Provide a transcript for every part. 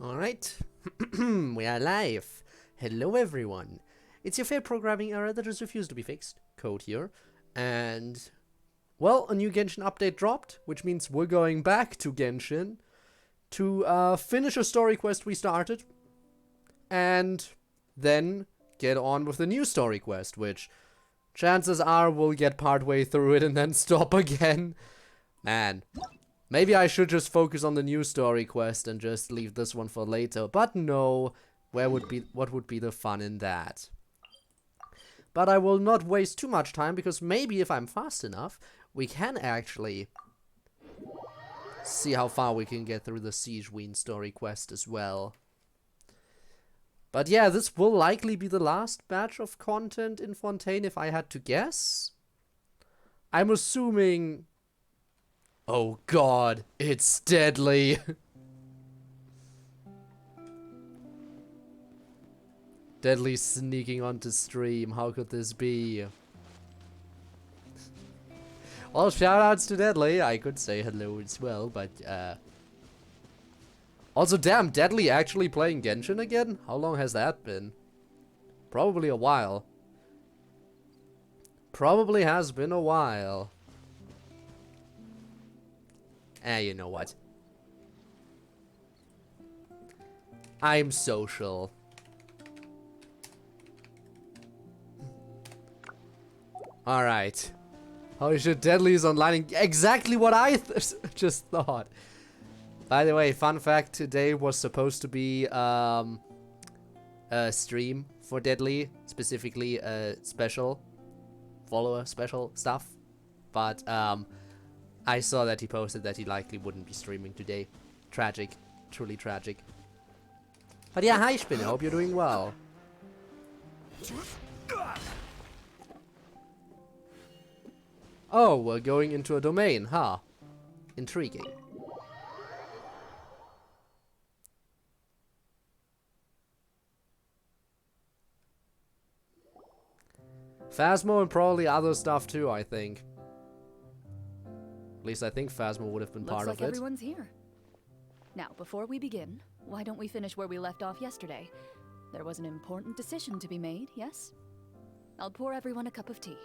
Alright, we are live. Hello everyone. It's your fair programming error that has refused to be fixed, CodeErr, and, well, a new Genshin update dropped, which means we're going back to Genshin to finish a story quest we started, and then get on with the new story quest, which chances are we'll get partway through it and then stop again. Man. Maybe I should just focus on the new story quest and just leave this one for later. But no, what would be the fun in that? But I will not waste too much time, because maybe if I'm fast enough, we can actually see how far we can get through the Sigewinne story quest as well. But yeah, this will likely be the last batch of content in Fontaine if I had to guess. I'm assuming... Oh god, it's deadly. Deadly sneaking onto stream, how could this be? Well, shoutouts to Deadly, I could say hello as well, but also, damn, Deadly actually playing Genshin again? How long has that been? Probably a while. Probably has been a while. You know what? I'm social. Alright. Holy shit, Deadly is online. Exactly what I just thought. By the way, fun fact, today was supposed to be a stream for Deadly. Specifically, special follower special stuff. But, I saw that he posted that he likely wouldn't be streaming today. Tragic. Truly tragic. But yeah, hi Spinner, hope you're doing well. Oh, we're going into a domain, huh? Intriguing. Phasmo and probably other stuff too, I think. At least I think Phasmo would have been part of it. Looks like everyone's here. Now, before we begin, why don't we finish where we left off yesterday? There was an important decision to be made, yes? I'll pour everyone a cup of tea.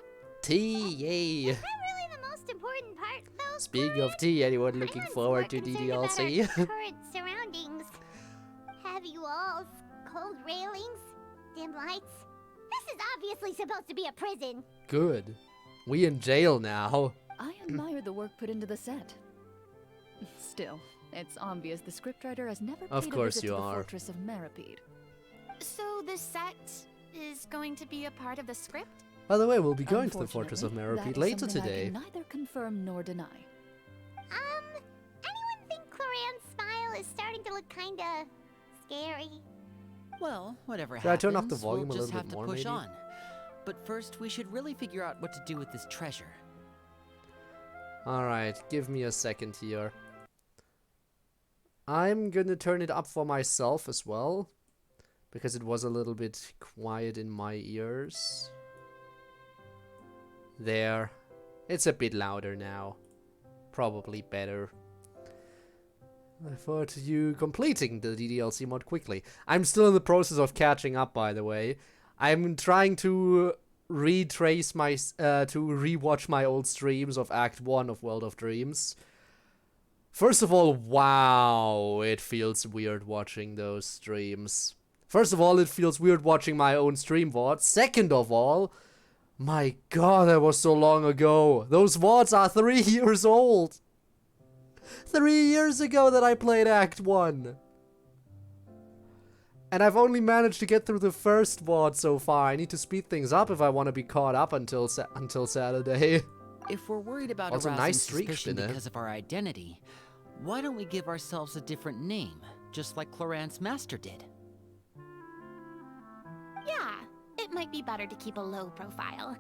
Tea, yay! Is that really the most important part, though? Speaking of tea, anyone looking forward to DDLC? Current surroundings. Heavy walls, cold railings, dim lights. This is obviously supposed to be a prison. Good. We in jail now. I admire the work put into the set. Still, it's obvious the scriptwriter has never paid a visit to the fortress of Meripede. So the set is going to be a part of the script? By the way, we'll be going to the fortress of Meripede later today. I can neither confirm nor deny. Anyone think Clorinde's smile is starting to look kinda scary? Well, whatever Should I happens, turn up the volume we'll a just little have bit to more, push maybe? on. But first, we should really figure out what to do with this treasure. Alright, give me a second here. I'm gonna turn it up for myself as well, because it was a little bit quiet in my ears. There. It's a bit louder now. Probably better. I forward to you completing the DDLC mod quickly. I'm still in the process of catching up, by the way. I'm trying to retrace my to rewatch my old streams of Act 1 of World of Dreams. First of all, wow, it feels weird watching those streams. First of all, it feels weird watching my own stream VOD. Second of all, my god, that was so long ago. Those VODs are 3 years old. 3 years ago that I played Act 1. And I've only managed to get through the first VOD so far. I need to speed things up if I want to be caught up until Saturday. If we're worried about Also, arousing nice streak, suspicion Spinner. because of our identity, why don't we give ourselves a different name, just like Clorinde's master did? Yeah, it might be better to keep a low profile.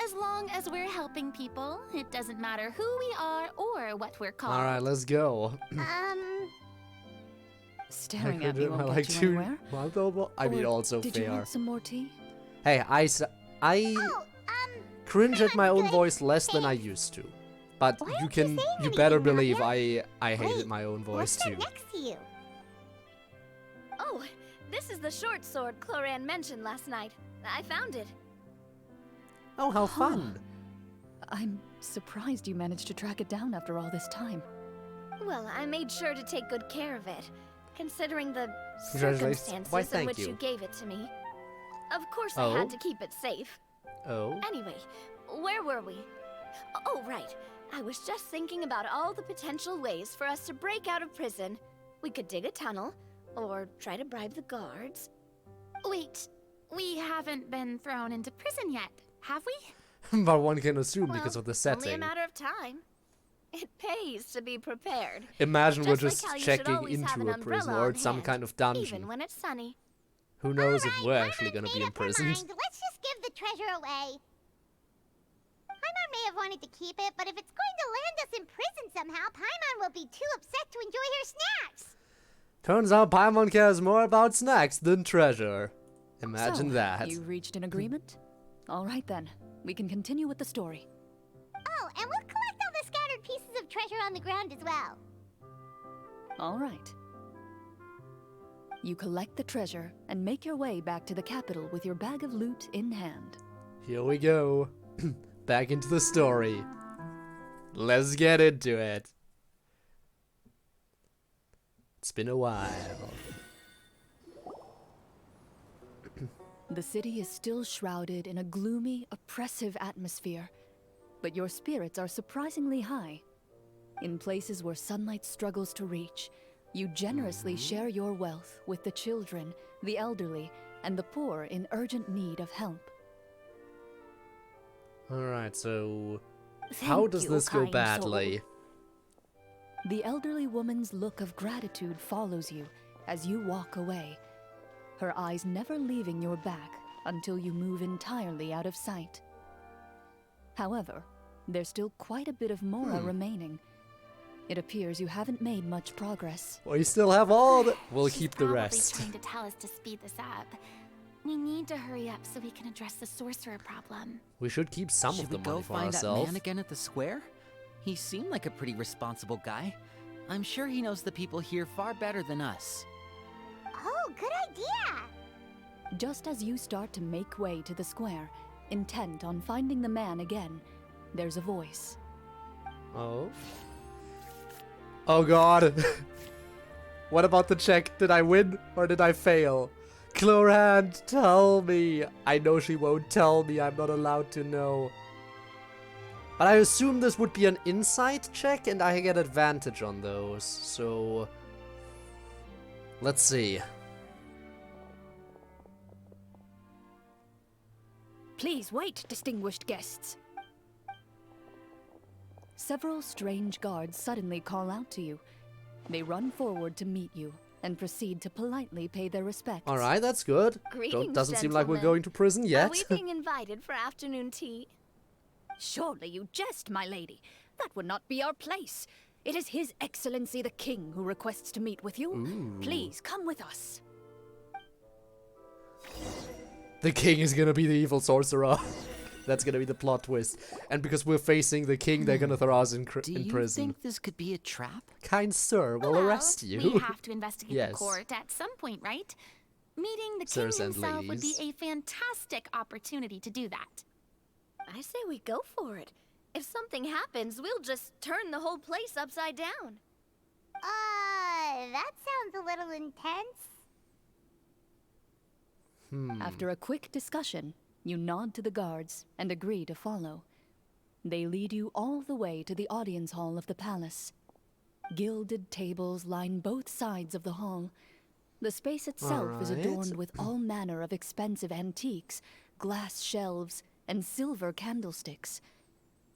As long as we're helping people, it doesn't matter who we are or what we're called. Alright, let's go. Staring at me won't like get you anywhere. I mean, Or also did fair. you want some more tea? Hey, I cringe at my own voice less than I used to. But Why you aren't can, saying you better anything, believe Nadia? I hated Wait, my own voice what's too. right next to you? Oh, this is the short sword Clorinde mentioned last night. I found it. Oh, how fun. I'm surprised you managed to track it down after all this time. Well, I made sure to take good care of it, considering the Congratulations. circumstances Why, in thank which you. you gave it to me. Of course I Oh? had to keep it safe. Oh? Anyway, where were we? Oh, right. I was just thinking about all the potential ways for us to break out of prison. We could dig a tunnel, or try to bribe the guards. Wait, we haven't been thrown into prison yet, have we? But one can assume because of the Only a setting. matter of time. It pays to be prepared. Imagine we're Just like just how you should checking always have into an a prison umbrella or on it's some hand, kind of dungeon. Even when it's sunny. Who knows if Alright, we're Paimon's actually going to be made up her imprisoned. mind. Let's just give the treasure away. Paimon may have wanted to keep it, but if it's going to land us in prison somehow, Paimon will be too upset to enjoy her snacks. Turns out Paimon cares more about snacks than treasure. Imagine So, that. You reached an agreement? All right then. We can continue with the story. Oh, and we'll collect all the scattered pieces of treasure on the ground as well. All right. You collect the treasure and make your way back to the capital with your bag of loot in hand. Here we go. Back into the story. Let's get into it. It's been a while. The city is still shrouded in a gloomy, oppressive atmosphere, but your spirits are surprisingly high. In places where sunlight struggles to reach, you generously share your wealth with the children, the elderly, and the poor in urgent need of help. Alright, so Thank how does you, this go kind badly? soul. The elderly woman's look of gratitude follows you as you walk away, her eyes never leaving your back until you move entirely out of sight. However, there's still quite a bit of Mora remaining. It appears you haven't made much progress. We still have all the... We'll She's keep the probably rest. trying to tell us to speed this up. We need to hurry up so we can address the sorcerer problem. We should keep some Should of the we money go for find that ourselves. man again at the square? He seemed like a pretty responsible guy. I'm sure he knows the people here far better than us. Oh, good idea. Just as you start to make way to the square, intent on finding the man again, there's a voice. Oh. Oh god. What about the check? Did I win or did I fail? Clorinde, tell me. I know she won't tell me. I'm not allowed to know. But I assume this would be an insight check and I get advantage on those. So let's see. Please wait, distinguished guests. Several strange guards suddenly call out to you. They run forward to meet you and proceed to politely pay their respects. Alright, that's good. Greetings, Doesn't seem like we're gentlemen. going to prison Are yet. we being invited for afternoon tea? Surely you jest, my lady. That would not be our place. It is His Excellency the King who requests to meet with you. Ooh. Please come with us. The king is gonna be the evil sorcerer. That's gonna be the plot twist. And because we're facing the king, they're gonna throw us in Do in you prison. think this could be a trap? Kind sir, we'll Well, arrest you. We have to investigate Yes. the court at some point, right? Meeting the Sirs king and himself would be ladies. a fantastic opportunity to do that. I say we go for it. If something happens, we'll just turn the whole place upside down. That sounds a little intense. After a quick discussion, you nod to the guards and agree to follow. They lead you all the way to the audience hall of the palace. Gilded tables line both sides of the hall. The space itself is Alright. adorned with all manner of expensive antiques, glass shelves, and silver candlesticks.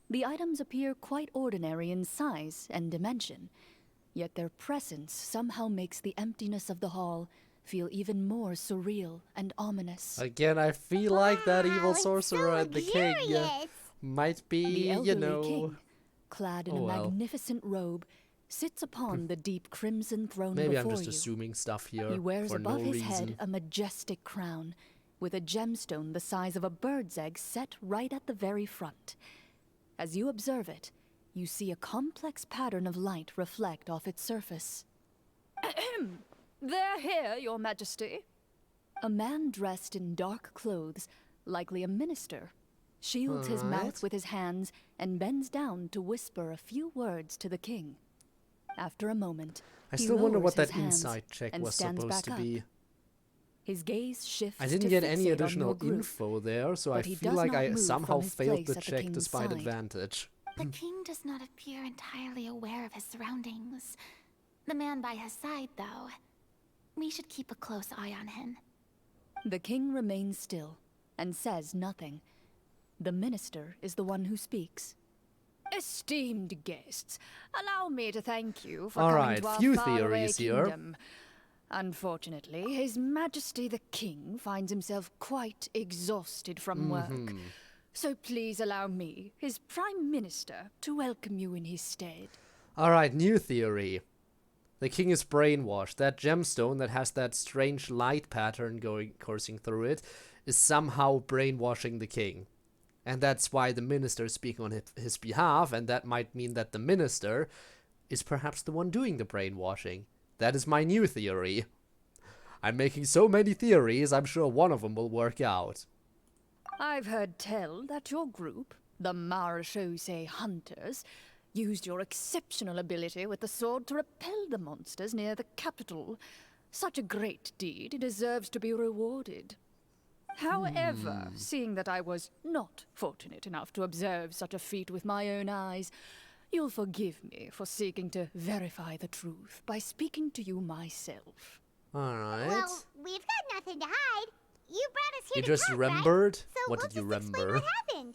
The items appear quite ordinary in size and dimension, yet their presence somehow makes the emptiness of the hall feel even more surreal and ominous. Again, I feel like that Wow, evil it's sorcerer so and the king luxurious. might be, The elderly you know... king, clad in Oh a well. magnificent robe, sits upon the deep crimson throne Maybe I'm before just you. assuming stuff here He wears for above no his reason. head a majestic crown, with a gemstone the size of a bird's egg set right at the very front. As you observe it, you see a complex pattern of light reflect off its surface. They're here, Your Majesty. A man dressed in dark clothes, likely a minister, shields his Alright. mouth with his hands and bends down to whisper a few words to the king. After a moment, I he still wonder lowers what his that hands insight check and was stands supposed back to be. up. His gaze shifts I didn't to get any fixate on additional your group, info there, so I but he feel does like not I move somehow from his failed place the at the check king's despite side. advantage. The king does not appear entirely aware of his surroundings. The man by his side, though. We should keep a close eye on him. The king remains still and says nothing. The minister is the one who speaks. Esteemed guests, allow me to thank you for coming Alright, to our few faraway theories here. kingdom. Unfortunately, His Majesty the King finds himself quite exhausted from work. So please allow me, his Prime Minister, to welcome you in his stead. Alright, new theory. The king is brainwashed. That gemstone that has that strange light pattern coursing through it is somehow brainwashing the king. And that's why the minister is speaking on his behalf, and that might mean that the minister is perhaps the one doing the brainwashing. That is my new theory. I'm making so many theories, I'm sure one of them will work out. I've heard tell that your group, the Marechaussee Hunters, used your exceptional ability with the sword to repel the monsters near the capital. Such a great deed deserves to be rewarded. However, seeing that I was not fortunate enough to observe such a feat with my own eyes, you'll forgive me for seeking to verify the truth by speaking to you myself. Alright. Well, we've got nothing to hide. You brought us here You to just talk, remembered? right? So What we'll did you just explain remember? what happened.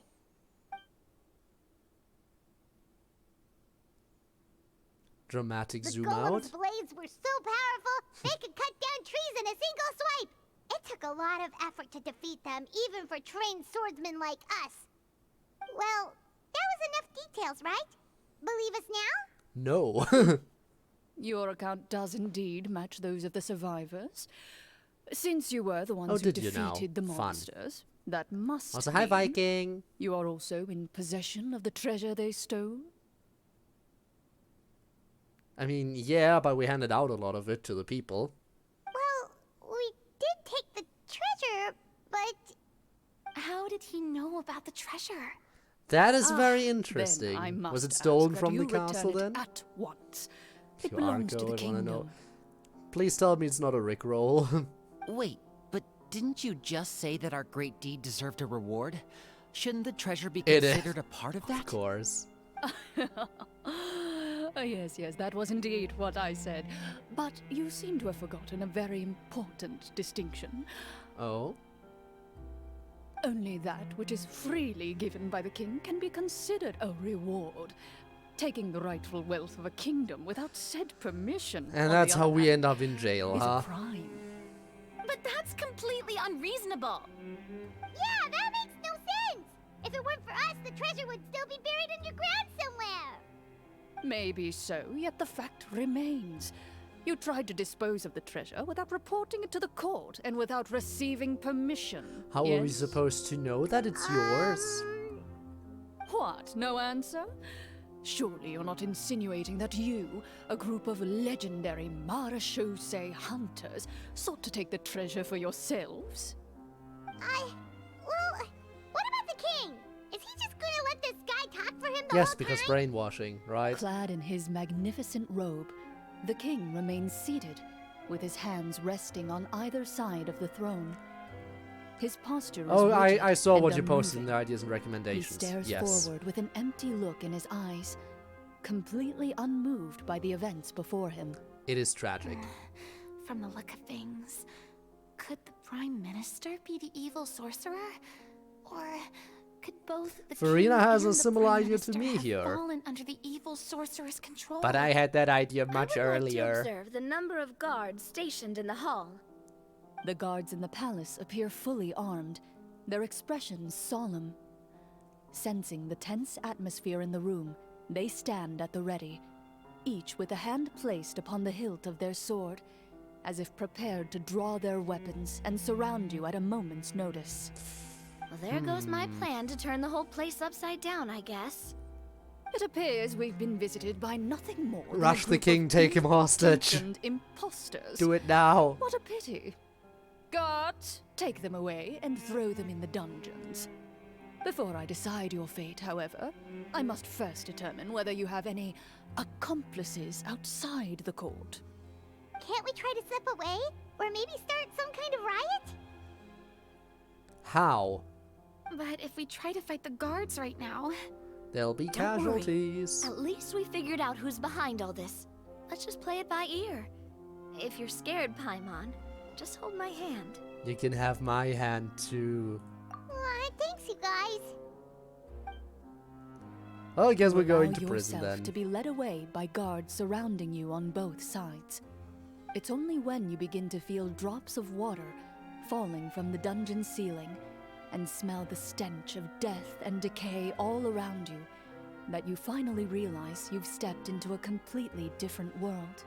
Dramatic The zoom golem's out. blades were so powerful, they could cut down trees in a single swipe. It took a lot of effort to defeat them, even for trained swordsmen like us. Well, that was enough details, right? Believe us now? No. Your account does indeed match those of the survivors. Since you were the ones Oh, who did you now? defeated the Fun. monsters, that must Also, hi mean Viking. you are also in possession of the treasure they stole? I mean, yeah, but we handed out a lot of it to the people. Well, we did take the treasure, but How did he know about the treasure? That is Ah, very then interesting. I must Was it ask stolen that from you the return castle it then? At once. It You belongs to Argo, the I wanna know. kingdom. Please tell me it's not a rickroll. Wait, but didn't you just say that our great deed deserved a reward? Shouldn't the treasure be It is. considered a part of that? Of course. Yes, that was indeed what I said. But you seem to have forgotten a very important distinction. Oh? Only that which is freely given by the king can be considered a reward. Taking the rightful wealth of a kingdom without said permission, And on that's the how other we hand, end up in jail, is huh? a crime. But that's completely unreasonable. yeah, that makes no sense. If it weren't for us, the treasure would still be buried underground somewhere. Maybe so, yet the fact remains. You tried to dispose of the treasure without reporting it to the court and without receiving permission. How are we yes? supposed to know that it's yours? What? No answer? Surely you're not insinuating that you, a group of legendary Marechaussee hunters, sought to take the treasure for yourselves? Well, what about the king? Is he just gonna let this guy talk for him the Yes, whole because time? brainwashing, right? Clad in his magnificent robe, the king remains seated, with his hands resting on either side of the throne. His posture is Oh, rigid I saw and what you posted in unmoving. the ideas and He recommendations. stares Yes. forward with an empty look in his eyes, completely unmoved by the events before him. It is tragic. From the look of things, could the Prime Minister be the evil sorcerer? Or could both the Farina king has and a the similar Prime idea to Minister me have here. fallen under the evil sorcerer's control? But I had that idea much I would like to earlier. observe the number of guards stationed in the hall. The guards in the palace appear fully armed, their expressions solemn. Sensing the tense atmosphere in the room, they stand at the ready, each with a hand placed upon the hilt of their sword, as if prepared to draw their weapons and surround you at a moment's notice. Well, there goes my plan to turn the whole place upside down, I guess. It appears we've been visited by nothing more than Rush a the group king, of take him hostage. ill-intentioned imposters. Do it now. What a pity. Guards, take them away and throw them in the dungeons. Before I decide your fate, however, I must first determine whether you have any accomplices outside the court. Can't we try to slip away? Or maybe start some kind of riot? How? But if we try to fight the guards right now... There'll be Don't worry. casualties. At least we figured out who's behind all this. Let's just play it by ear. If you're scared, Paimon, just hold my hand. You can have my hand too. Aw, thanks, you guys. Well, I guess we're Allow going to prison yourself then. to be led away by guards surrounding you on both sides. It's only when you begin to feel drops of water falling from the dungeon ceiling and smell the stench of death and decay all around you that you finally realize you've stepped into a completely different world.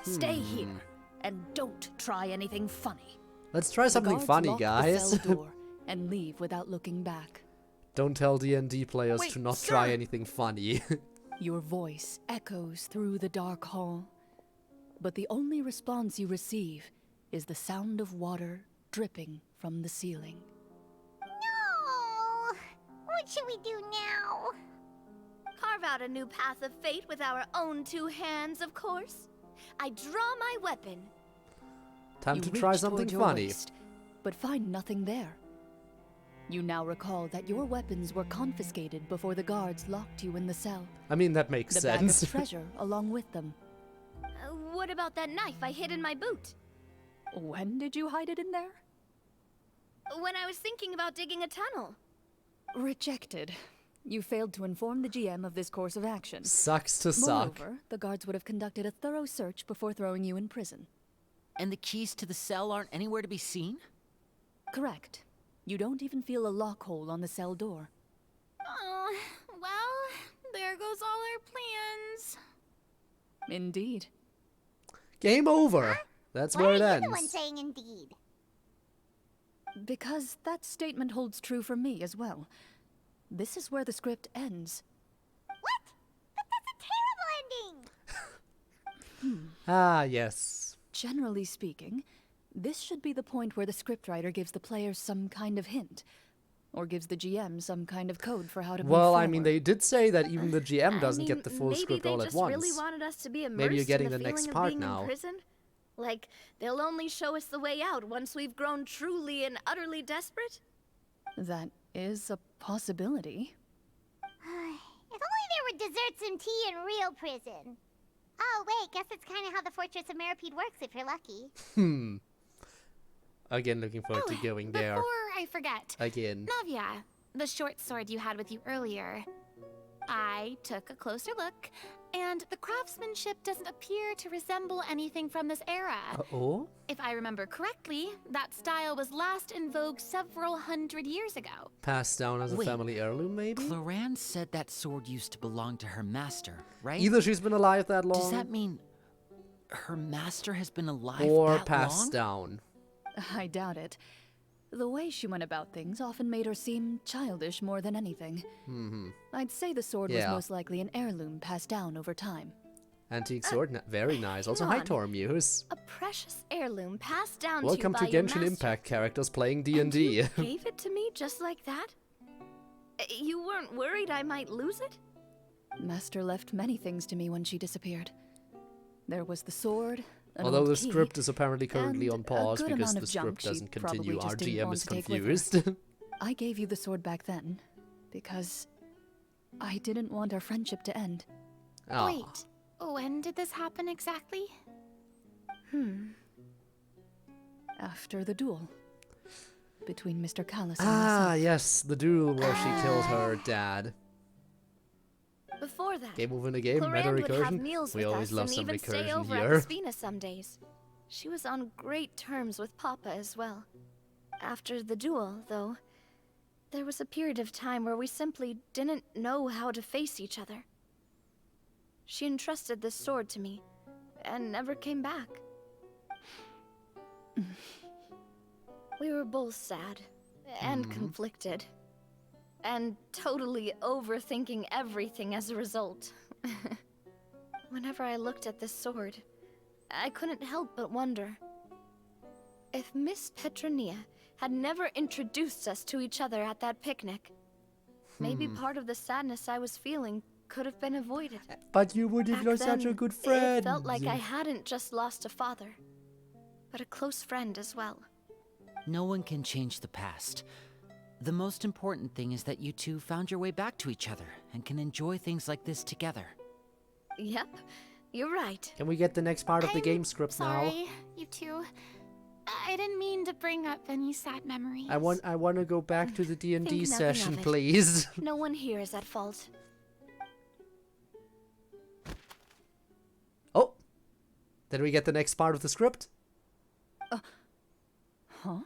Stay here and don't try anything funny. Let's try something The guards funny, lock guys. The cell door and leave without looking back. Don't tell D&D players Wait, to not sir. try anything funny. Your voice echoes through the dark hall, but the only response you receive is the sound of water dripping from the ceiling. No! What should we do now? Carve out a new path of fate with our own two hands, of course. I draw my weapon. Time You to reach try toward something your funny. waist, but find nothing there. You now recall that your weapons were confiscated before the guards locked you in the cell. I mean, that makes The bag sense. of treasure along with them. What about that knife I hid in my boot? When did you hide it in there? When I was thinking about digging a tunnel. Rejected. You failed to inform the GM of this course of action. Sucks to suck. Moreover, the guards would have conducted a thorough search before throwing you in prison. And the keys to the cell aren't anywhere to be seen? Correct. You don't even feel a lock hole on the cell door. Oh, well, there goes all our plans. Indeed. Game over. That's Why where are it you ends. the one saying indeed? Because that statement holds true for me as well. This is where the script ends. What? But that's a terrible ending! Ah, yes. Generally speaking, this should be the point where the scriptwriter gives the players some kind of hint, or gives the GM some kind of code for how to move Well, forward. I mean, they did say that even the GM doesn't I get mean, the full maybe script they all at just once. really wanted us to be immersed Maybe you're getting in the the next feeling of part being now. in prison. Like they'll only show us the way out once we've grown truly and utterly desperate. That is a possibility. If only there were desserts and tea in real prison. Oh, wait, guess it's kind of how the Fortress of Meripede works if you're lucky. Again, looking forward to going there. Before I forget, Again. Navia, the short sword you had with you earlier. I took a closer look, and the craftsmanship doesn't appear to resemble anything from this era. Oh? If I remember correctly, that style was last in vogue several hundred years ago. Passed down as a Wait. family heirloom, maybe? Clorinde said that sword used to belong to her master, right? Either she's been alive that long, Does that mean her master has been alive or that passed long? down. I doubt it. The way she went about things often made her seem childish more than anything. I'd say the sword Yeah. was most likely an heirloom passed down over time. Antique sword, very nice. Also, hang hi on. Tormuse. A precious heirloom passed down Welcome to to you by your Genshin master. Impact characters playing And D&D. you gave it to me just like that? You weren't worried I might lose it? Master left many things to me when she disappeared. There was the sword, an Although old the key, script is apparently currently and on a pause good because amount the of junk script she doesn't probably continue. Our just didn't GM want is to take with her. confused. I gave you the sword back then because I didn't want our friendship to end. Aw. Wait, when did this happen exactly? After the duel between Mr. Callis and Ah, myself. yes, the duel where she killed her dad. Before that, Game over in a game, meta Clorinde would have recursion. meals We with always us love and some even stay recursion over at here. the Spina some days. She was on great terms with Papa as well. After the duel, though, there was a period of time where we simply didn't know how to face each other. She entrusted this sword to me, and never came back. We were both sad and conflicted. and totally overthinking everything as a result. Whenever I looked at this sword, I couldn't help but wonder if Miss Petronia had never introduced us to each other at that picnic. Maybe part of the sadness I was feeling could have been avoided. But you would have Back lost such a then, good friend. It felt like I hadn't just lost a father, but a close friend as well. No one can change the past. The most important thing is that you two found your way back to each other and can enjoy things like this together. Yep, you're right. Can we get the next part of the game script now? Sorry, you two. I didn't mean to bring up any sad memories. I want to go back to the D&D Think nothing session, of it. please. No one here is at fault. Oh, did we get the next part of the script? Huh?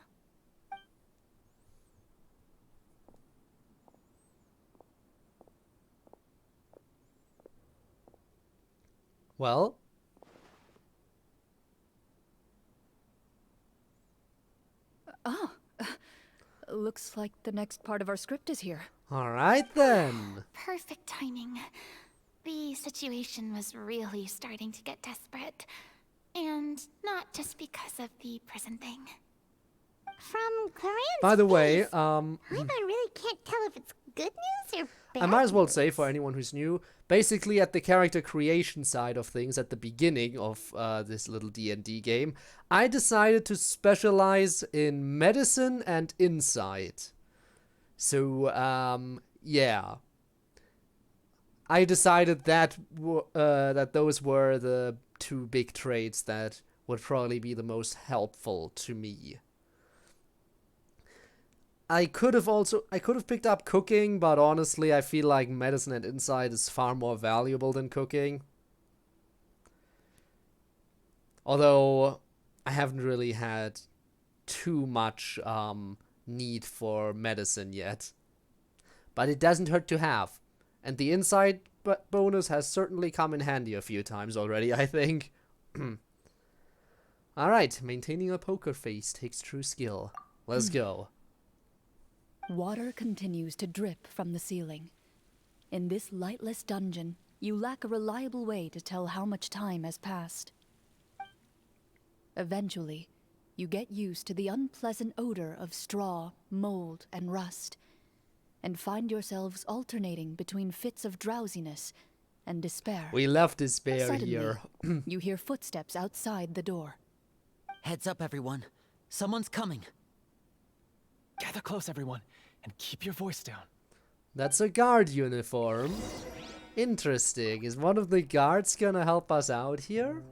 Well, Oh, looks like the next part of our script is here. all right then. Perfect timing. The situation was really starting to get desperate. And not just because of the prison thing. From Clorinde's By the way, face, I really can't tell if it's good news or bad I might as well say news. for anyone who's new, basically at the character creation side of things at the beginning of this little D&D game, I decided to specialize in medicine and insight. So, yeah. I decided that that those were the two big traits that would probably be the most helpful to me. I could have picked up cooking, but honestly, I feel like medicine and insight is far more valuable than cooking. Although, I haven't really had too much need for medicine yet. But it doesn't hurt to have. And the insight bonus has certainly come in handy a few times already, I think. Alright, maintaining a poker face takes true skill. Let's go. Water continues to drip from the ceiling. In this lightless dungeon, you lack a reliable way to tell how much time has passed. Eventually, you get used to the unpleasant odor of straw, mold, and rust, and find yourselves alternating between fits of drowsiness and despair. We love despair Suddenly, here. you hear footsteps outside the door. Heads up, everyone. Someone's coming. Gather close, everyone, and keep your voice down. That's a guard uniform. Interesting. Is one of the guards gonna help us out here?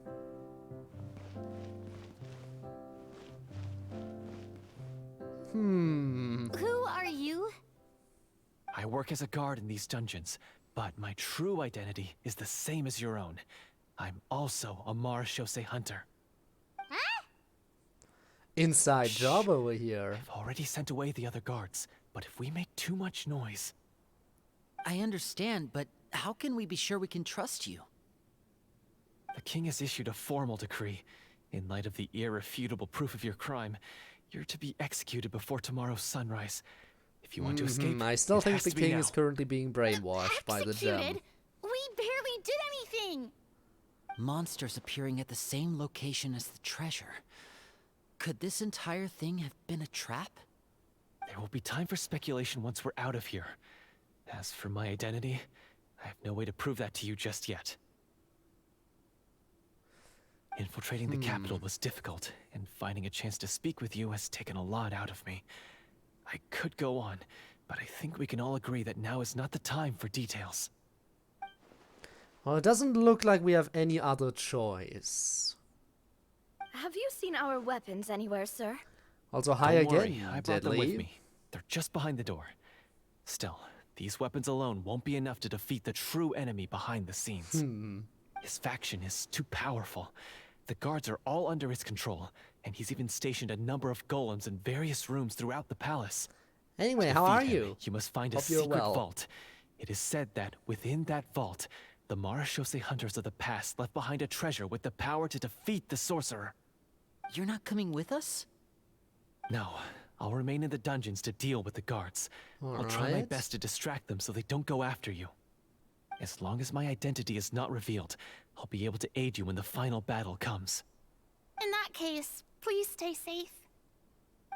Who are you? I work as a guard in these dungeons, but my true identity is the same as your own. I'm also a Marechaussee hunter. Inside job over here. I've already sent away the other guards, but if we make too much noise... I understand, but how can we be sure we can trust you? The king has issued a formal decree. In light of the irrefutable proof of your crime, you're to be executed before tomorrow's sunrise. If you want to escape, I still it think has the to be king now. is currently being brainwashed by the Executed? gem. We barely did anything! Monsters appearing at the same location as the treasure. Could this entire thing have been a trap? There will be time for speculation once we're out of here. As for my identity, I have no way to prove that to you just yet. Infiltrating the capital was difficult, and finding a chance to speak with you has taken a lot out of me. I could go on, but I think we can all agree that now is not the time for details. Well, it doesn't look like we have any other choice. Have you seen our weapons anywhere, sir? Also, hi Don't again, worry, I brought them with Deadly. me. They're just behind the door. Still, these weapons alone won't be enough to defeat the true enemy behind the scenes. His faction is too powerful. The guards are all under his control, and he's even stationed a number of golems in various rooms throughout the palace. Anyway, To how are defeat him, you? You must find a Hope you're secret well. vault. It is said that within that vault, the Marechaussee hunters of the past left behind a treasure with the power to defeat the sorcerer. You're not coming with us? No, I'll remain in the dungeons to deal with the guards. I'll try my best to distract them so they don't go after you. As long as my identity is not revealed, I'll be able to aid you when the final battle comes. In that case, please stay safe.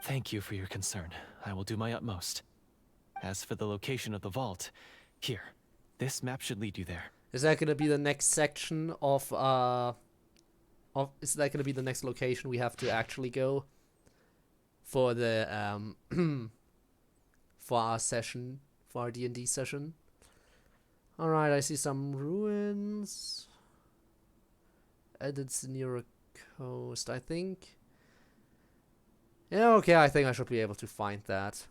Thank you for your concern. I will do my utmost. As for the location of the vault, here, this map should lead you there. Is that gonna be the next section of is that gonna be the next location we have to actually go for the for our session, for our D&D session? All right, I see some ruins. It's near a coast, I think. Yeah, okay, I think I should be able to find that.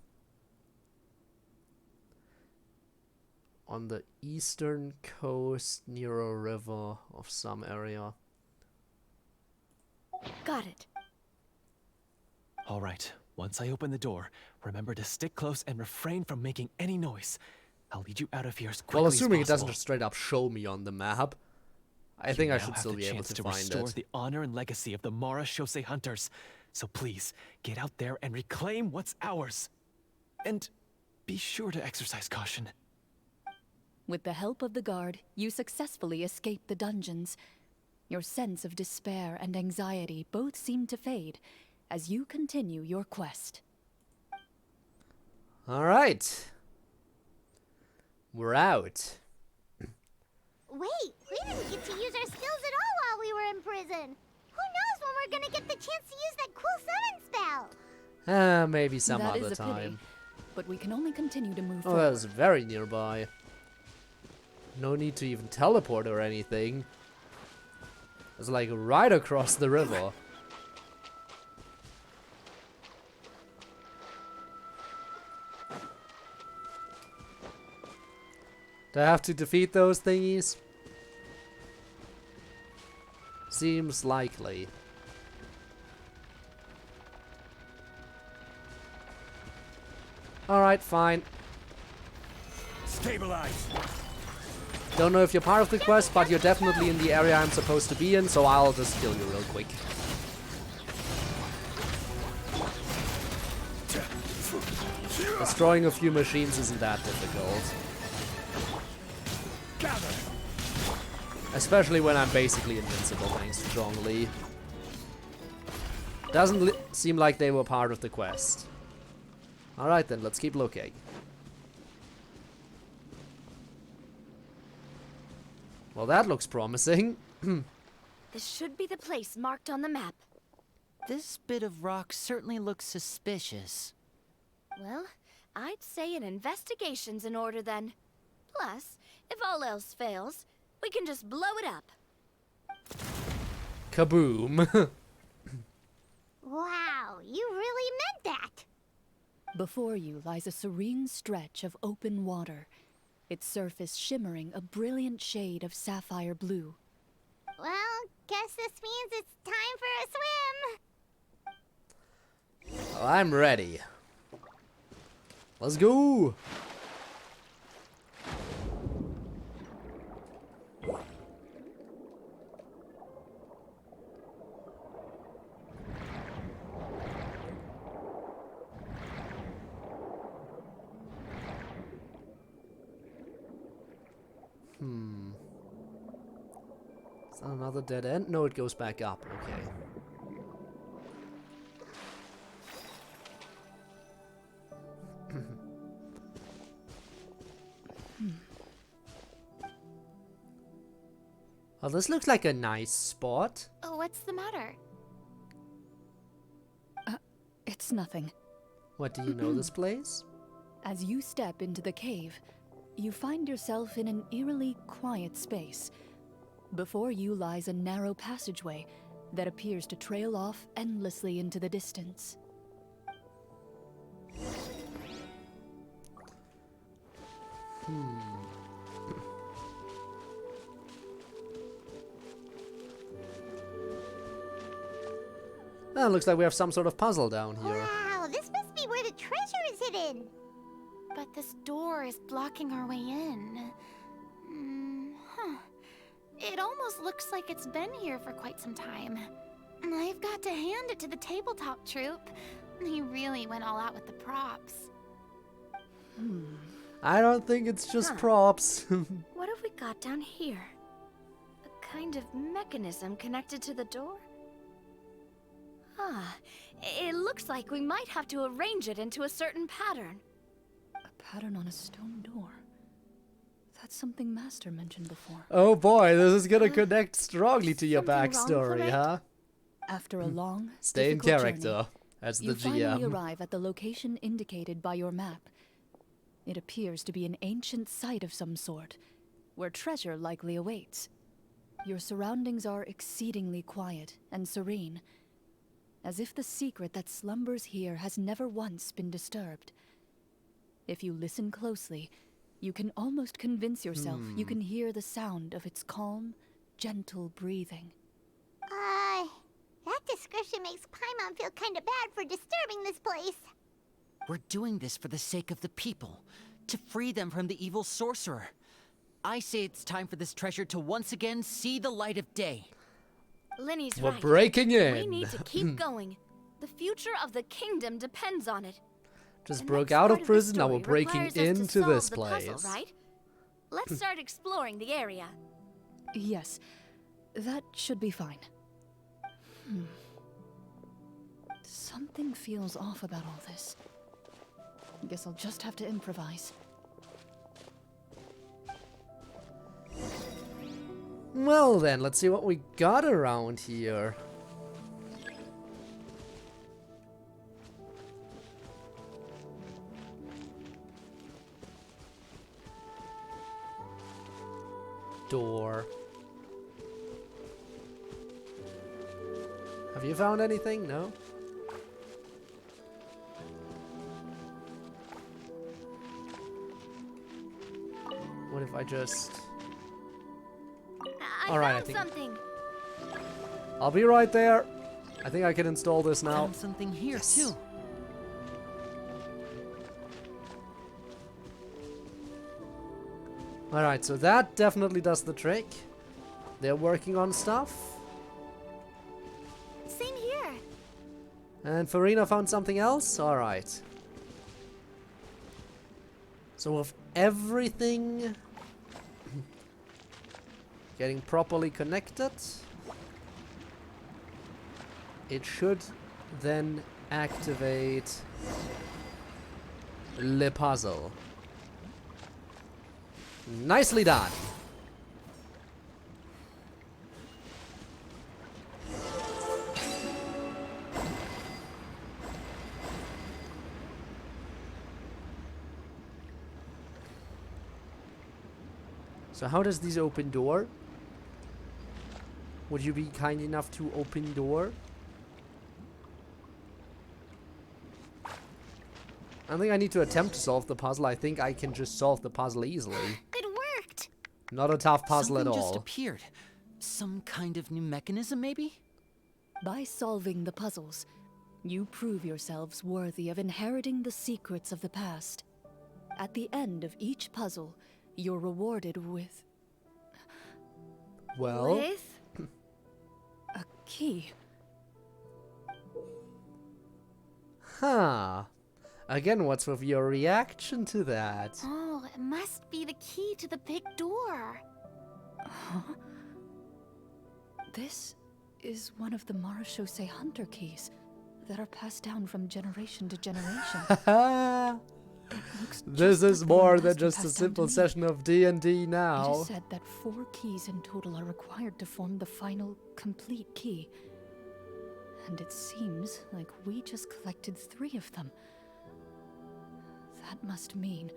On the eastern coast near a river of some area. Got it. All right, once I open the door, remember to stick close and refrain from making any noise. I'll lead you out of here as quickly Well, as assuming it possible. doesn't just straight up show me on the map, I think I should still be able to find restore it. the honor and legacy of the Mara Shosei hunters. So please, get out there and reclaim what's ours. And be sure to exercise caution. With the help of the guard, you successfully escape the dungeons. Your sense of despair and anxiety both seem to fade as you continue your quest. All right. We're out. Wait, we didn't get to use our skills at all while we were in prison. Who knows when we're gonna get the chance to use that cool summon spell? Maybe some That other is a pity, time. but we can only continue to move Oh, forward. that's very nearby. No need to even teleport or anything. It's like right across the river. Do I have to defeat those thingies? Seems likely. Alright, fine. Stabilize. Don't know if you're part of the quest, but you're definitely in the area I'm supposed to be in, so I'll just kill you real quick. Destroying a few machines isn't that difficult. Especially when I'm basically invincible thanks to Zhongli. Doesn't seem like they were part of the quest. Alright then, let's keep looking. Well, that looks promising. This should be the place marked on the map. This bit of rock certainly looks suspicious. Well, I'd say an investigation's in order then. Plus, if all else fails, we can just blow it up. Kaboom. Wow, you really meant that. Before you lies a serene stretch of open water, its surface shimmering a brilliant shade of sapphire blue. Well, guess this means it's time for a swim. Well, I'm ready. Let's go. Is that another dead end? No, it goes back up. Okay. Oh, this looks like a nice spot. Oh, what's the matter? It's nothing. What, do you know this place? As you step into the cave, you find yourself in an eerily quiet space. Before you lies a narrow passageway that appears to trail off endlessly into the distance. Oh, looks like we have some sort of puzzle down here. Wow, this must be where the treasure is hidden. But this door is blocking our way in. It almost looks like it's been here for quite some time. I've got to hand it to the tabletop troupe. He really went all out with the props. I don't think it's just props. What have we got down here? A kind of mechanism connected to the door? Ah, it looks like we might have to arrange it into a certain pattern. A pattern on a stone door. That's something Master mentioned before. Oh boy, this is gonna connect strongly to your Something wrong, backstory, Clorinde? huh? After a long, Stay in difficult character journey, as the you finally GM. arrive at the location indicated by your map. It appears to be an ancient site of some sort, where treasure likely awaits. Your surroundings are exceedingly quiet and serene, as if the secret that slumbers here has never once been disturbed. If you listen closely, you can almost convince yourself you can hear the sound of its calm, gentle breathing. That description makes Paimon feel kinda bad for disturbing this place. We're doing this for the sake of the people, to free them from the evil sorcerer. I say it's time for this treasure to once again see the light of day. Linny's We're right. breaking in. We need to keep going. The future of the kingdom depends on it. Just The broke next out part of the prison, now story we're breaking requires us to into solve this the place. puzzle, right? Let's start exploring the area. Yes, that should be fine. Something feels off about all this. Guess I'll just have to improvise. Well then, let's see what we got around here. Door. Have you found anything? No? What if I just... I All right, found I think- something. I'll be right there. I think I can install this now. Found something here too. Alright, so that definitely does the trick. They're working on stuff. Same here. And Farina found something else? Alright. So with everything getting properly connected, it should then activate the puzzle. Nicely done. So how does this open door? Would you be kind enough to open door? I don't think I need to attempt to solve the puzzle. I think I can just solve the puzzle easily. It worked. Not a tough puzzle Something at just all. appeared. Some kind of new mechanism, maybe? By solving the puzzles, you prove yourselves worthy of inheriting the secrets of the past. At the end of each puzzle, you're rewarded with Well, With? a key. huh. Again, what's with your reaction to that? Oh, it must be the key to the big door. Huh? This is one of the Marechaussee Hunter keys that are passed down from generation to generation. It looks This just is like the one more than Master just a passed down simple to me. session of D&D It now. is said that 4 keys in total are required to form the final, complete key. And it seems like we just collected 3 of them. That must mean...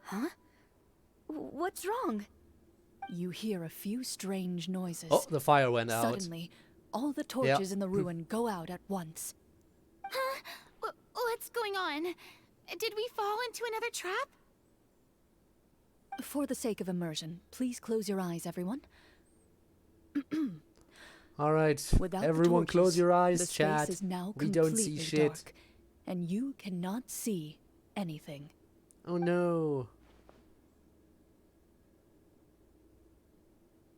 Huh? What's wrong? You hear a few strange noises. Oh, the fire went out. Suddenly, all the torches in the ruin go out at once. Huh? What's going on? Did we fall into another trap? For the sake of immersion, please close your eyes, everyone. Alright, Without the everyone close torches, your the eyes, space chat. is now We don't see completely shit. dark, and you cannot see anything. Oh no.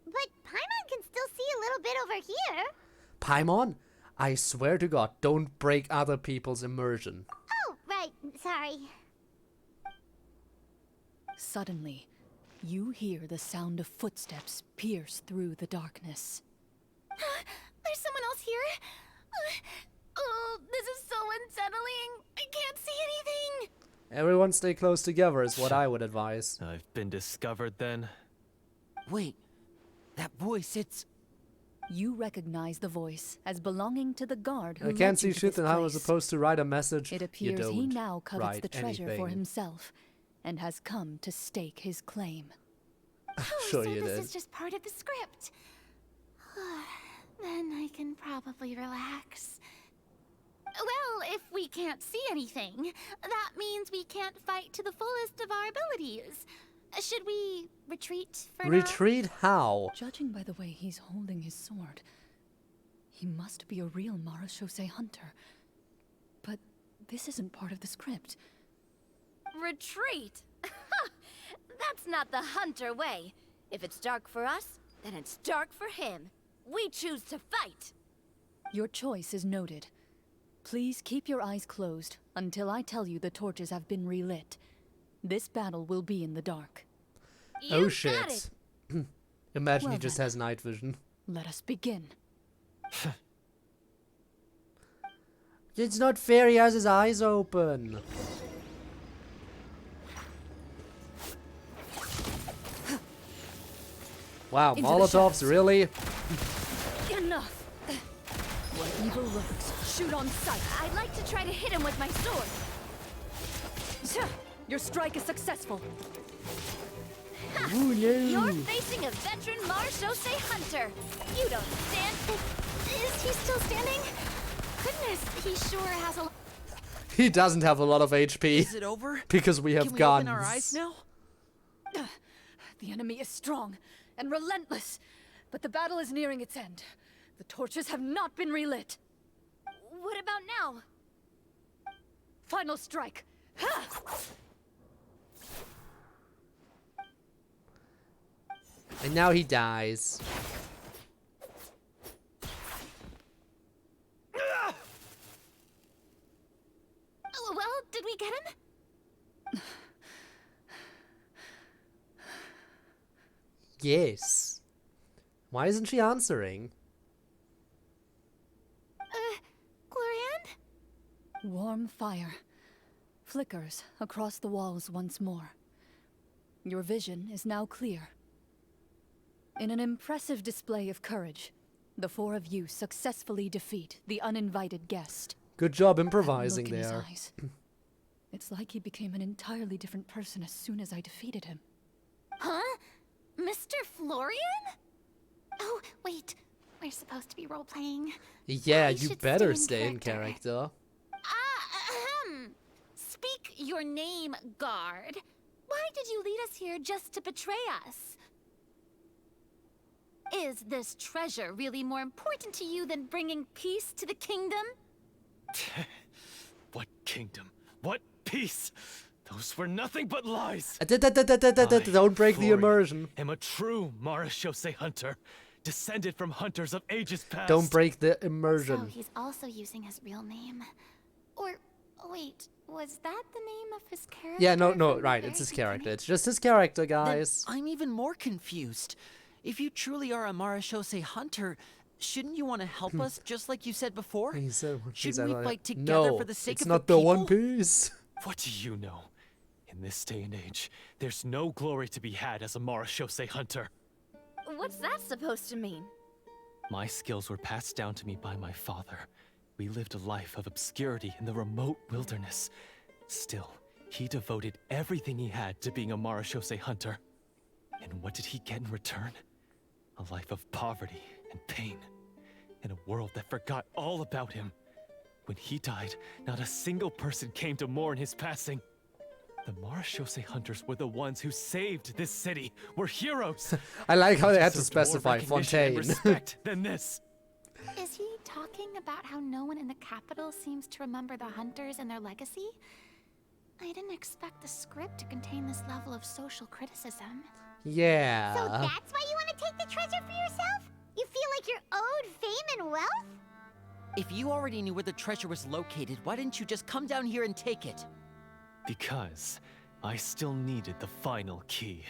But Paimon can still see a little bit over here. Paimon? I swear to God, don't break other people's immersion. Oh, right. Sorry. Suddenly, you hear the sound of footsteps pierce through the darkness. There's someone else here. Oh, this is so unsettling. I can't see anything. Everyone stay close together is what I would advise. I've been discovered then. Wait, that voice, it's... You recognize the voice as belonging to the guard who I can't led see you to shit this and I was place. supposed to write a message. It You appears he don't now covets write the treasure for anything. himself and has come to stake his claim. Oh, Sure so you this did. is just part of the script. Then I can probably relax. Well, if we can't see anything, that means we can't fight to the fullest of our abilities. Should we retreat for now? Retreat how? Judging by the way he's holding his sword, he must be a real Marachose hunter. But this isn't part of the script. Retreat? That's not the hunter way. If it's dark for us, then it's dark for him. We choose to fight. Your choice is noted. Please keep your eyes closed until I tell you the torches have been relit. This battle will be in the dark. Oh You got shit. it. Imagine he Well just then. has night vision. Let us begin. It's not fair, he has his eyes open. Wow, Into the Molotovs, shadows. really? Enough! Where evil lurks, shoot on sight. I'd like to try to hit him with my sword. Your strike is successful. Ooh, no. You're facing a veteran Marachose hunter. You don't stand. Is he still standing? Goodness, he sure has a... He doesn't have a lot of HP Is it over? because we have Can we guns. open our eyes now? The enemy is strong and relentless, but the battle is nearing its end. The torches have not been relit. What about now? Final strike. Ha! And now he dies. Oh, well, did we get him? Yes. Why isn't she answering? Clorinde? Warm fire flickers across the walls once more. Your vision is now clear. In an impressive display of courage, the four of you successfully defeat the uninvited guest. Good job That improvising look in his there. eyes. It's like he became an entirely different person as soon as I defeated him. Huh? Mr. Florian? Oh, wait. We're supposed to be role-playing. Yeah, I you should better stay stay in in character. Speak your name, guard. Why did you lead us here just to betray us? Is this treasure really more important to you than bringing peace to the kingdom? What kingdom? What peace? Those were nothing but lies. Don't break the Florian, immersion. am a true Marachose hunter, descended from hunters of ages past. Don't break the So immersion. he's also using his real name. Or, wait, was that the name of his character? Yeah, no, from the right, very it's his character. beginning? It's just his character, Then guys. I'm even more confused. If you truly are a Marachose hunter, shouldn't you want to help us just like you said before? He said, Shouldn't we fight together no, for the sake it's of not the the people? One Piece. What do you know? In this day and age, there's no glory to be had as a Marachose hunter. What's that supposed to mean? My skills were passed down to me by my father. We lived a life of obscurity in the remote wilderness. Still, he devoted everything he had to being a Marachose hunter. And what did he get in return? A life of poverty and pain. In a world that forgot all about him. When he died, not a single person came to mourn his passing. The Marachose hunters were the ones who saved this city. We're heroes. I like how they had to Deserved more specify recognition and Fontaine. respect than this. Is he talking about how no one in the capital seems to remember the hunters and their legacy? I didn't expect the script to contain this level of social criticism. Yeah. So that's why you want to take the treasure for yourself? You feel like you're owed fame and wealth? If you already knew where the treasure was located, why didn't you just come down here and take it? Because I still needed the final key.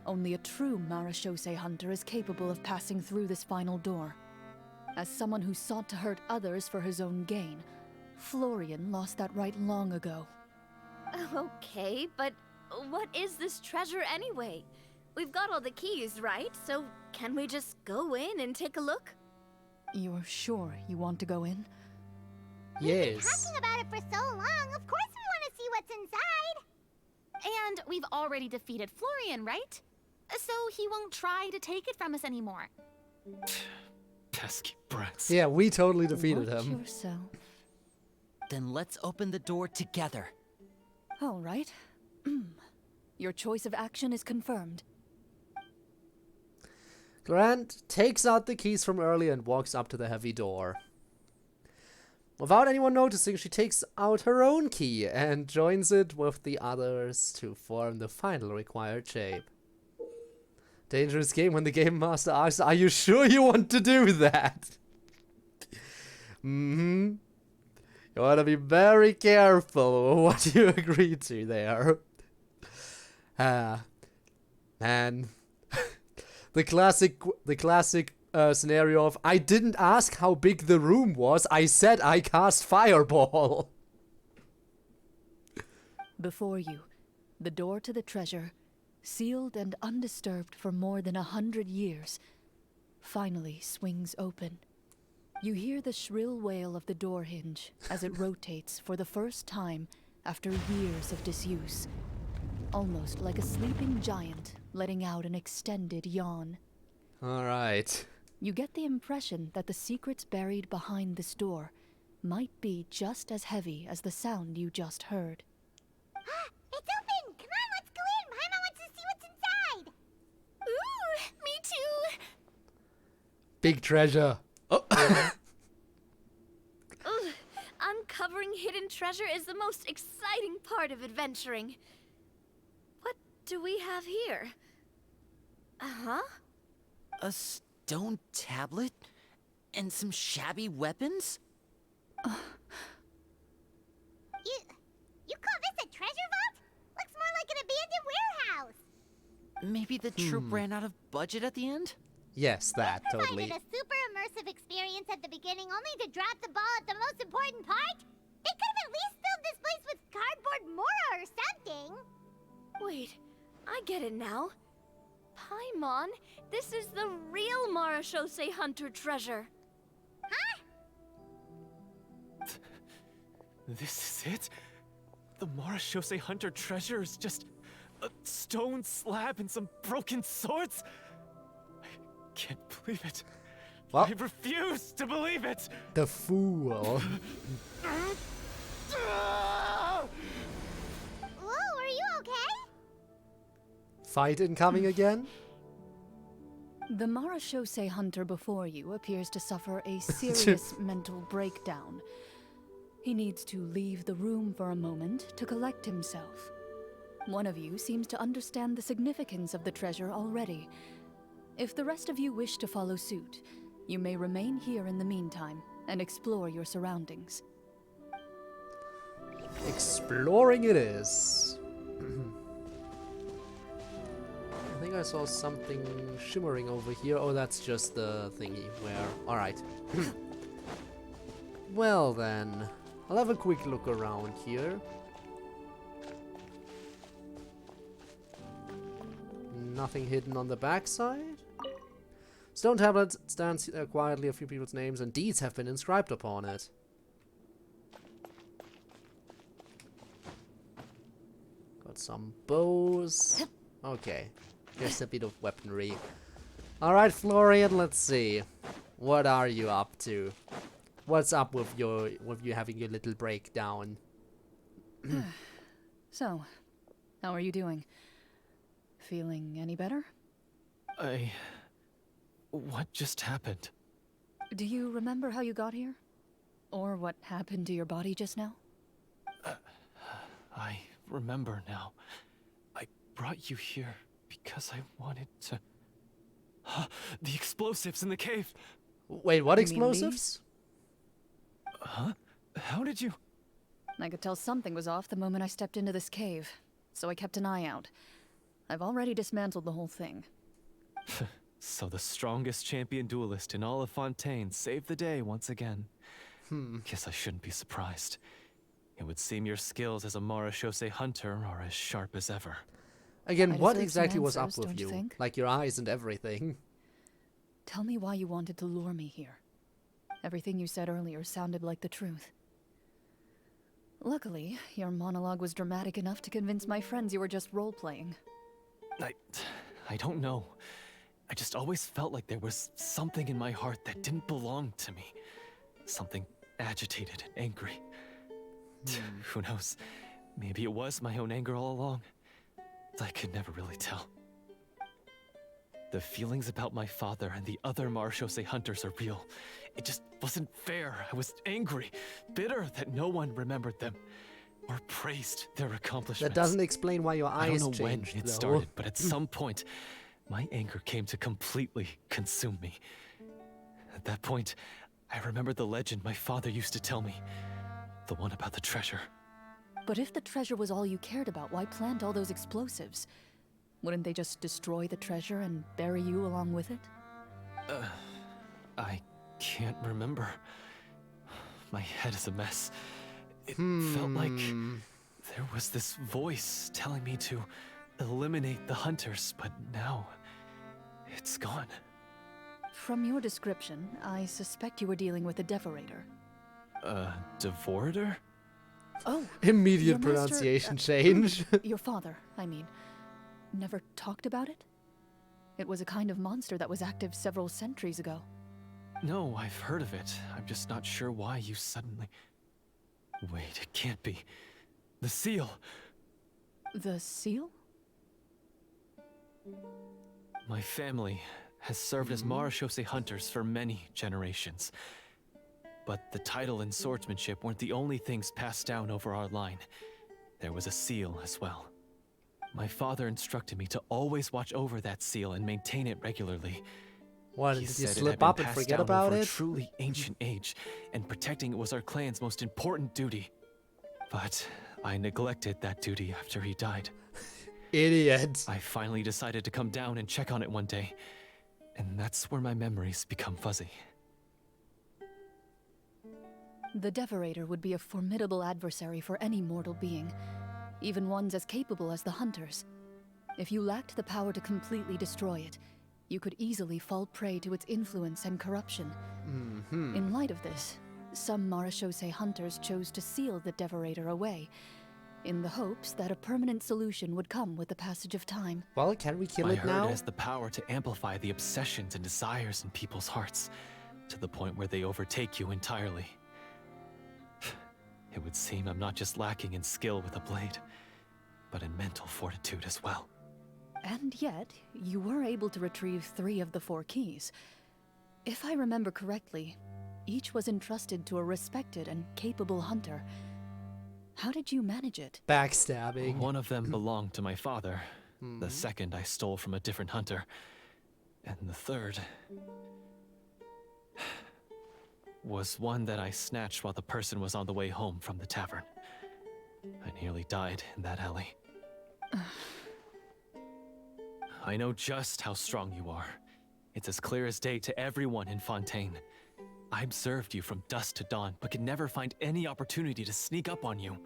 Only a true Marachose hunter is capable of passing through this final door. As someone who sought to hurt others for his own gain, Florian lost that right long ago. Okay, but what is this treasure anyway? We've got all the keys, right? So can we just go in and take a look? You're sure you want to go in? Yes. Talking about it for so long, of course we want to see what's inside. And we've already defeated Florian, right? So he won't try to take it from us anymore. Pesky brats. Yeah, we totally defeated Watch him. yourself. Then let's open the door together. All right. Your choice of action is confirmed. Clorinde takes out the keys from earlier and walks up to the heavy door. Without anyone noticing, she takes out her own key and joins it with the others to form the final required shape. Dangerous game when the game master asks, "Are you sure you want to do that?" You want to be very careful what you agree to there. Man. The classic scenario of, I didn't ask how big the room was, I said I cast fireball. Before you, the door to the treasure, sealed and undisturbed for more than 100 years, finally swings open. You hear the shrill wail of the door hinge as it rotates for the first time after years of disuse, almost like a sleeping giant letting out an extended yawn. Alright. You get the impression that the secrets buried behind this door might be just as heavy as the sound you just heard. It's open! Come on, let's go in! Paimon wants to see what's inside! Ooh, me too! Big treasure. Oh. Ugh, uncovering hidden treasure is the most exciting part of adventuring. What do we have here? Uh-huh. A stone tablet? And some shabby weapons? You call this a treasure vault? Looks more like an abandoned warehouse! Maybe the troop ran out of budget at the end? Yes, that, totally. Provided a super immersive experience at the beginning only to drop the ball at the most important part? They could have at least filled this place with cardboard mora or something! Wait, I get it now. Paimon, this is the real Marachose hunter treasure. Huh? This is it? The Marachose Hunter treasure is just a stone slab and some broken swords? I can't believe it. Well, I refuse to believe it! the fool. Whoa, are you okay? Fight incoming again? The Marachose hunter before you appears to suffer a serious mental breakdown. He needs to leave the room for a moment to collect himself. One of you seems to understand the significance of the treasure already. If the rest of you wish to follow suit, you may remain here in the meantime and explore your surroundings. Exploring it is. I think I saw something shimmering over here. Oh, that's just the thingy where... Alright. Well then, I'll have a quick look around here. Nothing hidden on the backside. Stone tablet stands quietly. A few people's names and deeds have been inscribed upon it. Got some bows. Okay, here's a bit of weaponry. Alright, Florian, let's see. What are you up to? What's up with you having your little breakdown? So, how are you doing? Feeling any better? What just happened? Do you remember how you got here? Or what happened to your body just now? I remember now. I brought you here because I wanted to... The explosives in the cave! Wait, what You mean explosives? Huh? How did you... I could tell something was off the moment I stepped into this cave, so I kept an eye out. I've already dismantled the whole thing. So the strongest champion duelist in all of Fontaine saved the day once again. Guess I shouldn't be surprised. It would seem your skills as a Marashose hunter are as sharp as ever. Again, I what deserve some exactly was up answers, with don't you you? think? Like your eyes and everything. Tell me why you wanted to lure me here. Everything you said earlier sounded like the truth. Luckily, your monologue was dramatic enough to convince my friends you were just role-playing. I don't know. I just always felt like there was something in my heart that didn't belong to me. Something agitated and angry. Who knows? Maybe it was my own anger all along. I could never really tell. The feelings about my father and the other Marashose hunters are real. It just wasn't fair. I was angry, bitter that no one remembered them or praised their accomplishments. That doesn't explain why your I eyes don't know changed, when it though. started, but at some point, my anger came to completely consume me. At that point, I remembered the legend my father used to tell me. The one about the treasure. But if the treasure was all you cared about, why plant all those explosives? Wouldn't they just destroy the treasure and bury you along with it? I can't remember. My head is a mess. It felt like there was this voice telling me to eliminate the hunters, but now it's gone. From your description, I suspect you were dealing with a Devorator. Devorator? Oh, Immediate your master, pronunciation change. your father, I mean, never talked about it? It was a kind of monster that was active several centuries ago. No, I've heard of it. I'm just not sure why you suddenly... Wait, it can't be. The seal! The seal? My family has served as Marashose hunters for many generations. But the title and swordsmanship weren't the only things passed down over our line. There was a seal as well. My father instructed me to always watch over that seal and maintain it regularly. What, He did you said it had slip been up and passed forget down about over a it? truly ancient age, and protecting it was our clan's most important duty. But I neglected that duty after he died. Idiot. I finally decided to come down and check on it one day, and that's where my memories become fuzzy. The Devorator would be a formidable adversary for any mortal being, even ones as capable as the Hunters. If you lacked the power to completely destroy it, you could easily fall prey to its influence and corruption. In light of this, some Marashose hunters chose to seal the Devorator away, in the hopes that a permanent solution would come with the passage of time. Well, can we kill I it heard now? it has the power to amplify the obsessions and desires in people's hearts, to the point where they overtake you entirely. It would seem I'm not just lacking in skill with a blade, but in mental fortitude as well. And yet, you were able to retrieve 3 of the 4 keys. If I remember correctly, each was entrusted to a respected and capable hunter. How did you manage it? Backstabbing. One of them belonged to my father. The second I stole from a different hunter. And the third... was one that I snatched while the person was on the way home from the tavern. I nearly died in that alley. I know just how strong you are. It's as clear as day to everyone in Fontaine. I observed you from dusk to dawn, but could never find any opportunity to sneak up on you.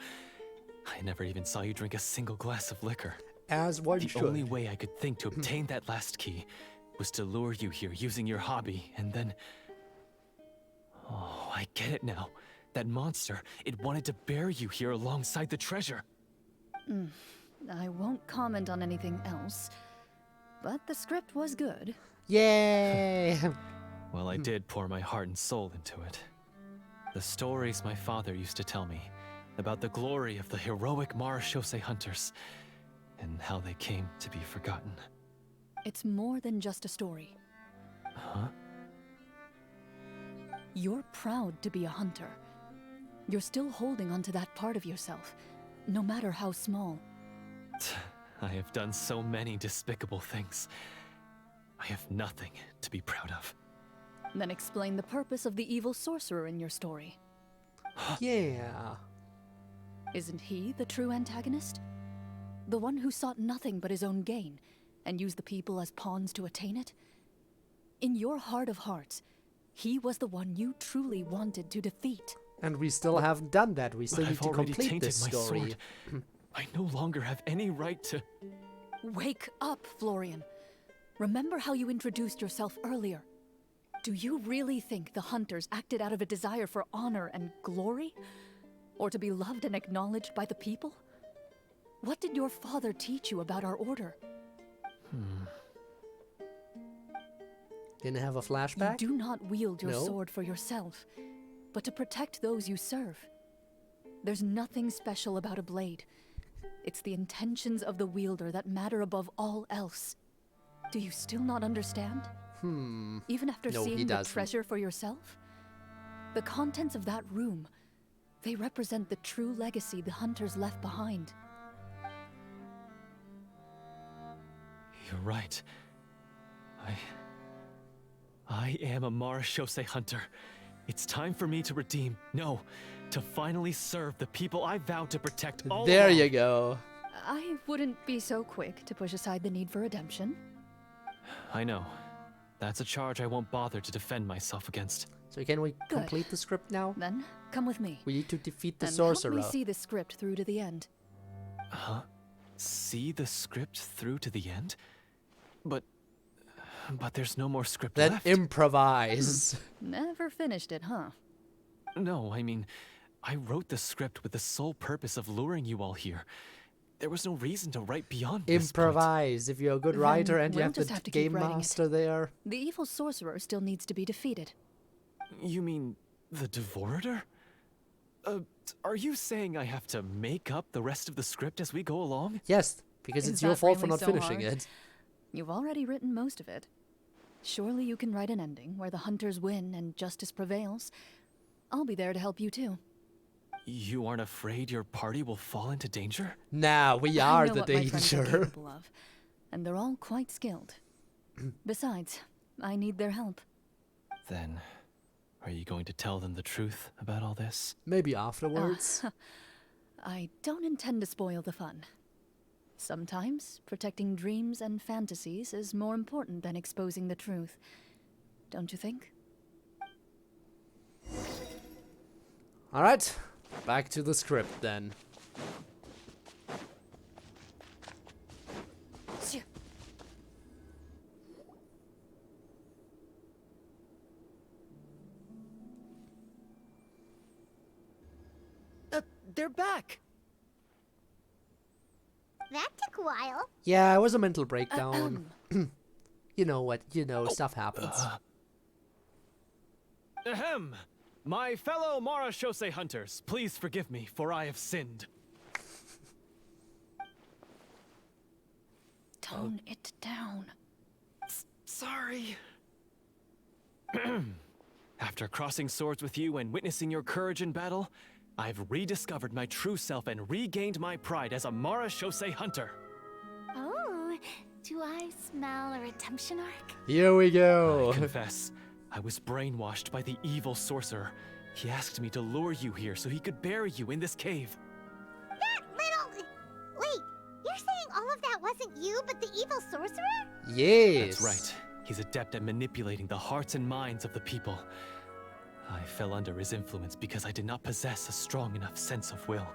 I never even saw you drink a single glass of liquor. As one The should. only way I could think to obtain that last key was to lure you here using your hobby, and then... Oh, I get it now. That monster, it wanted to bury you here alongside the treasure. I won't comment on anything else, but the script was good. Yay! Well, I did pour my heart and soul into it. The stories my father used to tell me about the glory of the heroic Marashose hunters and how they came to be forgotten. It's more than just a story. Huh? You're proud to be a hunter. You're still holding onto that part of yourself, no matter how small. I have done so many despicable things. I have nothing to be proud of. Then explain the purpose of the evil sorcerer in your story. Yeah. Isn't he the true antagonist? The one who sought nothing but his own gain, and used the people as pawns to attain it? In your heart of hearts, he was the one you truly wanted to defeat. And we still haven't done that. We still But need I've to already complete tainted this my story. sword. I no longer have any right to... Wake up, Florian. Remember how you introduced yourself earlier. Do you really think the hunters acted out of a desire for honor and glory? Or to be loved and acknowledged by the people? What did your father teach you about our order? Didn't have a You flashback? do not wield your No. sword for yourself, but to protect those you serve. There's nothing special about a blade. It's the intentions of the wielder that matter above all else. Do you still not understand? Even after No, he seeing the doesn't. treasure for yourself? The contents of that room, they represent the true legacy the hunters left behind. You're right. I am a Marashose hunter. It's time for me to redeem, no, to finally serve the people I vowed to protect all There along. you go. I wouldn't be so quick to push aside the need for redemption. I know. That's a charge I won't bother to defend myself against. So can we complete the script now? Then, come with me. We need to defeat the And sorcerer. help me see the script through to the end. Huh? See the script through to the end? But there's no more script Then left. improvise. Never finished it, huh? No, I mean, I wrote the script with the sole purpose of luring you all here. There was no reason to write beyond this point. Improvise. If you're a good Then writer and you we'll have just the have to keep game writing it. master there. The evil sorcerer still needs to be defeated. You mean the Devorator? Are you saying I have to make up the rest of the script as we go along? Yes, because Is it's your that fault for really not so finishing hard? it. You've already written most of it. Surely you can write an ending where the hunters win and justice prevails. I'll be there to help you too. You aren't afraid your party will fall into danger? Nah, we I are know the what my friends are danger. capable of, and they're all quite skilled. Besides, I need their help. Then, are you going to tell them the truth about all this? Maybe afterwards. I don't intend to spoil the fun. Sometimes, protecting dreams and fantasies is more important than exposing the truth. Don't you think? Alright, back to the script then. They're back! That took a while. Yeah, it was a mental breakdown. You know what, stuff happens. Ahem! My fellow Marashose hunters, please forgive me, for I have sinned. Tone it down. Sorry. After crossing swords with you and witnessing your courage in battle, I've rediscovered my true self and regained my pride as a Marashose hunter. Oh, do I smell a redemption arc? Here we go. I confess, I was brainwashed by the evil sorcerer. He asked me to lure you here so he could bury you in this cave. That little... Wait, you're saying all of that wasn't you, but the evil sorcerer? Yes. That's right. He's adept at manipulating the hearts and minds of the people. I fell under his influence because I did not possess a strong enough sense of will.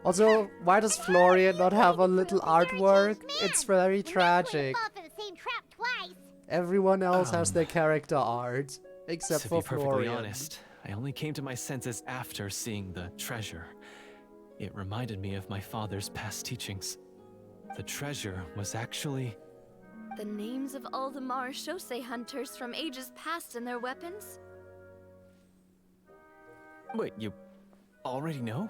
Also, why does Florian not have a little Very changed artwork? man. It's very You're never going to tragic. fall for the same trap twice. Everyone else has their character art, except To for be perfectly Florian. honest, I only came to my senses after seeing the treasure. It reminded me of my father's past teachings. The treasure was actually... The names of all the Marashose hunters from ages past and their weapons? Wait, you already know?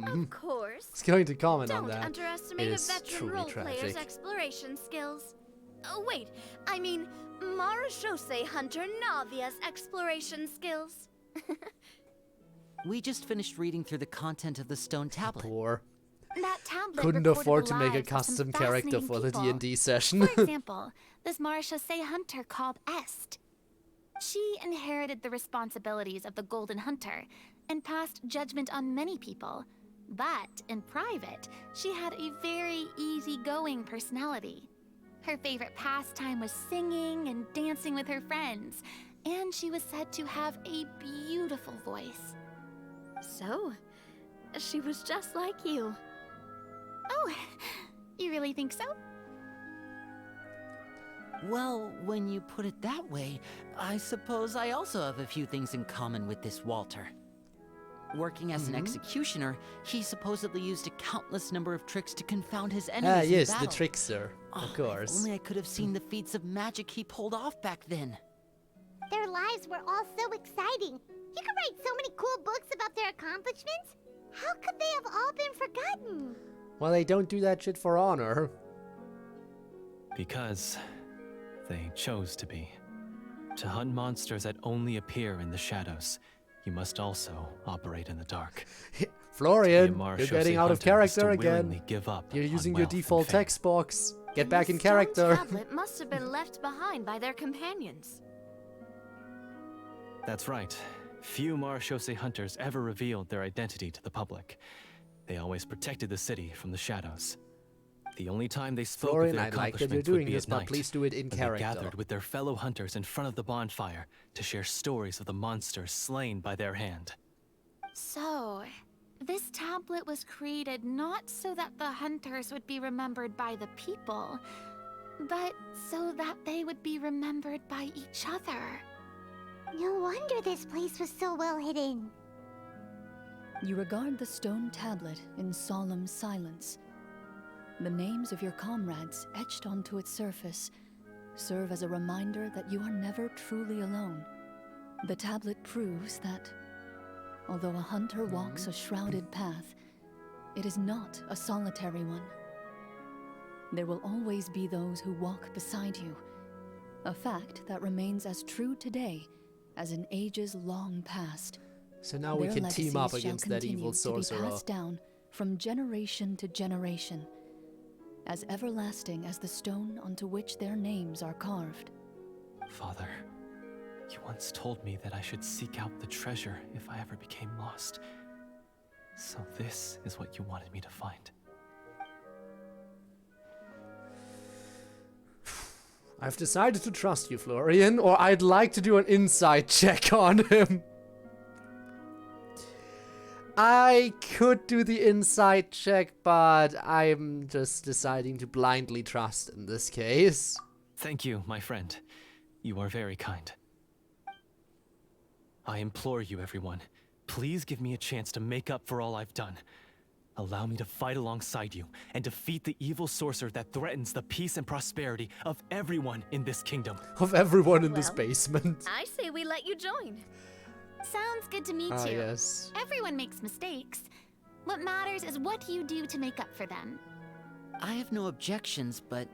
Of course. It's going to comment on Don't that. underestimate It a is veteran truly role player's tragic. exploration skills. Oh, wait, I mean Marashose hunter Navia's exploration skills. We just finished reading through the content of the stone tablet. Poor. That tablet Couldn't recorded afford the to make a lives of some custom character fascinating for the people. D&D session. For example, this Marechaussee hunter called Est. She inherited the responsibilities of the Golden Hunter and passed judgment on many people. But in private, she had a very easygoing personality. Her favorite pastime was singing and dancing with her friends, and she was said to have a beautiful voice. So, she was just like you. Oh, you really think so? Well, when you put it that way, I suppose I also have a few things in common with this Walter. Working as an executioner, he supposedly used a countless number of tricks to confound his enemies in Yes, battle. the trickster, of If course. only I could have seen the feats of magic he pulled off back then. Their lives were all so exciting. You could write so many cool books about their accomplishments. How could they have all been forgotten? Well, they don't do that shit for honor. Because they chose to be. To hunt monsters that only appear in the shadows, you must also operate in the dark. Florian, To be a you're Marechaussee getting out of hunter is to character again. willingly give up You're on using your wealth and default fame. text box. Get The back in stone character. tablet must have been left behind by their companions. That's right. Few Marechaussee hunters ever revealed their identity to the public. They always protected the city from the shadows. The only time they spoke Florian, of I their like that you're accomplishments would doing be this, at but night, please do it in when character. They gathered with their fellow hunters in front of the bonfire to share stories of the monsters slain by their hand. So, this tablet was created not so that the hunters would be remembered by the people, but so that they would be remembered by each other. No wonder this place was so well hidden. You regard the stone tablet in solemn silence. The names of your comrades etched onto its surface serve as a reminder that you are never truly alone. The tablet proves that, although a hunter walks a shrouded path, it is not a solitary one. There will always be those who walk beside you, a fact that remains as true today as in ages long past. So now we Their can team up legacies shall against that evil continue to be sorcerer. passed down from generation to generation, as everlasting as the stone onto which their names are carved. Father, you once told me that I should seek out the treasure if I ever became lost. So this is what you wanted me to find. I've decided to trust you, Florian, or I'd like to do an insight check on him. I could do the insight check, but I'm just deciding to blindly trust in this case. Thank you, my friend. You are very kind. I implore you, everyone, please give me a chance to make up for all I've done. Allow me to fight alongside you and defeat the evil sorcerer that threatens the peace and prosperity of everyone in this kingdom. Of everyone in this Well, basement. I say we let you join. Sounds good to me Ah, too. yes. Everyone makes mistakes. What matters is what you do to make up for them. I have no objections, but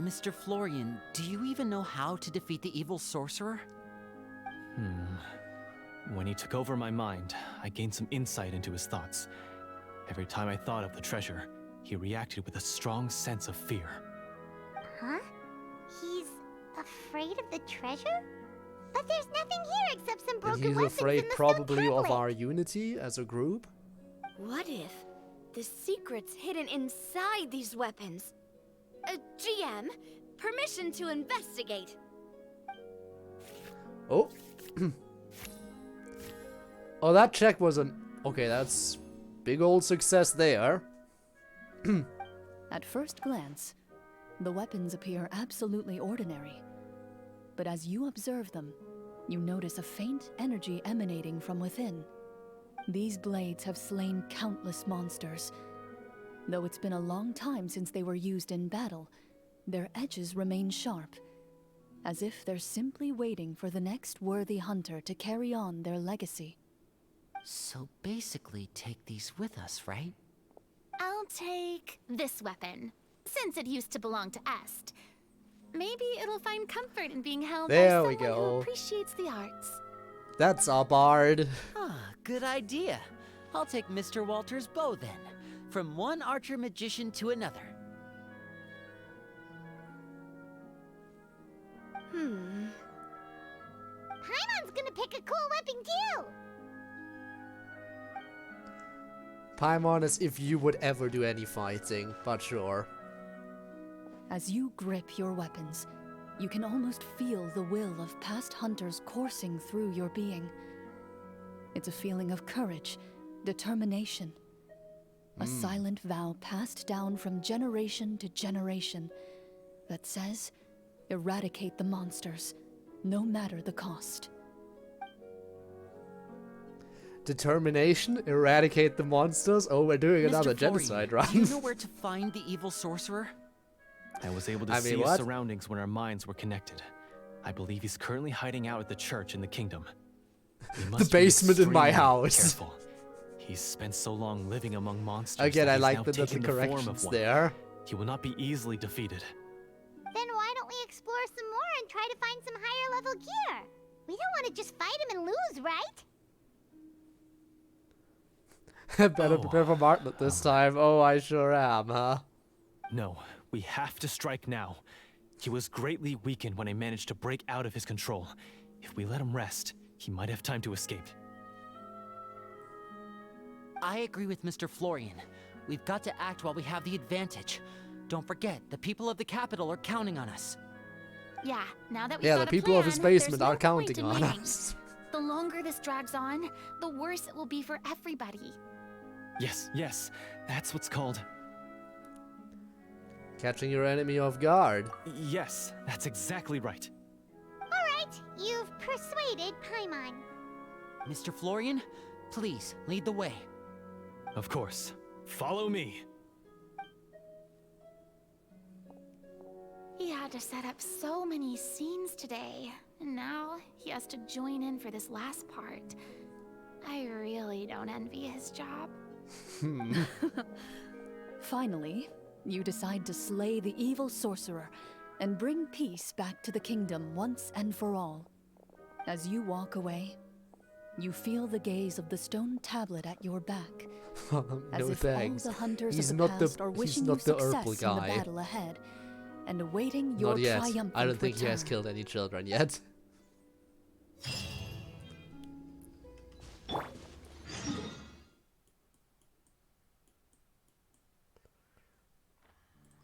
Mr. Florian, do you even know how to defeat the evil sorcerer? When he took over my mind, I gained some insight into his thoughts. Every time I thought of the treasure, he reacted with a strong sense of fear. Huh? He's afraid of the treasure? But there's nothing here except some And broken he's weapons afraid in the probably stone of tablet. our unity as a group. What if the secret's hidden inside these weapons? GM, permission to investigate. Oh. Oh, that check was an... Okay, that's big old success there. At first glance, the weapons appear absolutely ordinary. But as you observe them, you notice a faint energy emanating from within. These blades have slain countless monsters. Though it's been a long time since they were used in battle, their edges remain sharp, as if they're simply waiting for the next worthy hunter to carry on their legacy. So basically, take these with us, right? I'll take this weapon, since it used to belong to Est. Maybe it'll find comfort in being held There by we someone go. who appreciates the arts. That's our bard. Ah, good idea. I'll take Mr. Walter's bow then. from one archer magician to another. Paimon's gonna pick a cool weapon too! Paimon as if you would ever do any fighting, but sure. As you grip your weapons, you can almost feel the will of past hunters coursing through your being. It's a feeling of courage, determination. A silent vow passed down from generation to generation that says, eradicate the monsters, no matter the cost. Determination? Eradicate the monsters? Oh, we're doing another Mr. genocide, Florian, right? do you know where to find the evil sorcerer? I was able to I see mean, his what? surroundings when our minds were connected. I believe he's currently hiding out at the church in the kingdom. We must be basement in my extremely house. Careful. He's spent so long living among monsters. Again, that I he's like now the little taken the form of corrections one. there. He will not be easily defeated. Then why don't we explore some more and try to find some higher level gear? We don't want to just fight him and lose, right? Better prepare for Martlet this time. Oh, I sure am, huh? No, we have to strike now. He was greatly weakened when I managed to break out of his control. If we let him rest, he might have time to escape. I agree with Mr. Florian. We've got to act while we have the advantage. Don't forget, the people of the capital are counting on us. Yeah, now that we've Yeah, got the a people of plan, his basement there's are no counting point in on waiting. us. The longer this drags on, the worse it will be for everybody. Yes, that's what's called... Catching your enemy off guard. Yes, that's exactly right. Alright, you've persuaded Paimon. Mr. Florian, please, lead the way. Of course. Follow me. He had to set up so many scenes today, and now he has to join in for this last part. I really don't envy his job. Finally, you decide to slay the evil sorcerer and bring peace back to the kingdom once and for all. As you walk away, you feel the gaze of the stone tablet at your back, as No if thanks. all the hunters He's of the not past the- are he's wishing not you the Urkel success in the guy. battle ahead, and awaiting your Not yet. triumphant I don't think he has return. killed any children yet.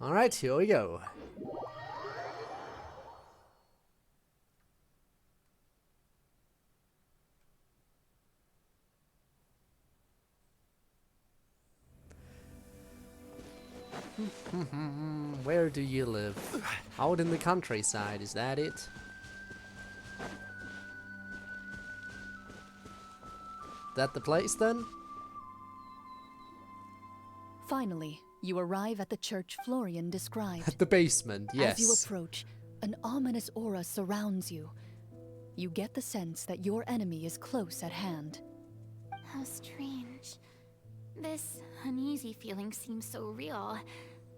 Alright, here we go. Where do you live? Out in the countryside, is that it? That the place then? Finally, you arrive at the church Florian described. At the basement, yes. As you approach, an ominous aura surrounds you. You get the sense that your enemy is close at hand. How strange. This uneasy feeling seems so real.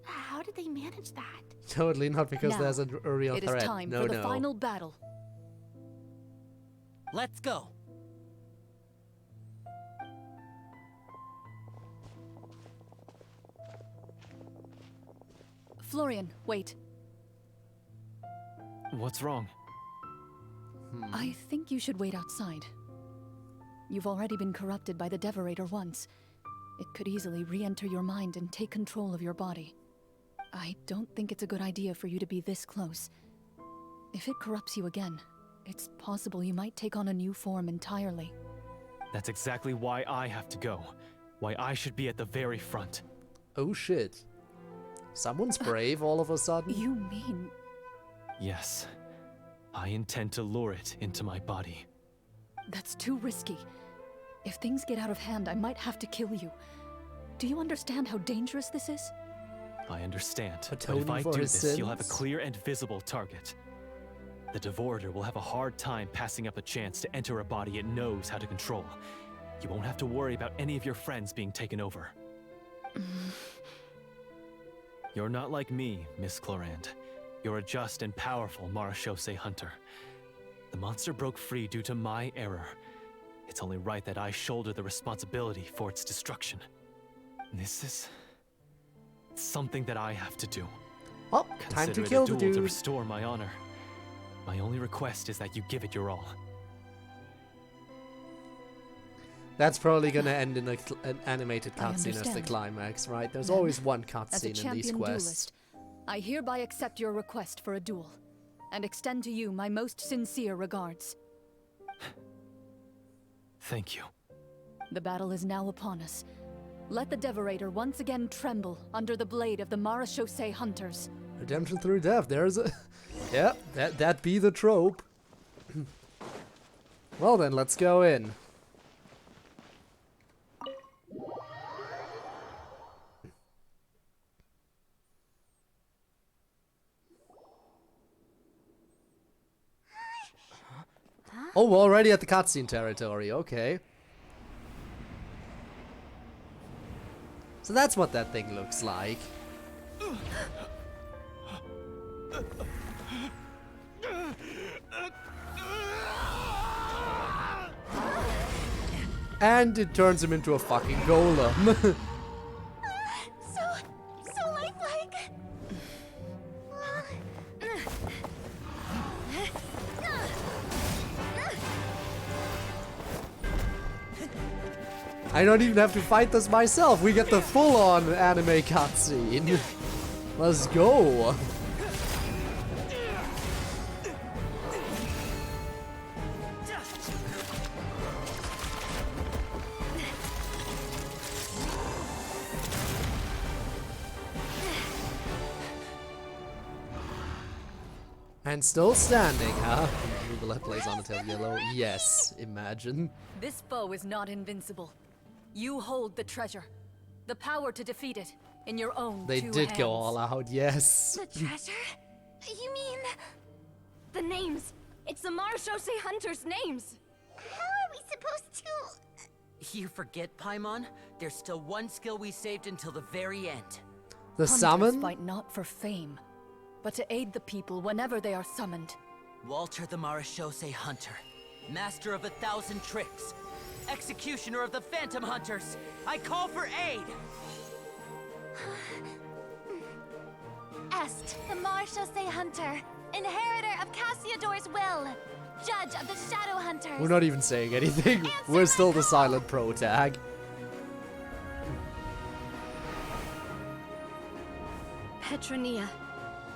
How did they manage that? Totally not because Now, there's a real It threat. is time no, for the no. final battle. Let's go. Florian, wait. What's wrong? I think you should wait outside. You've already been corrupted by the Devorator once. It could easily re-enter your mind and take control of your body. I don't think it's a good idea for you to be this close. If it corrupts you again, it's possible you might take on a new form entirely. That's exactly why I have to go. Why I should be at the very front. Oh shit. Someone's brave all of a sudden. You mean... Yes. I intend to lure it into my body. That's too risky. If things get out of hand, I might have to kill you. Do you understand how dangerous this is? I understand, but Atoning if I for do his this, you'll have a sins? clear and visible target. The Devorator will have a hard time passing up a chance to enter a body it knows how to control. You won't have to worry about any of your friends being taken over. You're not like me, Miss Clorinde. You're a just and powerful Marechaussee hunter. The monster broke free due to my error. It's only right that I shoulder the responsibility for its destruction. This is something that I have to do. Oh, time to Consider it kill a the duel to dude. restore my honor. My only request is that you give it your all. That's probably gonna end in an animated I cutscene as the understand. climax, right? There's Then, always one As a cutscene in these champion quests. duelist, I hereby accept your request for a duel, and extend to you my most sincere regards. Thank you. The battle is now upon us. Let the Devorator once again tremble under the blade of the Marechaussee hunters. Redemption through death. There's a... yeah, that be the trope. Well then, let's go in. Oh, we're already at the cutscene territory. Okay. So that's what that thing looks like. And it turns him into a fucking golem. So lifelike. I don't even have to fight this myself. We get the full-on anime cutscene. Let's go. And still standing, huh? Google plays on until yellow. Yes, imagine. This foe is not invincible. You hold the treasure, the power to defeat it, in your own They two did hands. go all out, yes. The treasure? You mean... The names. It's the Marechaussee hunters' names. How are we supposed to... You forget, Paimon? There's still one skill we saved until the very end. The Hunters summon? fight not for fame, but to aid the people whenever they are summoned. Walter the Marechaussee Hunter, master of 1,000 tricks, executioner of the Phantom Hunters. I call for aid! Est, the Marechaussee hunter, inheritor of Cassiodor's will, judge of the Shadow Hunters. We're not even saying anything. We're still the silent pro tag. Petronia,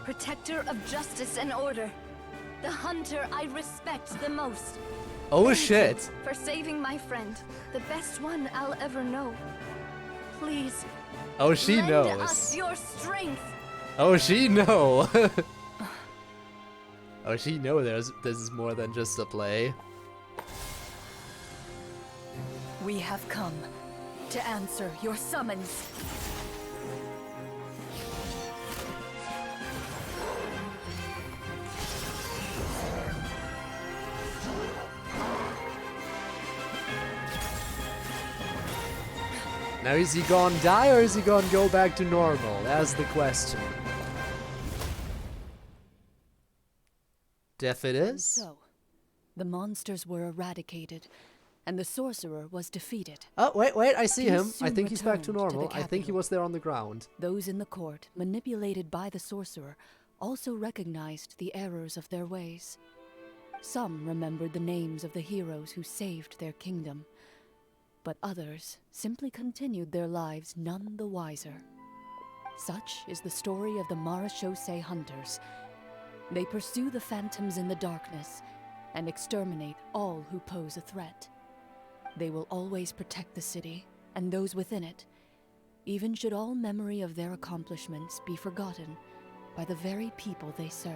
protector of justice and order. The hunter I respect the most. Oh Thank shit. you for saving my friend, the best one I'll ever know. Please, Oh, she lend knows. us your strength. Oh, she know. Oh, she know this is more than just a play. We have come to answer your summons. Now, is he gonna die or is he gonna go back to normal? That's the question. Death it is? So, the monsters were eradicated, and the sorcerer was defeated. Oh, wait, I see He him. I soon think he's back to returned to the normal. I think he capital. was there on the ground. Those in the court, manipulated by the sorcerer, also recognized the errors of their ways. Some remembered the names of the heroes who saved their kingdom, but others simply continued their lives none the wiser. Such is the story of the Marechaussee hunters. They pursue the phantoms in the darkness and exterminate all who pose a threat. They will always protect the city and those within it, even should all memory of their accomplishments be forgotten by the very people they serve.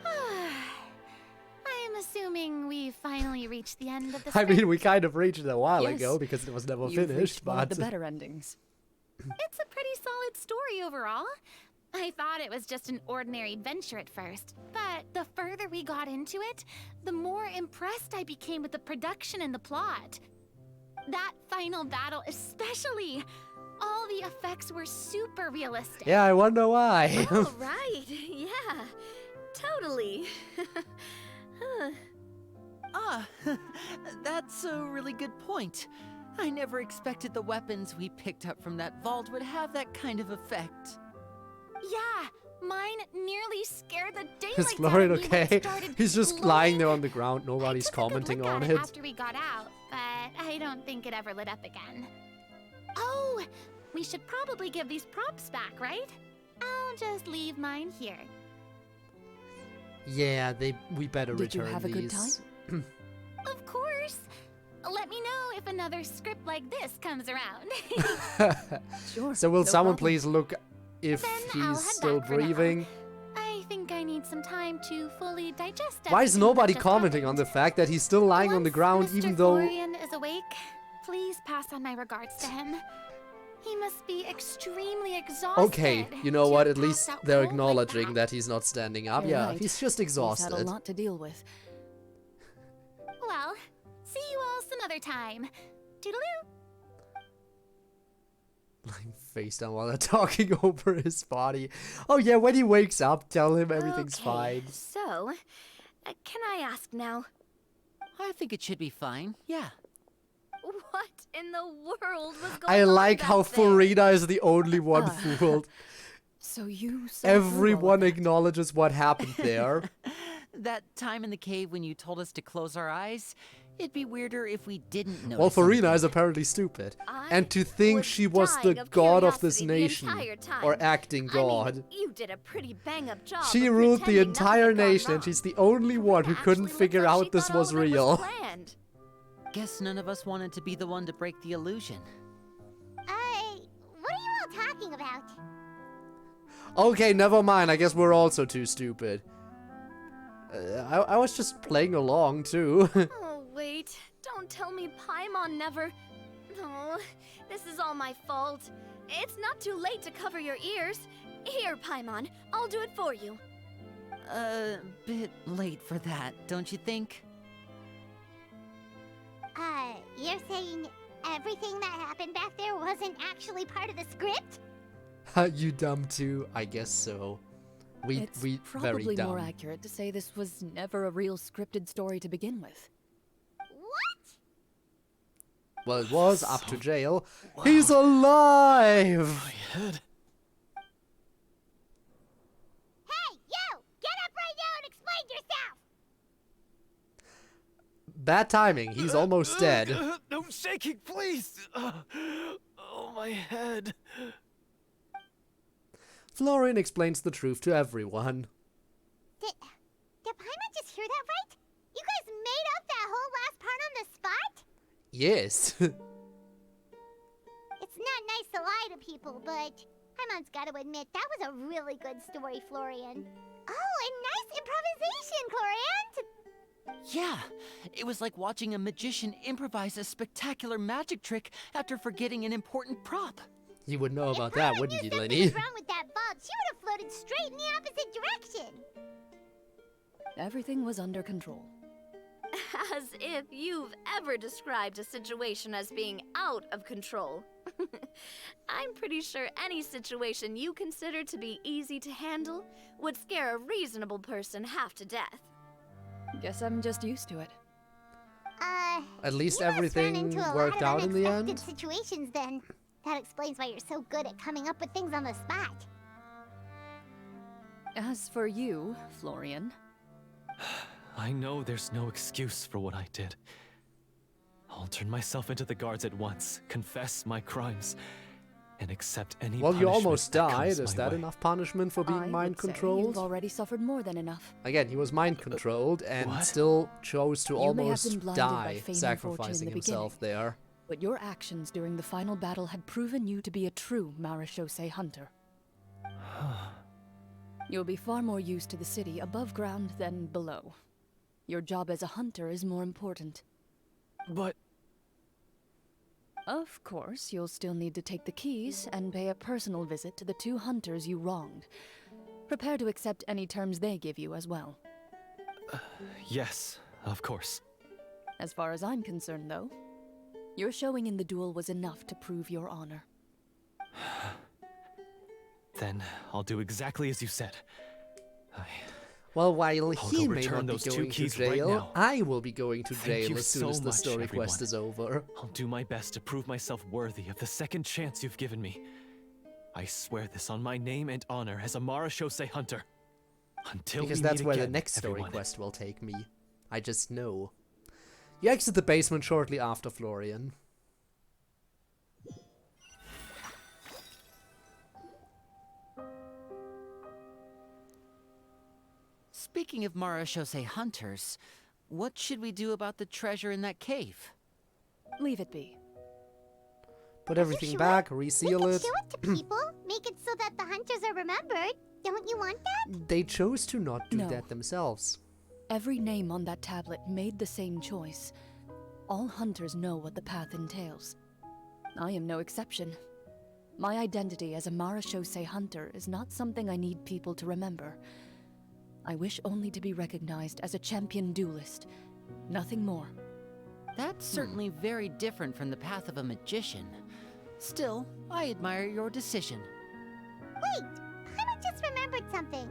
I am assuming we finally reached the end of the I script. mean, we kind of reached it a while Yes. ago because it was never You've finished, reached one of but... the better endings. It's a pretty solid story overall. I thought it was just an ordinary adventure at first, but the further we got into it, the more impressed I became with the production and the plot. That final battle especially. All the effects were super realistic. Yeah, I wonder why. Oh, right. Yeah, totally. That's a really good point. I never expected the weapons we picked up from that vault would have that kind of effect. Yeah, mine nearly scared the daylights Is out of Florian me when it okay? started He's just glowing. lying there on the ground. Nobody's I took a good commenting look on at it. after we got out, but I don't think it ever lit up again. Oh, we should probably give these props back, right? I'll just leave mine here. Yeah, we better Did you return have a good these. Of course. Let me know if another script like this comes around. Sure. So will no someone problem. please look if Then I'll he's head still back for now. breathing? I think I need some time to fully digest Why is everything that nobody just commenting on happened. the fact that he's still lying on the Once ground Mr. even though... Florian is awake, please pass on my regards to him. He must be extremely exhausted. Okay, you know to what, have at least passed out they're cold like acknowledging that. that he's not standing up. You're Yeah, right. he's just He's had a exhausted. lot to deal with. Well, see you all some other time. Toodaloo. Lying face down while they're talking over his body. Oh yeah, when he wakes up, tell him everything's Okay, fine. So, can I ask now? I think it should be fine, yeah. What in the world was going I on like back how there? Farina is the only one Ah. fooled. So you saw through all of Everyone that. acknowledges what happened there. That time in the cave when you told us to close our eyes, it'd be weirder if we didn't notice. Well, Farina is anything. apparently stupid. I And to think was she was dying the of god of this curiosity the nation. entire time. Or acting I mean, god. you did a pretty bang-up job. She of ruled the pretending nothing entire had gone nation and wrong. she's the only one who It couldn't actually figure looked like out she this thought all was of it real. planned. Guess none of us wanted to be the one to break the illusion. What are you all talking about? Okay, never mind. I guess we're also too stupid. I was just playing along too. Oh, wait. Don't tell me Paimon never... Oh, this is all my fault. It's not too late to cover your ears. Here, Paimon. I'll do it for you. A bit late for that, don't you think? You're saying everything that happened back there wasn't actually part of the script? You dumb too? I guess so. It's we probably very dumb. more accurate to say this was never a real scripted story to begin with. What? Well, it was up to jail. He's alive! My head. Hey, you! Get up right now and explain yourself! Bad timing. He's almost dead. No shaking, please. Oh, my head. Florian explains the truth to everyone. Did Paimon just hear that right? You guys made up that whole last part on the spot? Yes. It's not nice to lie to people, but Paimon's got to admit that was a really good story, Florian. Oh, and nice improvisation, Clorinde! Yeah, it was like watching a magician improvise a spectacular magic trick after forgetting an important prop. You would know about If that, Paimon wouldn't knew you, something Lenny? was wrong with that vault, she would have floated straight in the opposite direction. Everything was under control. As if you've ever described a situation as being out of control. I'm pretty sure any situation you consider to be easy to handle would scare a reasonable person half to death. Guess I'm just used to it. At least you must run everything into a worked lot out of in the unexpected end. situations then. That explains why you're so good at coming up with things on the spot. As for you, Florian, I know there's no excuse for what I did. I'll turn myself into the guards at once, confess my crimes, and accept any Well, you punishment almost that died. comes Is my that way. enough punishment for being I mind would say controlled? you've already suffered more than enough. Again, he was mind controlled and What? still chose to You may have almost been blinded by die, fame and fortune sacrificing in the himself there. But your actions during the final battle had proven you to be a true Marechaussee hunter. You'll be far more used to the city above ground than below. Your job as a hunter is more important. But Of course, you'll still need to take the keys and pay a personal visit to the two hunters you wronged. Prepare to accept any terms they give you as well. yes, of course. As far as I'm concerned, though, your showing in the duel was enough to prove your honor. Then I'll do exactly as you said. Well, while I'll he go may return not be those 2 going to keys right jail, now. I will be going to Thank jail you as soon so as the much, story quest everyone. is over. I'll do my best to prove myself worthy of the second chance you've given me. I swear this on my name and honor as a Marashosei hunter. Until Because we that's meet where again, the next story everyone. quest will take me. I just know. You exit the basement shortly after Florian. Speaking of Marashosei hunters, what should we do about the treasure in that cave? Leave it be. Put Are you everything sure? back, We reseal can it. show it to people, make it so that the hunters are remembered. Don't you want that? They chose to not do No. that themselves. Every name on that tablet made the same choice. All hunters know what the path entails. I am no exception. My identity as a Marashosei hunter is not something I need people to remember. I wish only to be recognized as a champion duelist. Nothing more. That's certainly very different from the path of a magician. Still, I admire your decision. Wait, Paimon just remembered something.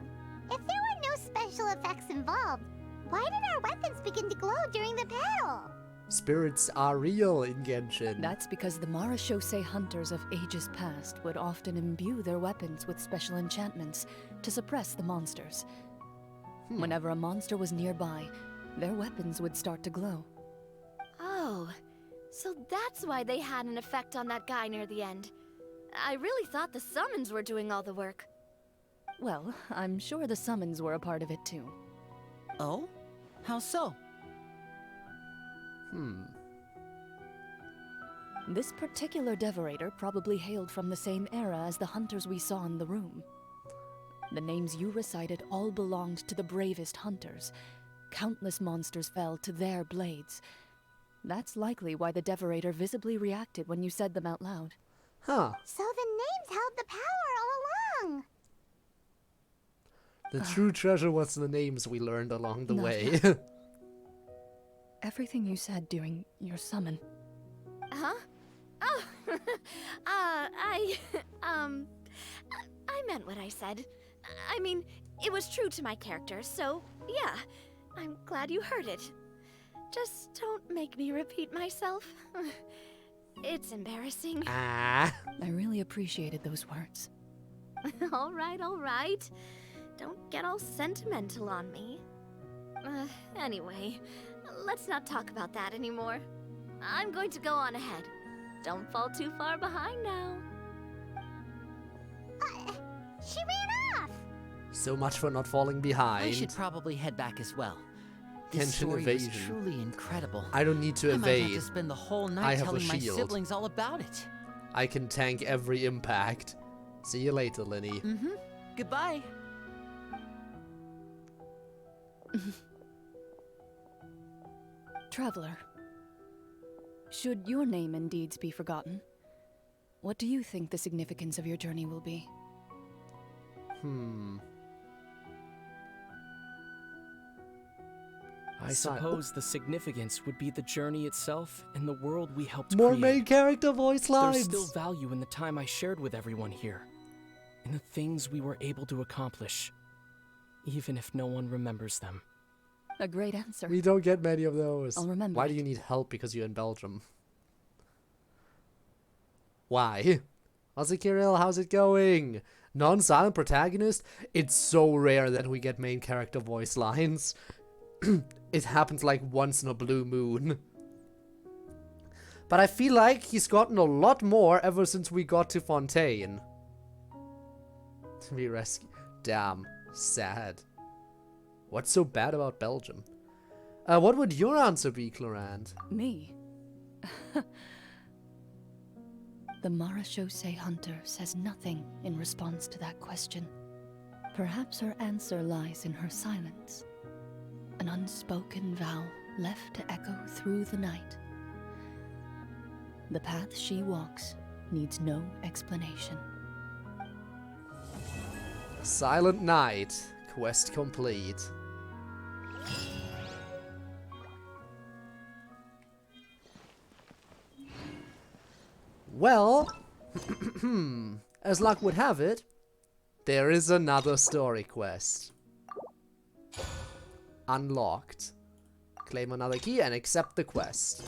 If there were no special effects involved, why did our weapons begin to glow during the battle? Spirits are real in Genshin. That's because the Marashosei hunters of ages past would often imbue their weapons with special enchantments to suppress the monsters. Whenever a monster was nearby, their weapons would start to glow. Oh, so that's why they had an effect on that guy near the end. I really thought the summons were doing all the work. Well, I'm sure the summons were a part of it too. Oh? How so? This particular Devorator probably hailed from the same era as the hunters we saw in the room. The names you recited all belonged to the bravest hunters. Countless monsters fell to their blades. That's likely why the Devorator visibly reacted when you said them out loud. Huh. So the names held the power all along. The true treasure was the names we learned along the way. Everything you said during your summon. Huh? Oh, I meant what I said. I mean, it was true to my character, so yeah, I'm glad you heard it. Just don't make me repeat myself. It's embarrassing. Ah. I really appreciated those words. All right. Don't get all sentimental on me. Anyway, let's not talk about that anymore. I'm going to go on ahead. Don't fall too far behind now. She ran off. So much for not falling behind. I should probably head back as well. This Genshin story was evasion. truly incredible. I don't need to I might have evade. to spend the whole I night have a telling my shield. siblings all about it. I can tank every impact. See you later, Linny. Goodbye. Traveler, should your name and deeds be forgotten, what do you think the significance of your journey will be? I suppose the significance would be the journey itself and the world we helped More create. main character voice lines. There's still value in the time I shared with everyone here, in the things we were able to accomplish, even if no one remembers them. A great answer. We don't get many of those. I'll remember Why do it. you need help because you're in Belgium? Why? Ozzy Kirill, how's it going? Non-silent protagonist? It's so rare that we get main character voice lines. It happens like once in a blue moon. But I feel like he's gotten a lot more ever since we got to Fontaine. To be rescued. Damn. Sad. What's so bad about Belgium? What would your answer be, Clorinde? Me? The Marashosei hunter says nothing in response to that question. Perhaps her answer lies in her silence. An unspoken vow left to echo through the night. The path she walks needs no explanation. Silent Night. Quest complete. Well, as luck would have it, there is another story quest. unlocked. Claim another key and accept the quest.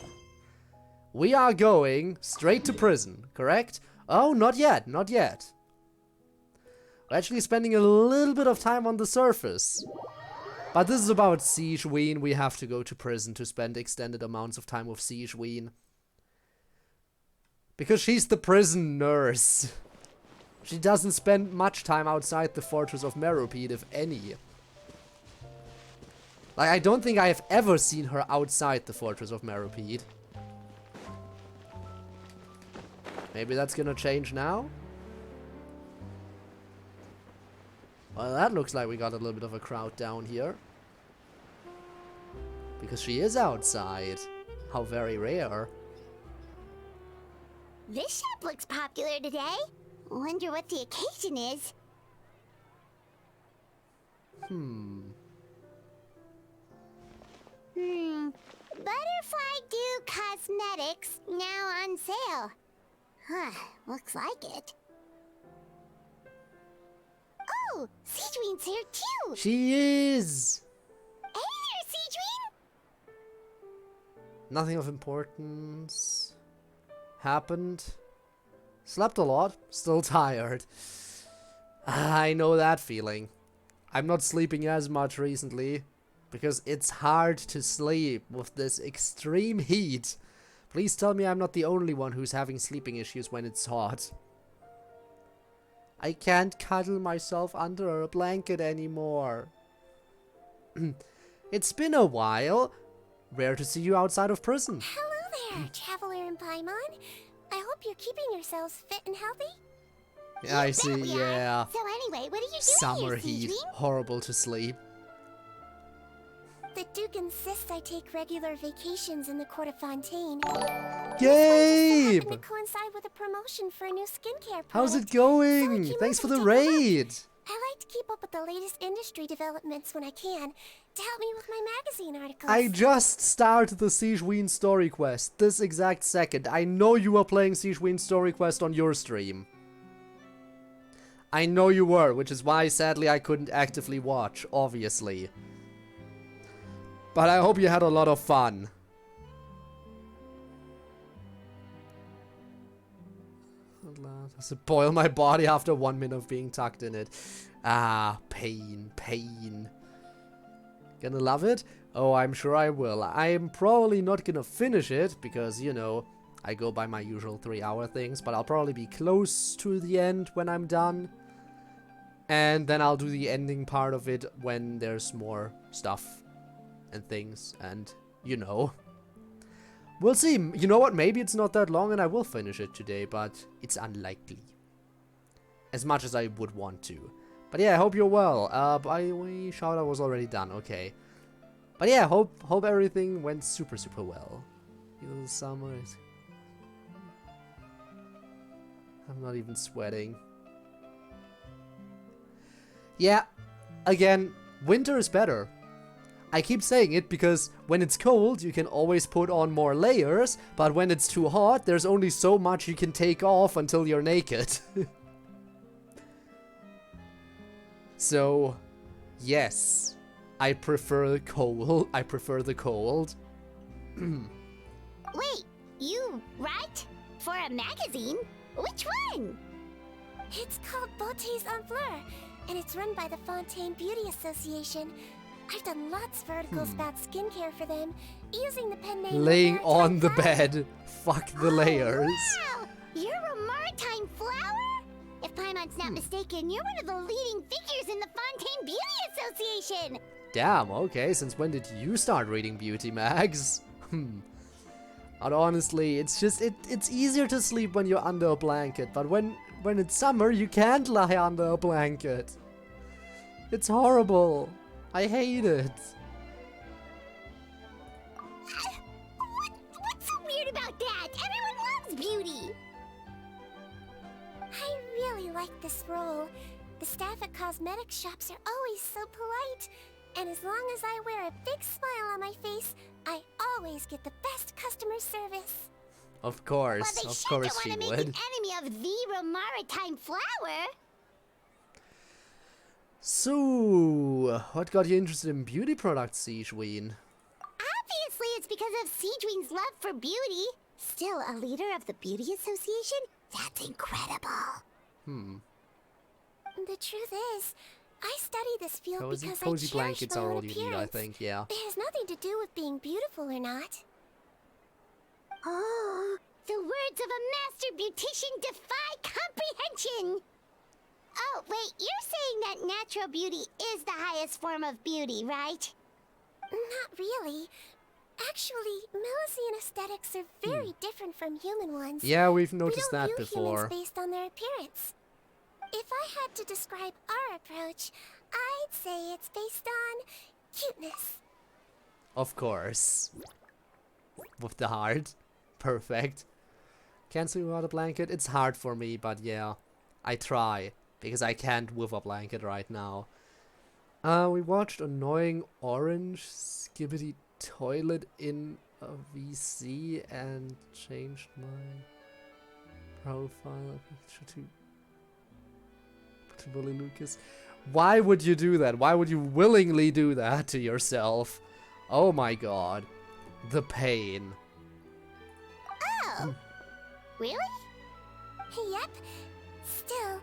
We are going straight to prison, correct? Oh, not yet, not yet. We're actually spending a little bit of time on the surface. But this is about Sigewinne. We have to go to prison to spend extended amounts of time with Sigewinne. Because she's the prison nurse. She doesn't spend much time outside the fortress of Meropide, if any. Like, I don't think I have ever seen her outside the fortress of Meropide. Maybe that's gonna change now? Well, that looks like we got a little bit of a crowd down here. Because she is outside. How very rare. This shop looks popular today. Wonder what the occasion is. Butterfly Dew Cosmetics now on sale. Huh, looks like it. Oh, Sigewinne's here too! She is! Hey there, Sigewinne! Nothing of importance happened. Slept a lot, still tired. I know that feeling. I'm not sleeping as much recently because it's hard to sleep with this extreme heat. Please tell me I'm not the only one who's having sleeping issues when it's hot. I can't cuddle myself under a blanket anymore. It's been a while. Rare to see you outside of prison. Hello there, Traveler and Paimon. I hope you're keeping yourselves fit and healthy. Yeah, I see, yeah. So anyway, what are you doing Summer here, heat. Sigewinne? Horrible to sleep. The Duke insists I take regular vacations in the court of Fontaine. Gabe! To coincide with a promotion for a new skincare product. How's it So I going? came Thanks for over the to take a look. raid. I like to keep up with the latest industry developments when I can, to help me with my magazine articles. I just started the Sigewinne story quest this exact second. I know you were playing Sigewinne story quest on your stream. I know you were, which is why sadly I couldn't actively watch, obviously. But I hope you had a lot of fun. Does it boil my body after 1 minute of being tucked in it? Ah, pain, pain. Gonna love it? Oh, I'm sure I will. I'm probably not gonna finish it, because, you know, I go by my usual 3-hour things, but I'll probably be close to the end when I'm done. And then I'll do the ending part of it when there's more stuff and things, and, you know. We'll see. You know what? Maybe it's not that long and I will finish it today, but it's unlikely. As much as I would want to. But yeah, I hope you're well. By the way, shout out was already done. Okay. But yeah, hope everything went super well. The summer is... I'm not even sweating. Yeah, again, winter is better. I keep saying it because when it's cold, you can always put on more layers, but when it's too hot, there's only so much you can take off until you're naked. So, yes, I prefer the cold. Wait, you write? For a magazine? Which one? It's called Beautés en Fleur, and it's run by the Fontaine Beauty Association. I've done lots of articles about skincare for them, using the pen name... Laying on the bed. Fuck the layers. Wow! You're a maritime flower? If Paimon's not mistaken, you're one of the leading figures in the Fontaine Beauty Association! Damn, okay, since when did you start reading beauty mags? But honestly, it's just, it's easier to sleep when you're under a blanket, but when it's summer, you can't lie under a blanket. It's horrible. I hate it. What's so weird about that? Everyone loves beauty! I really like this role. The staff at cosmetic shops are always so polite. And as long as I wear a big smile on my face, I always get the best customer service. Of course, Well, they of sure course don't she want to would. make an enemy of the maritime flower. So, what got you interested in beauty products, Sigewinne? Obviously, it's because of Sigewinne's love for beauty. Still, a leader of the Beauty Association? That's incredible. The truth is, I study this field because Cozy I cherish blankets my are own all you need, I appearance. think, yeah. It has nothing to do with being beautiful or not. Oh, the words of a master beautician defy comprehension! Oh, wait, you're saying that natural beauty is the highest form of beauty, right? Not really. Actually, Melusine aesthetics are very different from human ones. Yeah, we've We noticed don't that view before. humans based on their appearance. If I had to describe our approach, I'd say it's based on cuteness. Of course. With the heart. Perfect. Can't sleep without a blanket? It's hard for me, but yeah. I try. Because I can't with a blanket right now. We watched Annoying Orange Skibbity Toilet in a VC and changed my profile picture to Willy Lucas. Why would you do that? Why would you willingly do that to yourself? Oh my god. The pain. Oh, really? Yep. Still,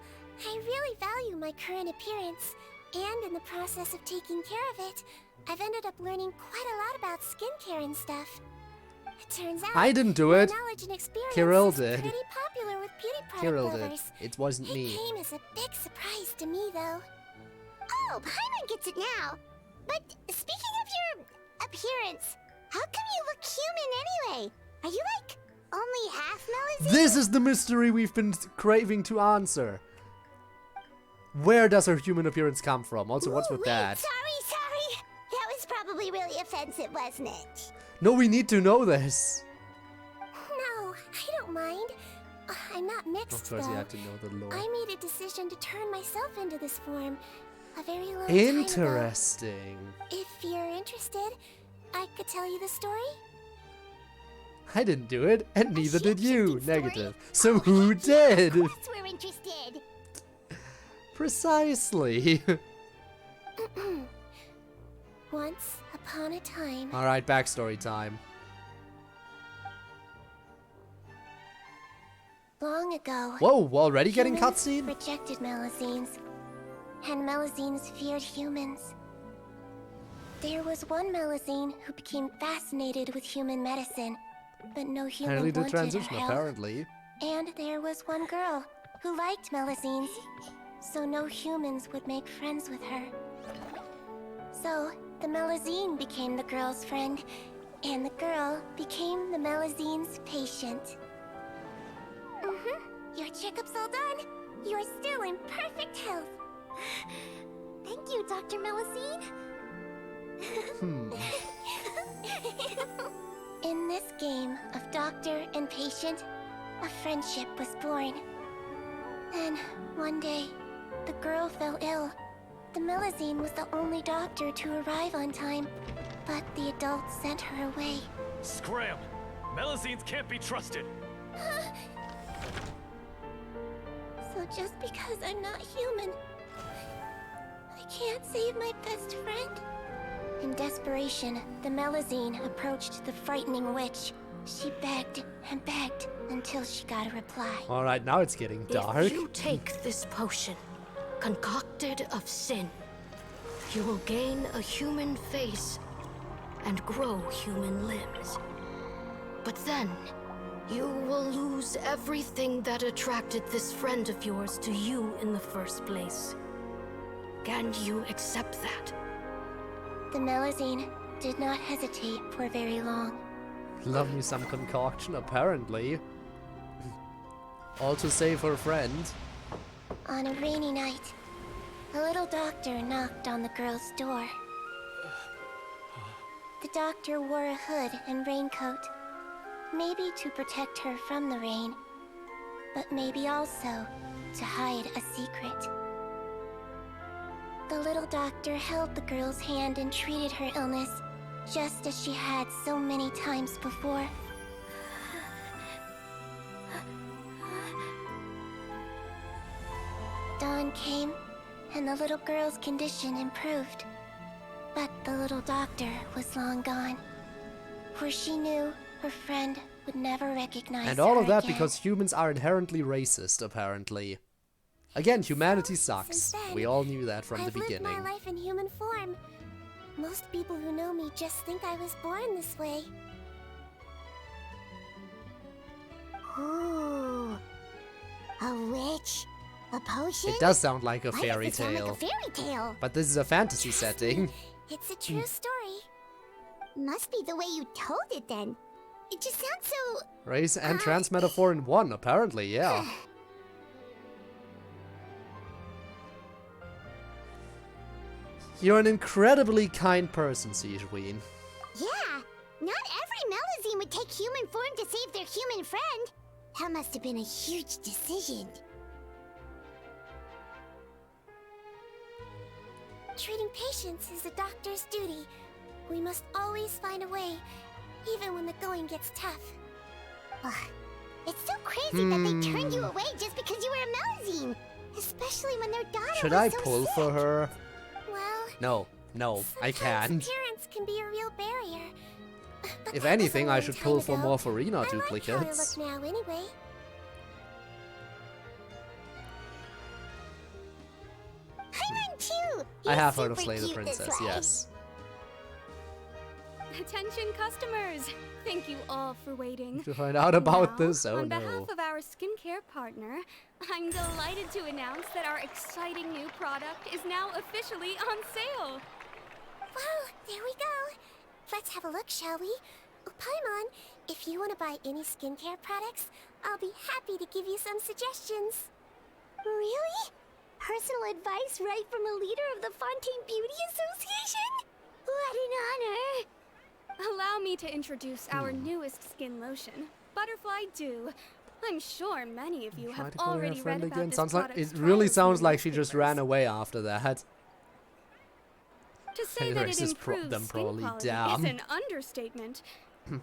I really value my current appearance, and in the process of taking care of it, I've ended up learning quite a lot about skincare and stuff. It turns out I didn't do my it. knowledge and experience Kirill is did. pretty popular with beauty product Kirill did. lovers. It wasn't It me. came as a big surprise to me, though. Oh, Paimon gets it now. But speaking of your appearance, how come you look human anyway? Are you like only half Melusine? This is the mystery we've been craving to answer. Where does her human appearance come from? Also, what's with Wait, that? Sorry. That was probably really offensive, wasn't it? No, we need to know this. No, I don't mind. I'm not mixed, Of course, though. you have to know the lore. I made a decision to turn myself into this form a very long time ago. Interesting. If you're interested, I could tell you the story. I didn't do it, and neither did you. shape-shifting story? Negative. So who did? Of course we're interested. Precisely. Once upon a time, Alright, backstory time. long ago, Whoa, already getting humans cutscene? rejected Melusines, and Melusines feared humans. There was one Melusine who became fascinated with human medicine, but no human Apparently the wanted her transition, help. apparently. And there was one girl who liked Melusines, so no humans would make friends with her. So, the Melusine became the girl's friend, and the girl became the Melusine's patient. Your checkup's all done. You're still in perfect health. Thank you, Dr. Melusine. In this game of doctor and patient, a friendship was born. Then, one day, the girl fell ill. The Melusine was the only doctor to arrive on time, but the adults sent her away. Scram! Melusines can't be trusted! So just because I'm not human, I can't save my best friend? In desperation, the Melusine approached the frightening witch. She begged and begged until she got a reply. Alright, now it's getting dark. If you take this potion, concocted of sin, you will gain a human face and grow human limbs. But then, you will lose everything that attracted this friend of yours to you in the first place. Can you accept that? The Melusine did not hesitate for very long. Love me some concoction, apparently. All to save her friend. On a rainy night, a little doctor knocked on the girl's door. The doctor wore a hood and raincoat, maybe to protect her from the rain, but maybe also to hide a secret. The little doctor held the girl's hand and treated her illness, just as she had so many times before. Dawn came, and the little girl's condition improved. But the little doctor was long gone, for she knew her friend would never recognize her And all of that again. because humans are inherently racist, apparently. Again, humanity sucks. Since then, We all knew that from the I've lived beginning. my life in human form. Most people who know me just think I was born this way. Ooh, a witch, a potion. It does sound like a Why fairy does it sound tale. like a fairy tale? But this is a fantasy Trust me, setting. It's a true story. Must be the way you told it then. It just sounds so... Race and trans metaphor in one, apparently, yeah. You're an incredibly kind person, Sigewinne. Yeah, not every Melazine would take human form to save their human friend. That must have been a huge decision. Treating patients is a doctor's duty. We must always find a way, even when the going gets tough. Ugh. It's so crazy that they turned you away just because you were a Melazine. Especially when their daughter Should was I so pull sick. for her? Well, No, I sometimes can't. appearance can be a real barrier. But If that was anything, a I long should time pull for ago. more Farina I like how I duplicates. look now anyway. I run too. I You're have heard of super Slay the cute this Princess, way. yes. Attention customers! Thank you all for waiting. To find out about Now, this, oh on no. behalf of our skincare partner, I'm delighted to announce that our exciting new product is now officially on sale. Well, there we go. Let's have a look, shall we? Oh, Paimon, if you want to buy any skincare products, I'll be happy to give you some suggestions. Really? Personal advice right from a leader of the Fontaine Beauty Association? What an honor! Allow me to introduce our newest skin lotion, Butterfly Dew. I'm sure many of you Try have to call her already friend read about again. this Sounds like product's it really trials in sounds the like she just newspapers. ran away after that. To say The that rest it is improves them skin probably quality dumb. is an understatement.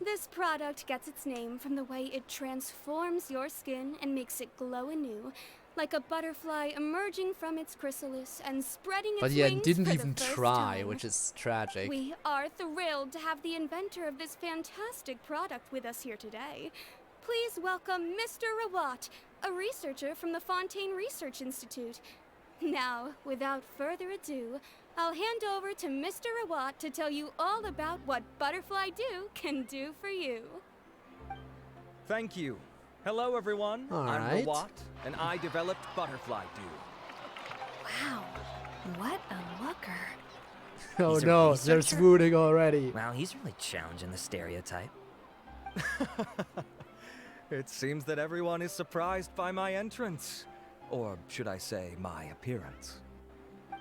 This product gets its name from the way it transforms your skin and makes it glow anew, like a butterfly emerging from its chrysalis and spreading its But yeah, wings didn't for even the first try, time. which is tragic. We are thrilled to have the inventor of this fantastic product with us here today. Please welcome Mr. Rawat, a researcher from the Fontaine Research Institute. Now, without further ado, I'll hand over to Mr. Rawat to tell you all about what Butterfly Dew can do for you. Thank you. Hello, everyone. I'm Alright. Rawat, and I developed Butterfly Dew. Wow, what a looker. Oh He's a no, they're researcher? swooning already. Wow, he's really challenging the stereotype. It seems that everyone is surprised by my entrance. Or should I say, my appearance.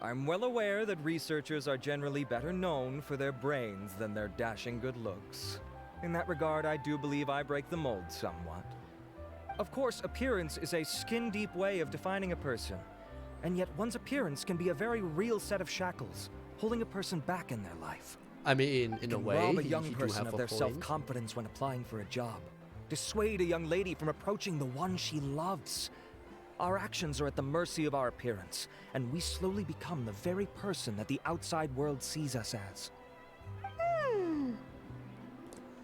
I'm well aware that researchers are generally better known for their brains than their dashing good looks. In that regard, I do believe I break the mold somewhat. Of course, appearance is a skin-deep way of defining a person. And yet one's appearance can be a very real set of shackles, holding a person back in their life. I mean, in It a can way, rob a you young do person have of a their point. self-confidence when applying for a job. Dissuade a young lady from approaching the one she loves. Our actions are at the mercy of our appearance, and we slowly become the very person that the outside world sees us as.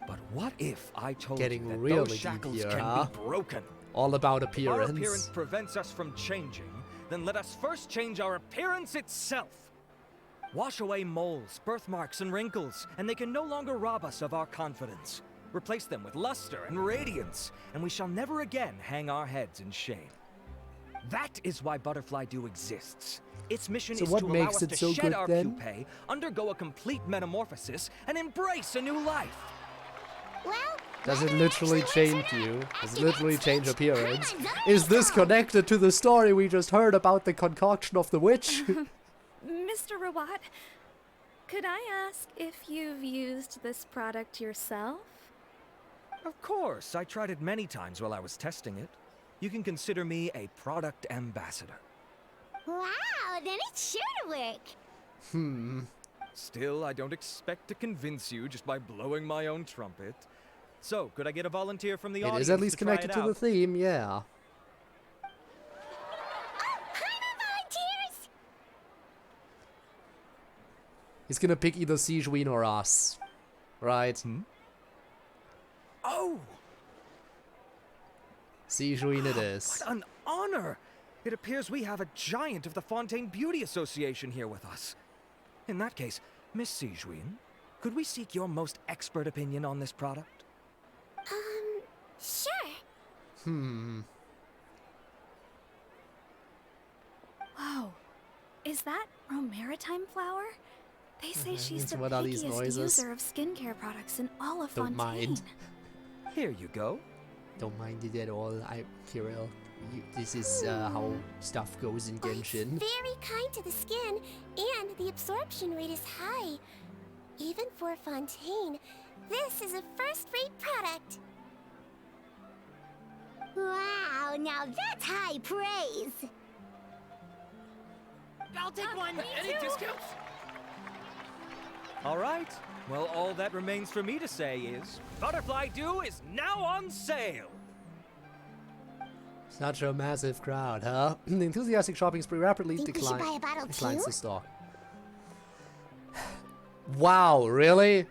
But what if I told Getting you that really those deep shackles here, can huh? be broken? All about If our appearance. appearance prevents us from changing, then let us first change our appearance itself. Wash away moles, birthmarks, and wrinkles, and they can no longer rob us of our confidence. Replace them with luster and radiance, and we shall never again hang our heads in shame. That is why Butterfly Dew exists. Its mission So is what to allow makes us it to so shed good our then? pupae, undergo a complete metamorphosis, and embrace a new life. Well, Does it whether literally actually works change or you? not, Does it after literally that change speech, appearance? Paimon's on Is this top. connected to the story we just heard about the concoction of the witch? Mr. Rawat, could I ask if you've used this product yourself? Of course, I tried it many times while I was testing it. You can consider me a product ambassador. Wow, then it's sure to work. Still, I don't expect to convince you just by blowing my own trumpet. So, could I get a volunteer from the It audience is at least to try connected it to the out? theme, yeah. Oh, Paimon volunteers! He's gonna pick either Sigewinne or us. Right? Oh! Sigewinne it is. What an honor! It appears we have a giant of the Fontaine Beauty Association here with us. In that case, Miss Sigewinne, could we seek your most expert opinion on this product? Sure. Whoa. Is that Romaritime flower? They say she's the What are these pickiest noises? user of skincare products in all of Don't Fontaine. mind. Here you go. Don't mind it at all. Kirill, this is how stuff goes in Well, it's Genshin. very kind to the skin, and the absorption rate is high. Even for Fontaine, this is a first-rate product. Wow, now that's high praise. I'll take one. Any discounts? All right. Well, all that remains for me to say is, Butterfly Dew is now on sale. Such a massive crowd, huh? The enthusiastic shopping spree rapidly Think we should buy a bottle declines too? the stock. Wow, really?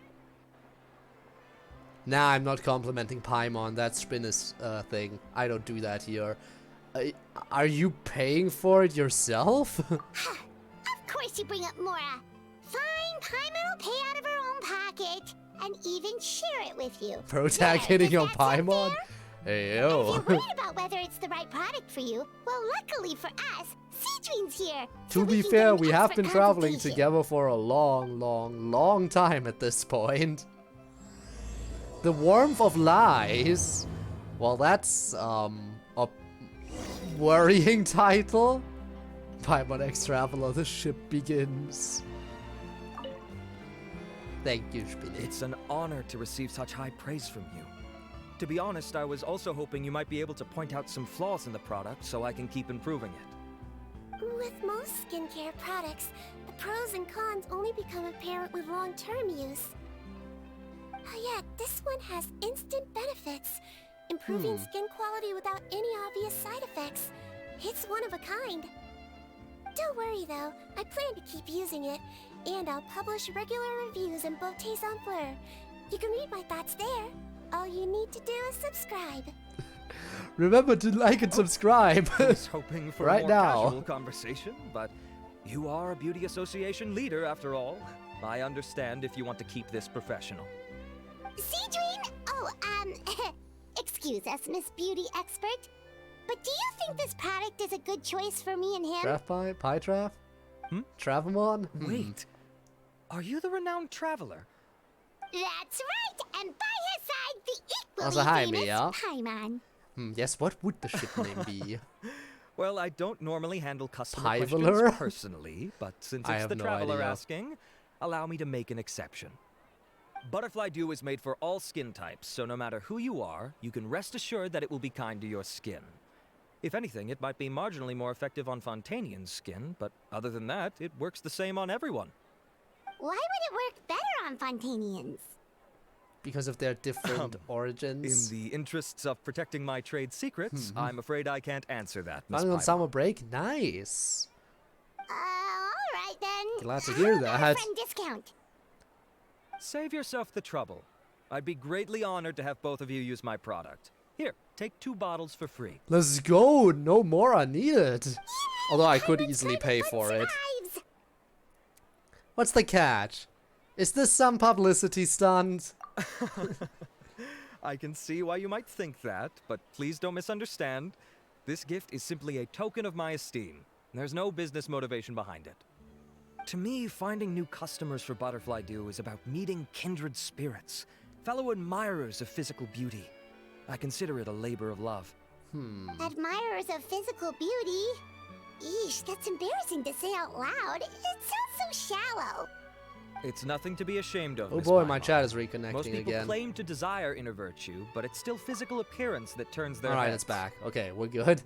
Nah, I'm not complimenting Paimon. That's Spinner's thing. I don't do that here. Are you paying for it yourself? Of course you bring up Mora. Fine, Paimon will pay out of her own pocket, and even share it with you. Protag There, hitting does on that sound Paimon? fair? Hey, If yo. you're worried about whether it's the right product for you, well, luckily for us, Sigewinne's here. so To we be can fair, get an we have expert been traveling consultation. together for a long time at this point. The Warmth of Lies. Well, that's, a worrying title. Paimon X Traveler, the ship begins. Thank you, Spinner. It's an honor to receive such high praise from you. To be honest, I was also hoping you might be able to point out some flaws in the product so I can keep improving it. With most skincare products, the pros and cons only become apparent with long-term use. Yet, this one has instant benefits, improving skin quality without any obvious side effects. It's one of a kind. Don't worry though, I plan to keep using it, and I'll publish regular reviews in Beauté's en Fleur. You can read my thoughts there. All you need to do is subscribe. Remember to like and subscribe. I was hoping for Right a more now. casual conversation, but you are a beauty association leader after all. I understand if you want to keep this professional. Sigewinne? Oh, excuse us, Miss Beauty Expert. But do you think this product is a good choice for me and him? Traff Pie? Pie Traff? Travamon? Wait, are you the renowned traveler? That's right, and by his side, the equally Also, hi, famous Mia. Paimon. Yes, what would the ship name be? Well, I don't normally handle customer Piveler? questions personally, but since I it's have the no traveler idea. asking, allow me to make an exception. Butterfly Dew is made for all skin types, so no matter who you are, you can rest assured that it will be kind to your skin. If anything, it might be marginally more effective on Fontainian's skin, but other than that, it works the same on everyone. Why would it work better on Fontainians? Because of their different In origins. the interests of protecting my trade secrets, I'm afraid I can't answer that, Miss Finally on Paimon. summer break? Nice. Alright then. Glad to How hear about a that. friend discount? Save yourself the trouble. I'd be greatly honored to have both of you use my product. Here, take 2 bottles for free. Let's go. No more are needed. Although I could easily pay for it. Lives. What's the catch? Is this some publicity stunt? I can see why you might think that, but please don't misunderstand. This gift is simply a token of my esteem. There's no business motivation behind it. To me, finding new customers for Butterfly Dew is about meeting kindred spirits, fellow admirers of physical beauty. I consider it a labor of love. Admirers of physical beauty? Eesh, that's embarrassing to say out loud. It sounds so shallow. It's nothing to be ashamed of, Oh Miss boy, my Paimon. chat is Most reconnecting people again. claim to desire inner virtue, but it's still physical appearance that turns their Alright, heads. it's back. Okay, we're good.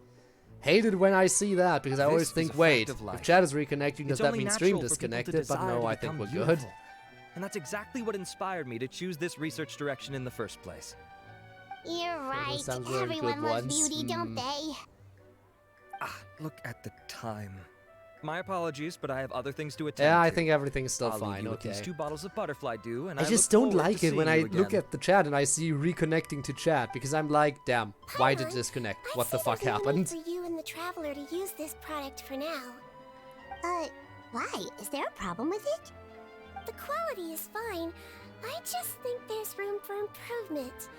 Hated when I see that because I always This is think, a wait, fact of life. if chat is reconnecting, does It's that only mean stream natural for people to disconnected? But desire no, to I think become we're good. beautiful. And that's exactly what inspired me to choose this research direction in the first place. You're right. sounds really Everyone good loves ones. beauty, don't they? Ah, look at the time. My apologies, but I have other things to attend Yeah, I to. think everything's still I'll leave fine. you with Okay. these 2 bottles of butterfly dew, and I I just look don't forward like to it when seeing I you look again. at the chat and I see reconnecting to chat because I'm like, damn, why did it disconnect? What the fuck happened? For you and the traveler to use this product for now. Why? Is there a problem with it? The quality is fine. I just think there's room for improvement.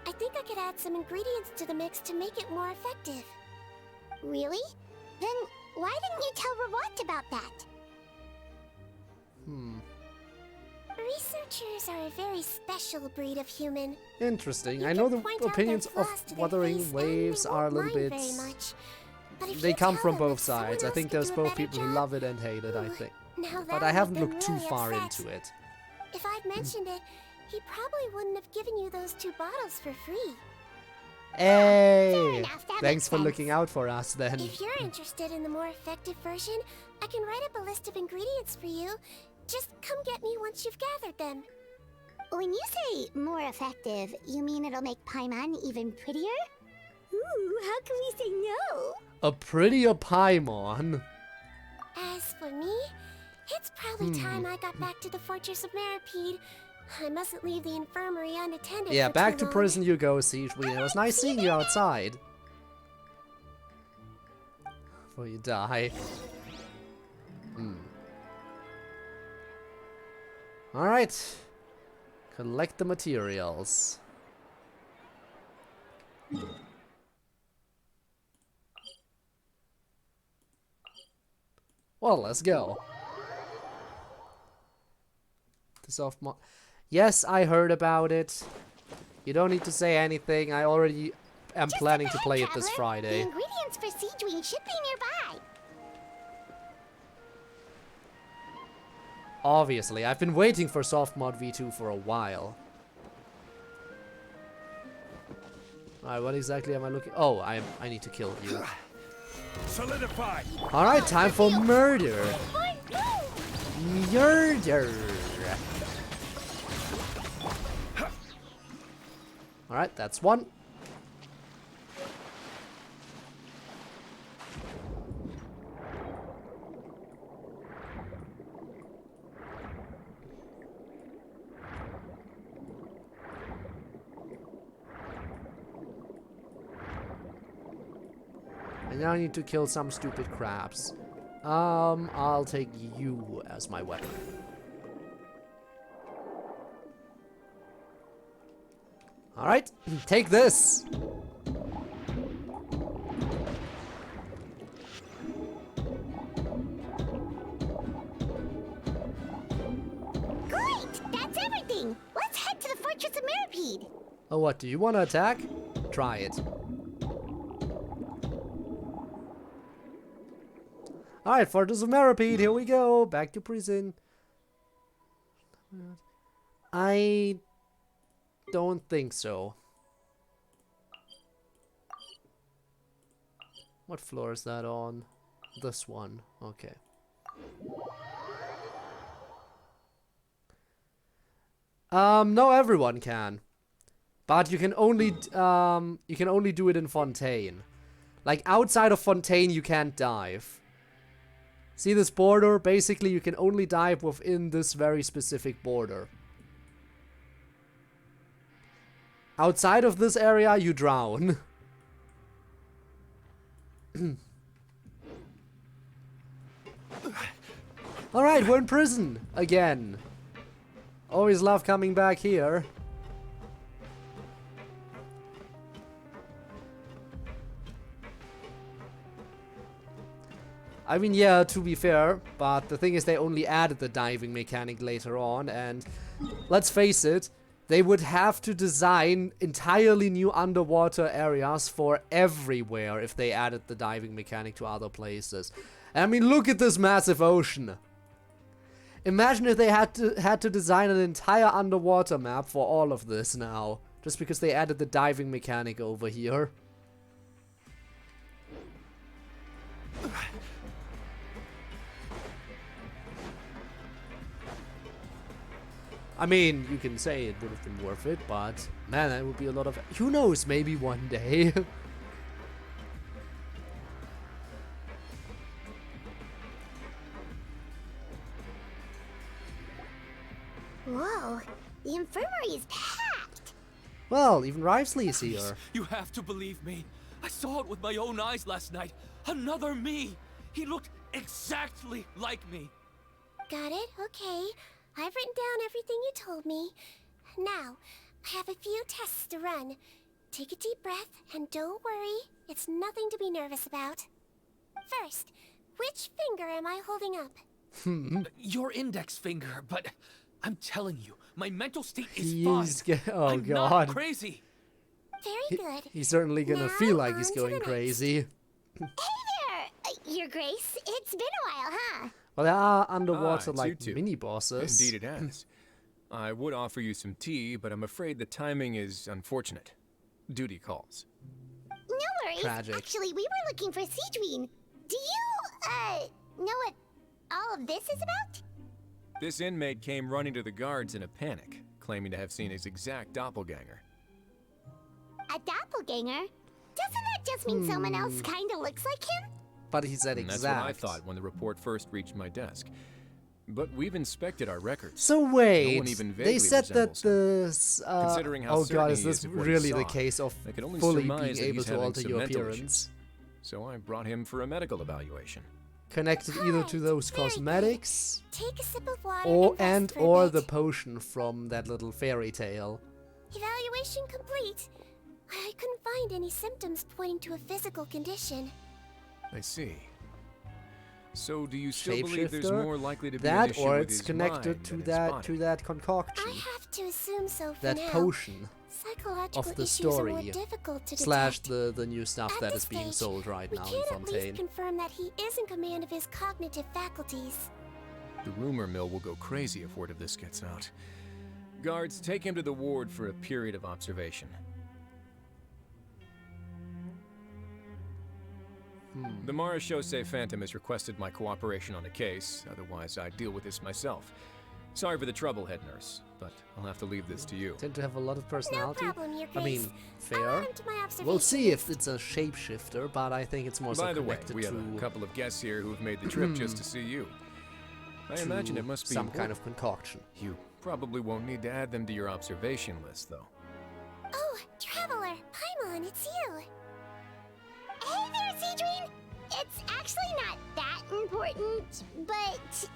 I think I could add some ingredients to the mix to make it more effective. Really? Then why didn't you tell Rawat about that? Researchers are a very special breed of human. Interesting. You I know can the point out opinions their of flaws to their Wuthering face and Waves they are a won't little mind bit... very much. But if They you come tell from them that both someone sides. I else think could there's do a both better people who job, love it and hate it, I think. now that But I would haven't make them looked too really far upset. into it. If I'd mentioned it, he probably wouldn't have given you those 2 bottles for free. Hey! enough, that Thanks makes for sense. looking out for us then. If you're interested in the more effective version, I can write up a list of ingredients for you. Just come get me once you've gathered them. When you say more effective, you mean it'll make Paimon even prettier? Ooh, how can we say no? A prettier Paimon. As for me, it's probably time I got back to the Fortress of Maripede. I mustn't leave the infirmary unattended Yeah, for back too to long. prison you go, Sigewinne. It was nice seeing you outside. Before you die. Alright. Collect the materials. Well, let's go. The soft mod. Yes, I heard about it. You don't need to say anything. I already am planning to play it this The Friday. ingredients for Sigewinne should be nearby. Obviously, I've been waiting for Soft Mod V2 for a while. Alright, what exactly am I looking? Oh, I need to kill you. Solidify. Alright, time for murder. Murder. Alright, that's one. And now I need to kill some stupid crabs. I'll take you as my weapon. Alright, take this! Great! That's everything! Let's head to the Fortress of Maripede! Oh, what, do you want to attack? Try it. Alright, Fortress of Maripede, here we go! Back to prison. I don't think so. What floor is that on? This one. Okay. No, everyone can. But you can only do it in Fontaine. Like outside of Fontaine you can't dive. See this border? Basically you can only dive within this very specific border. Outside of this area you drown. Alright, we're in prison again. Always love coming back here. I mean, yeah, to be fair, but the thing is they only added the diving mechanic later on, and let's face it, they would have to design entirely new underwater areas for everywhere if they added the diving mechanic to other places. I mean, look at this massive ocean. Imagine if they had to design an entire underwater map for all of this now, just because they added the diving mechanic over here. I mean, you can say it would have been worth it, but man, that would be a lot of... Who knows, maybe one day. Whoa, the infirmary is packed. Well, even Rivesley's here. You have to believe me. I saw it with my own eyes last night. Another me. He looked exactly like me. Got it, okay. I've written down everything you told me. Now, I have a few tests to run. Take a deep breath, and don't worry, it's nothing to be nervous about. First, which finger am I holding up? Your index finger, but I'm telling you, my mental state is He's fine. oh I'm god. not crazy. Very good. He's certainly gonna Now feel like he's on to going the next. crazy. Hey there, Your Grace. It's been a while, huh? Well, there are underwater it's like you two. mini bosses. Indeed it has. I would offer you some tea, but I'm afraid the timing is unfortunate. Duty calls. No worries. Tragic. Actually, we were looking for Sigewinne. Do you, know what all of this is about? This inmate came running to the guards in a panic, claiming to have seen his exact doppelganger. A doppelganger? Doesn't that just mean someone else kinda looks like him? But he said And exact. that's what I thought when the report first reached my desk. But we've inspected our records. So wait, No one even they vaguely said that resembles this. Considering how Oh certain god, is he this is of what he really the saw, case of I could only fully surmise being that able he's to having alter some your mental appearance? issues. So I brought him for a medical evaluation. Connected either to those Very good. cosmetics Take a sip of water or and rest for a or bit. the potion from that little fairy tale. Evaluation complete. I couldn't find any symptoms pointing to a physical condition. I see. So do you still believe there's Shapeshifter? more likely to be an That issue or with it's his connected mind to than his that body? concoction. I have to assume so for That now. potion Psychological of the issues are more story difficult to slash detect. the new stuff At that this is being stage, sold right we now in can at least Fontaine. confirm that he is in command of his cognitive faculties. The rumor mill will go crazy if word of this gets out. Guards, take him to the ward for a period of observation. The Marechaussee Phantom has requested my cooperation on the case, otherwise I'd deal with this myself. Sorry for the trouble, head nurse, but I'll have to leave this to you. Tend to have a lot of personality. No problem, Your I mean, Grace. I'll fair. add him to my observation We'll see if list. it's a shapeshifter, but I think it's more so By the way, connected we have to a couple of guests here who've made the trip just to see you. I imagine it must be some kind important. of concoction. You probably won't need to add them to your observation list, though. Oh, Traveler, Paimon, it's you. Hey there, Sigewinne. It's actually not that important, but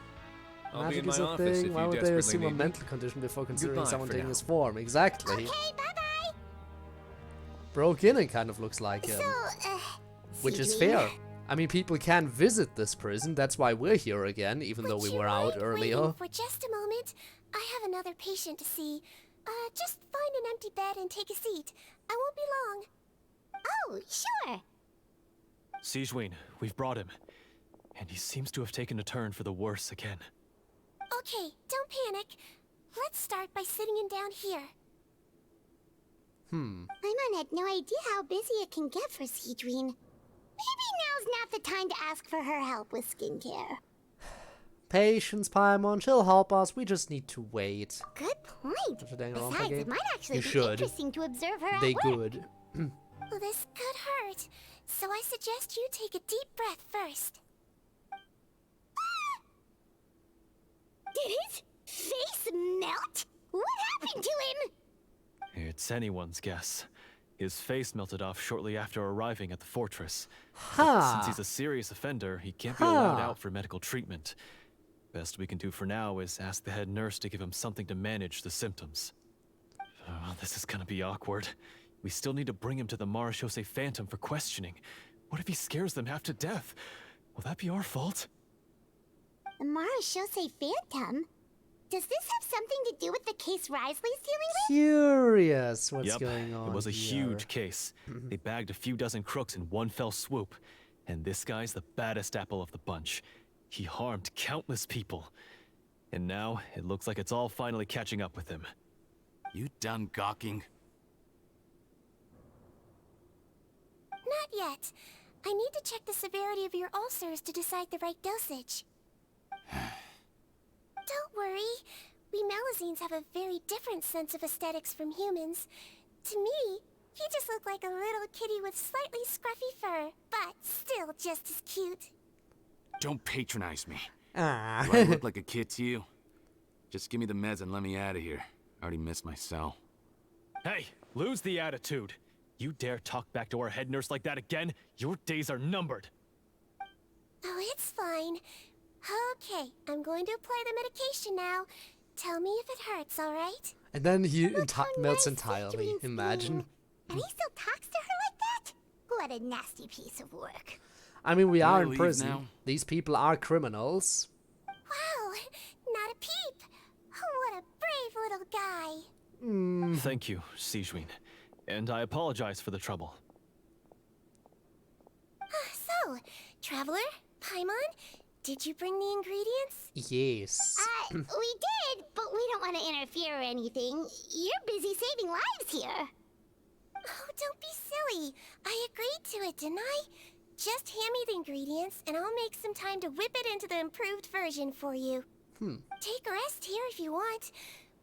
I'll be Magic in my is a office thing. if Why you would they desperately assume a need me. mental condition before considering Goodbye someone for taking now. his form? Exactly. okay, bye-bye. Broke in and kind of looks like him. So, Which is Sigewinne, fair. I mean, people can visit this prison. That's why we're here again, even though would we you were out mind earlier. waiting for just a moment? I have another patient to see. Just find an empty bed and take a seat. I won't be long. Oh, sure. Sigewinne, we've brought him. And he seems to have taken a turn for the worse again. Okay, don't panic. Let's start by sitting him down here. Paimon had no idea how busy it can get for Sigewinne. Maybe now's not the time to ask for her help with skincare. Patience, Paimon. She'll help us. We just need to wait. Good point. Such a dang wrong Besides, game. it might actually You be should. interesting to observe her They at work. good. Well, this could hurt, so I suggest you take a deep breath first. Did his face melt? What happened to him? It's anyone's guess. His face melted off shortly after arriving at the fortress. Ha! Since he's a serious offender, he can't be allowed Ha! out for medical treatment. Best we can do for now is ask the head nurse to give him something to manage the symptoms. Oh, this is gonna be awkward. We still need to bring him to the Marechaussee Phantom for questioning. What if he scares them half to death? Will that be our fault? The Marechaussee Phantom? Does this have something to do with the case Risley's dealing with? Curious what's Yep, going on it was a here. huge case. They bagged a few dozen crooks in one fell swoop. And this guy's the baddest apple of the bunch. He harmed countless people. And now, it looks like it's all finally catching up with him. You done gawking? Not yet. I need to check the severity of your ulcers to decide the right dosage. Don't worry. We Melazines have a very different sense of aesthetics from humans. To me, he just looked like a little kitty with slightly scruffy fur, but still just as cute. Don't patronize me. Ah. Do I look like a kid to you? Just give me the meds and let me out of here. I already missed my cell. Hey, lose the attitude. You dare talk back to our head nurse like that again? Your days are numbered. Oh, it's fine. Okay, I'm going to apply the medication now. Tell me if it hurts, alright? And then he melts nice entirely. Sigewinne's Imagine. being. And he still talks to her like that? What a nasty piece of work. I mean, we Can I are in leave prison. now? These people are criminals. Wow, not a peep. Oh, what a brave little guy. Thank you, Sigewinne. And I apologize for the trouble. So, Traveler, Paimon, did you bring the ingredients? Yes. We did, but we don't want to interfere or anything. You're busy saving lives here. Oh, don't be silly. I agreed to it, didn't I? Just hand me the ingredients, and I'll make some time to whip it into the improved version for you. Take a rest here if you want.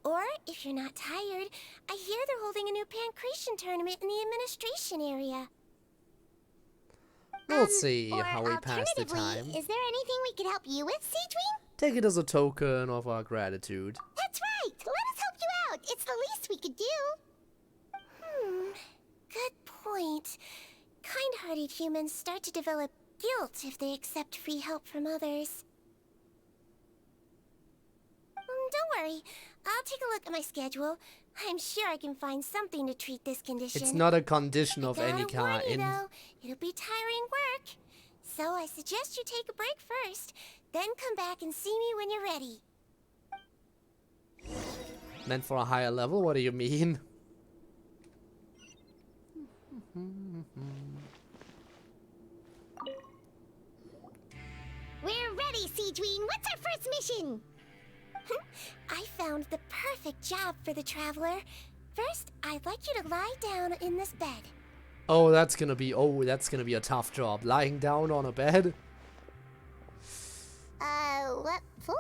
Or, if you're not tired, I hear they're holding a new pancreation tournament in the administration area. We'll see Or how we pass the alternatively, time. is there anything we could help you with, Sigewinne? Take it as a token of our gratitude. That's right! Let us help you out! It's the least we could do! Good point. Kind-hearted humans start to develop guilt if they accept free help from others. Don't worry. I'll take a look at my schedule. I'm sure I can find something to treat this condition. It's not a condition of Gotta any warn you, kind. though, it'll be tiring work. So I suggest you take a break first, then come back and see me when you're ready. Meant for a higher level? What do you mean? We're ready, Sigewinne. What's our first mission? I found the perfect job for the Traveler. First, I'd like you to lie down in this bed. Oh, that's gonna be a tough job. Lying down on a bed? What for?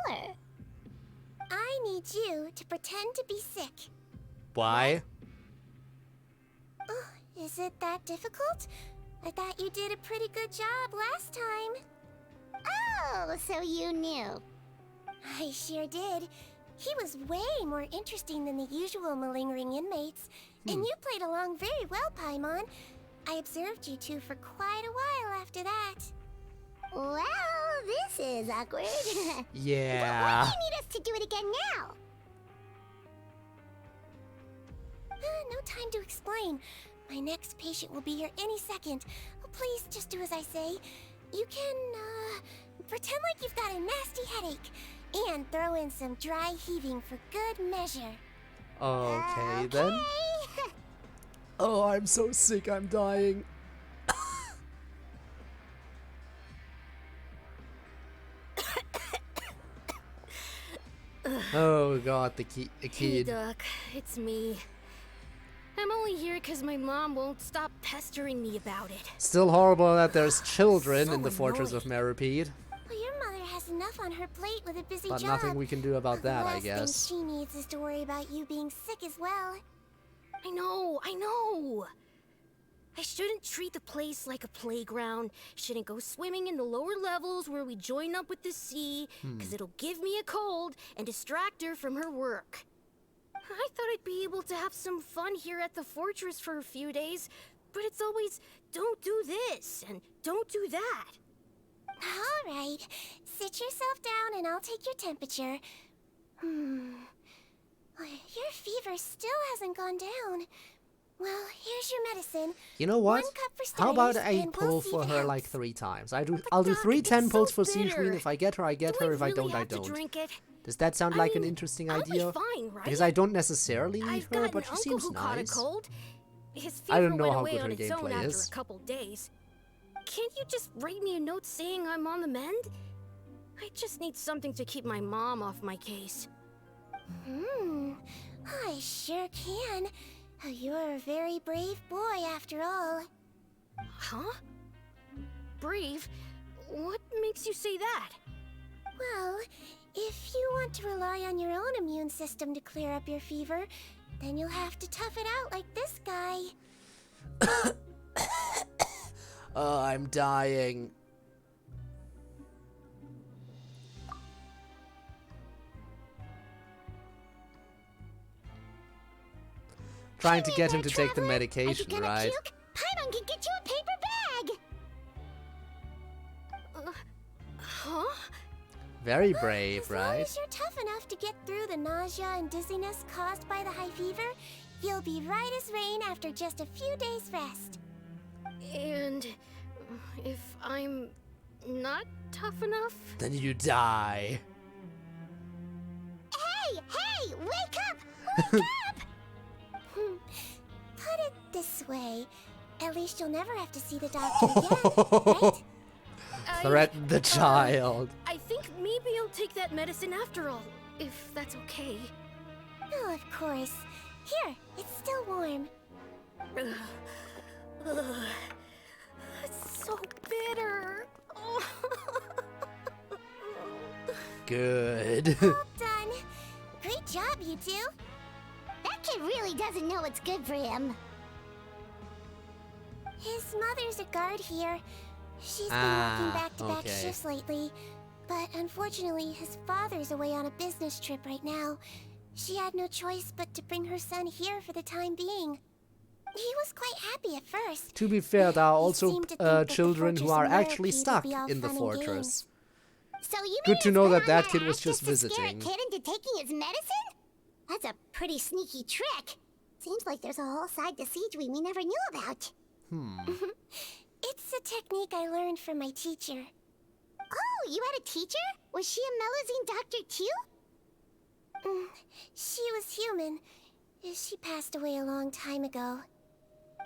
I need you to pretend to be sick. Why? Oh, is it that difficult? I thought you did a pretty good job last time. Oh, so you knew. I sure did. He was way more interesting than the usual malingering inmates. And you played along very well, Paimon. I observed you two for quite a while after that. Well, this is awkward. Yeah. Why do you need us to do it again now? No time to explain. My next patient will be here any second. Oh, please, just do as I say. You can, pretend like you've got a nasty headache. And throw in some dry heaving for good measure. Okay, then. Oh, I'm so sick, I'm dying. Oh god, the Hey, kid. Doc, it's me. I'm only here because my mom won't stop pestering me about it. Still horrible that there's children So in the Fortress annoying. of Meripede. Well, your mother has enough on her plate with a busy But job. nothing we can do about that, I Last guess. thing she needs is to worry about you being sick as well. I know. I shouldn't treat the place like a playground. Shouldn't go swimming in the lower levels where we join up with the sea, because it'll give me a cold and distract her from her work. I thought I'd be able to have some fun here at the fortress for a few days, but it's always, don't do this and don't do that. All right, sit yourself down and I'll take your temperature. Your fever still hasn't gone down. Well, here's your medicine. You know what? 1 cup for How about starters, I and pull we'll see for if it her helps. like 3 times? I'll do 3 it's 10 pulls so for bitter. Sigewinne. If I get her, I get her. If I don't, I Have to don't. drink it? Does that sound I like an mean, interesting I'll be idea? fine, right? Because I don't necessarily need I've her, got but an she uncle seems who caught a nice. cold. His I fever don't know went how away good her on its own gameplay after is. a couple days. Can't you just write me a note saying I'm on the mend? I just need something to keep my mom off my case. I sure can. Oh, you're a very brave boy after all. Huh? Brave? What makes you say that? Well, if you want to rely on your own immune system to clear up your fever, then you'll have to tough it out like this guy. Oh, I'm dying. trying to get him to take the medication, right? Puke? Paimon can get you a paper bag! Huh? Very brave, As long right? as you're tough enough to get through the nausea and dizziness caused by the high fever, you'll be right as rain after just a few days' rest. And if I'm not tough enough? Then you die. Hey! Hey! Wake up! Wake up! Put it this way. At least you'll never have to see the doctor again, right? Threaten the child. I think maybe I'll take that medicine after all, if that's okay. Oh, of course. Here, it's still warm. It's so bitter. Good. All done. Great job, you two. That kid really doesn't know what's good for him. His mother's a guard here. She's been working back-to-back shifts lately. But unfortunately, his father's away on a business trip right now. She had no choice but to bring her son here for the time being. He was quite happy at first. To be fair, there are also seemed to think that the children who fortress are and actually Millipede stuck would be all in the fun and fortress. games. So you Good made to us know go that on that kid was act just to scare a visiting. kid into taking his medicine? That's a pretty sneaky trick. Seems like there's a whole side to Sigewinne we never knew about. It's a technique I learned from my teacher. Oh, you had a teacher? Was she a Melusine doctor too? She was human. She passed away a long time ago.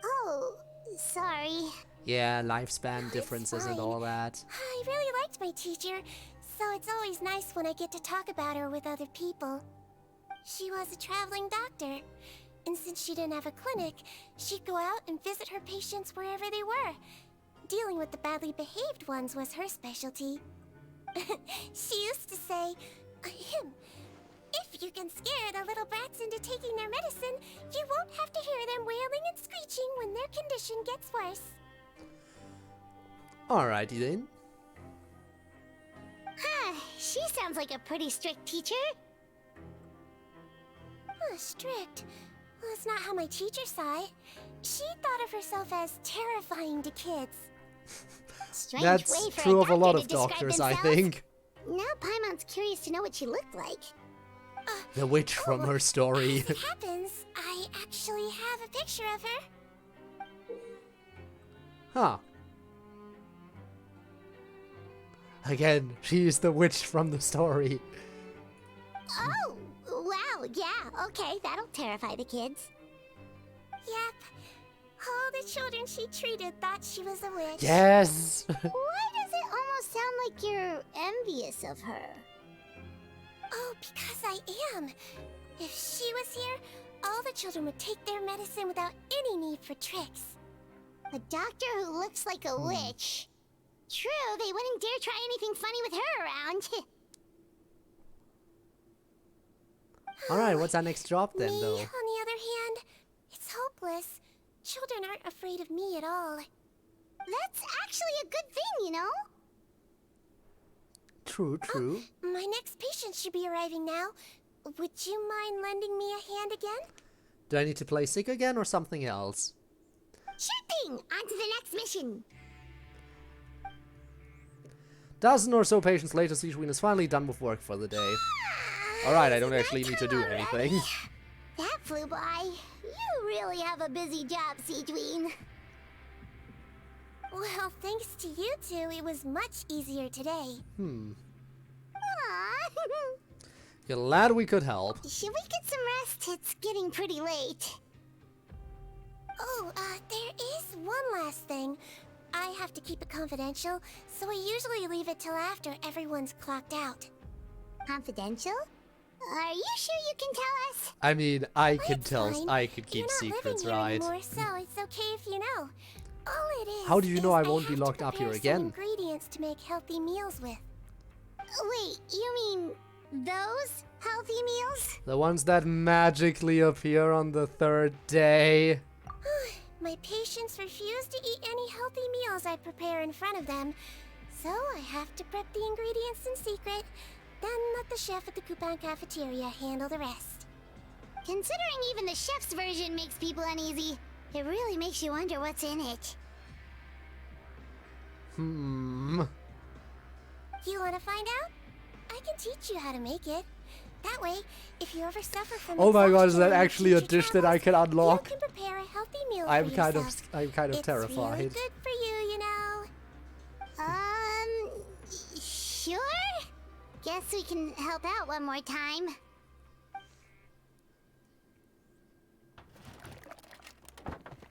Oh, sorry. Yeah, lifespan differences and all that. I really liked my teacher, so it's always nice when I get to talk about her with other people. She was a traveling doctor, and since she didn't have a clinic, she'd go out and visit her patients wherever they were. Dealing with the badly behaved ones was her specialty. She used to say, if you can scare the little brats into taking their medicine, you won't have to hear them wailing and screeching when their condition gets worse. Alrighty then. She sounds like a pretty strict teacher. Strict? Well, that's not how my teacher saw it. She thought of herself as terrifying to kids. Strange That's way for true of a lot to of describe doctors, I themselves. think. Now Paimon's curious to know what she looked like. The witch from her story. As it happens, I actually have a picture of her. Huh. Again, she's the witch from the story. Oh, wow, yeah, okay, that'll terrify the kids. Yep. All the children she treated thought she was a witch. Yes! Why does it almost sound like you're envious of her? Oh, because I am. If she was here, all the children would take their medicine without any need for tricks. A doctor who looks like a witch. True, they wouldn't dare try anything funny with her around. Alright, what's our next job then, though? On the other hand, it's hopeless. Children aren't afraid of me at all. That's actually a good thing, you know? True, true. My next patient should be arriving now. Would you mind lending me a hand again? Do I need to play sick again or something else? Sure thing! On to the next mission! Dozen or so patients later, Sigewinne is finally done with work for the day. Alright, I don't actually need to do anything. That flew by. You really have a busy job, Sigewinne. Well, thanks to you two, it was much easier today. Glad we could help. Should we get some rest? It's getting pretty late. Oh, there is one last thing. I have to keep it confidential, so I usually leave it till after everyone's clocked out. Confidential? Are you sure you can tell us? I mean, I could tell, fine. I could keep You're not secrets, living here right? anymore, so it's okay if you know. All it is. How do you know I won't be have to locked up here prepare some again? Ingredients to make healthy meals with. Wait, you mean those healthy meals? The ones that magically appear on the third day. My patients refuse to eat any healthy meals I prepare in front of them, so I have to prep the ingredients in secret, then let the chef at the Coupon cafeteria handle the rest. Considering even the chef's version makes people uneasy, it really makes you wonder what's in it. Hmm. You want to find out? I can teach you how to make it. That way, if you ever suffer from Oh my god, is exhaustion that in your actually a future dish that I can unlock? You can prepare a healthy meal I'm for kind yourself. of It's terrified. really good for you, you know. Sure? Guess we can help out one more time.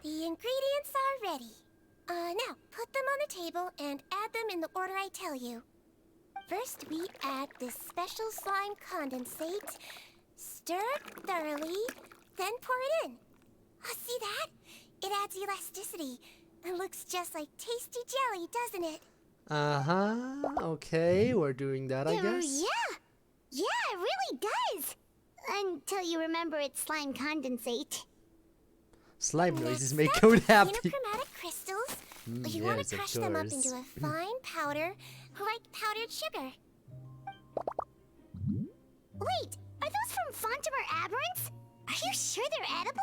The ingredients are ready. Now, put them on the table and add them in the order I tell you. First, we add this special slime condensate, stir it thoroughly, then pour it in. Oh, see that? It adds elasticity. It looks just like tasty jelly, doesn't it? Uh-huh. Okay, we're doing that, I guess. Yeah, it really does. Until you remember it's slime condensate. Slime noises make Code happy. Monochromatic crystals. You want to crush them up into a fine powder, like powdered sugar. Wait, are those from Fontaine or Aberrants? Are you sure they're edible?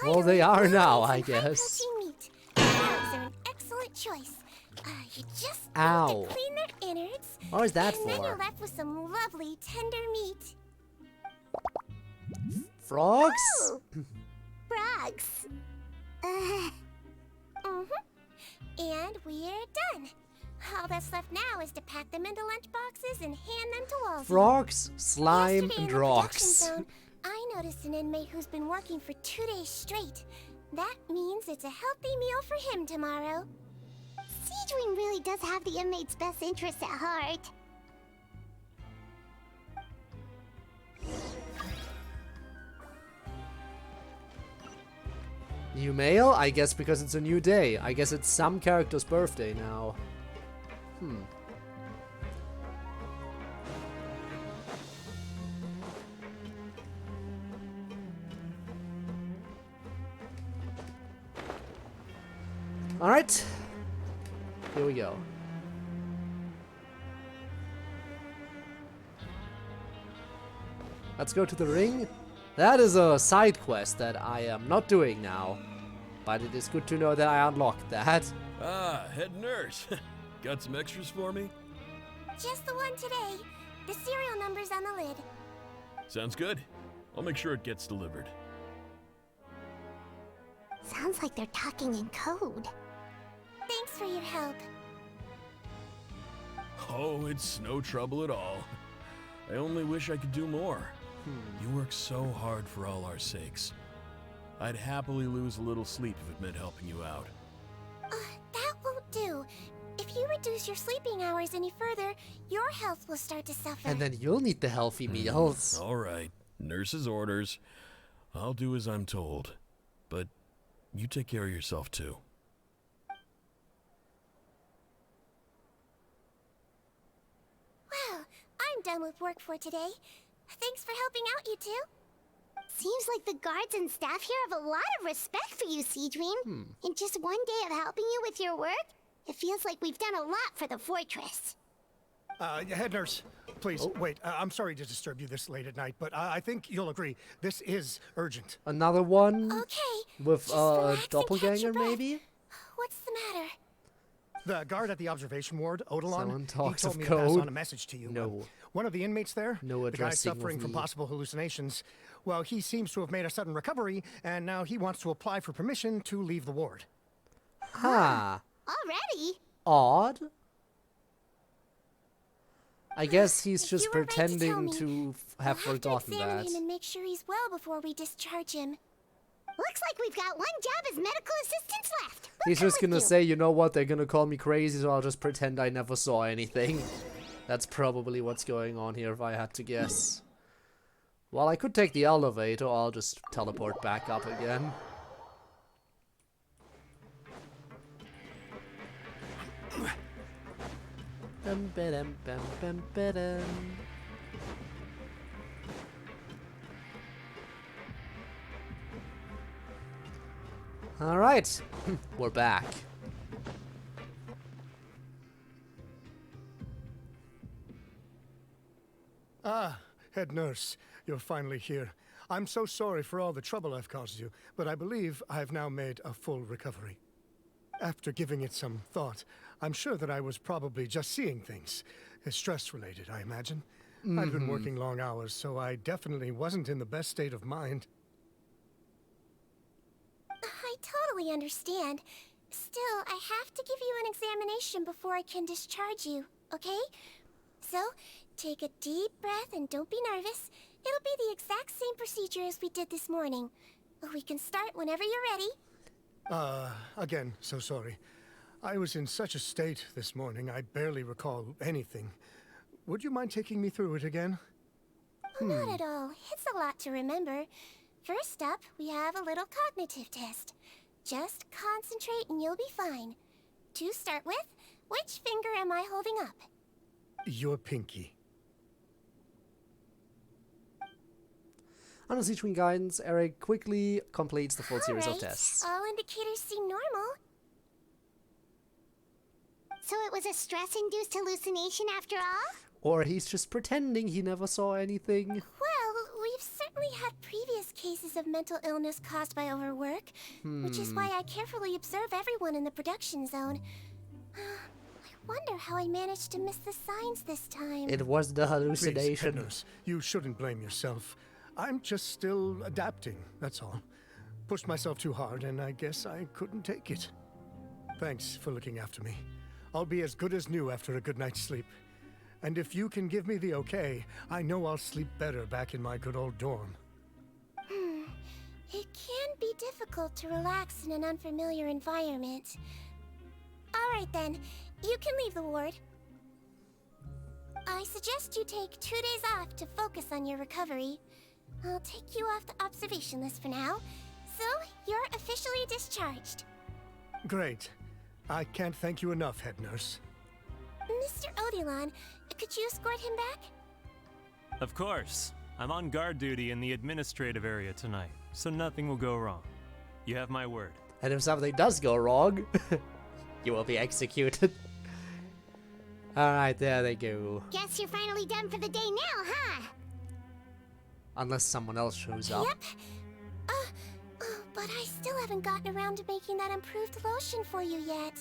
Well, they are now, I guess. Meat. Frogs are an excellent choice. You just Ow. need to clean their innards. What is that and then for? you're left with some lovely tender meat. Frogs? Oh, frogs. And we're done. All that's left now is to pack them into lunch boxes and hand them to Walsall. Frogs, slime, Yesterday and in the production rocks. zone, I noticed an inmate who's been working for 2 days straight. That means it's a healthy meal for him tomorrow. Sigewinne really does have the inmate's best interests at heart. New mail? I guess because it's a new day. I guess it's some character's birthday now. Alright. Here we go. Let's go to the ring. That is a side quest that I am not doing now. But it is good to know that I unlocked that. Ah, head nurse. Got some extras for me? Just the one today. The serial number's on the lid. Sounds good. I'll make sure it gets delivered. Sounds like they're talking in code. Thanks for your help. Oh, it's no trouble at all. I only wish I could do more. You work so hard for all our sakes. I'd happily lose a little sleep if it meant helping you out. That won't do. If you reduce your sleeping hours any further, your health will start to suffer. And then you'll need the healthy meals. All right. Nurse's orders. I'll do as I'm told. But you take care of yourself too. Well, I'm done with work for today. Thanks for helping out, you two. Seems like the guards and staff here have a lot of respect for you, Sigewinne. In just one day of helping you with your work, it feels like we've done a lot for the fortress. Head nurse, please, wait. I'm sorry to disturb you this late at night, but I think you'll agree, this is urgent. Another one? Okay. With a doppelganger, maybe? What's the matter? The guard at the observation ward, Odilon, Someone he talks told of me to pass code? on a message to you. No. One of the inmates there, No the guy addressing of suffering from me. possible hallucinations, well, he seems to have made a sudden recovery, and now he wants to apply for permission to leave the ward. Ha! Already? Odd? I guess he's If just you were right to tell pretending me, to have we'll forgotten have to examine that. him and make sure he's well before we discharge him. Looks like we've got one job as medical assistants left. He's just gonna say, you know what, they're gonna call me crazy, so I'll just pretend I never saw anything. That's probably what's going on here if I had to guess. Well, I could take the elevator, or I'll just teleport back up again. Bum, ba-dum, bum, bum, ba-dum. All right, we're back. Head nurse, you're finally here. I'm so sorry for all the trouble I've caused you, but I believe I've now made a full recovery. After giving it some thought, I'm sure that I was probably just seeing things. Stress-related, I imagine. I've been working long hours, so I definitely wasn't in the best state of mind. I totally understand. Still, I have to give you an examination before I can discharge you, okay? So, take a deep breath and don't be nervous. It'll be the exact same procedure as we did this morning. We can start whenever you're ready. Again, so sorry. I was in such a state this morning, I barely recall anything. Would you mind taking me through it again? Not at all. It's a lot to remember. First up, we have a little cognitive test. Just concentrate and you'll be fine. To start with, which finger am I holding up? Your pinky. Under Sigewinne guidance, Eric quickly completes the full series of tests. All indicators seem normal. So it was a stress-induced hallucination after all? Or he's just pretending he never saw anything. Well, we've certainly had previous cases of mental illness caused by overwork, which is why I carefully observe everyone in the production zone. I wonder how I managed to miss the signs this time. It was the hallucination. Please, nurse, you shouldn't blame yourself. I'm just still adapting, that's all. Pushed myself too hard, and I guess I couldn't take it. Thanks for looking after me. I'll be as good as new after a good night's sleep. And if you can give me the okay, I know I'll sleep better back in my good old dorm. It can be difficult to relax in an unfamiliar environment. Alright then, you can leave the ward. I suggest you take 2 days off to focus on your recovery. I'll take you off the observation list for now, so you're officially discharged. Great. I can't thank you enough, head nurse. Mr. Odilon, could you escort him back? Of course. I'm on guard duty in the administrative area tonight, so nothing will go wrong. You have my word. And if something does go wrong, you will be executed. Alright, there they go. Guess you're finally done for the day now, huh? Unless someone else shows up. Yep. But I still haven't gotten around to making that improved lotion for you yet.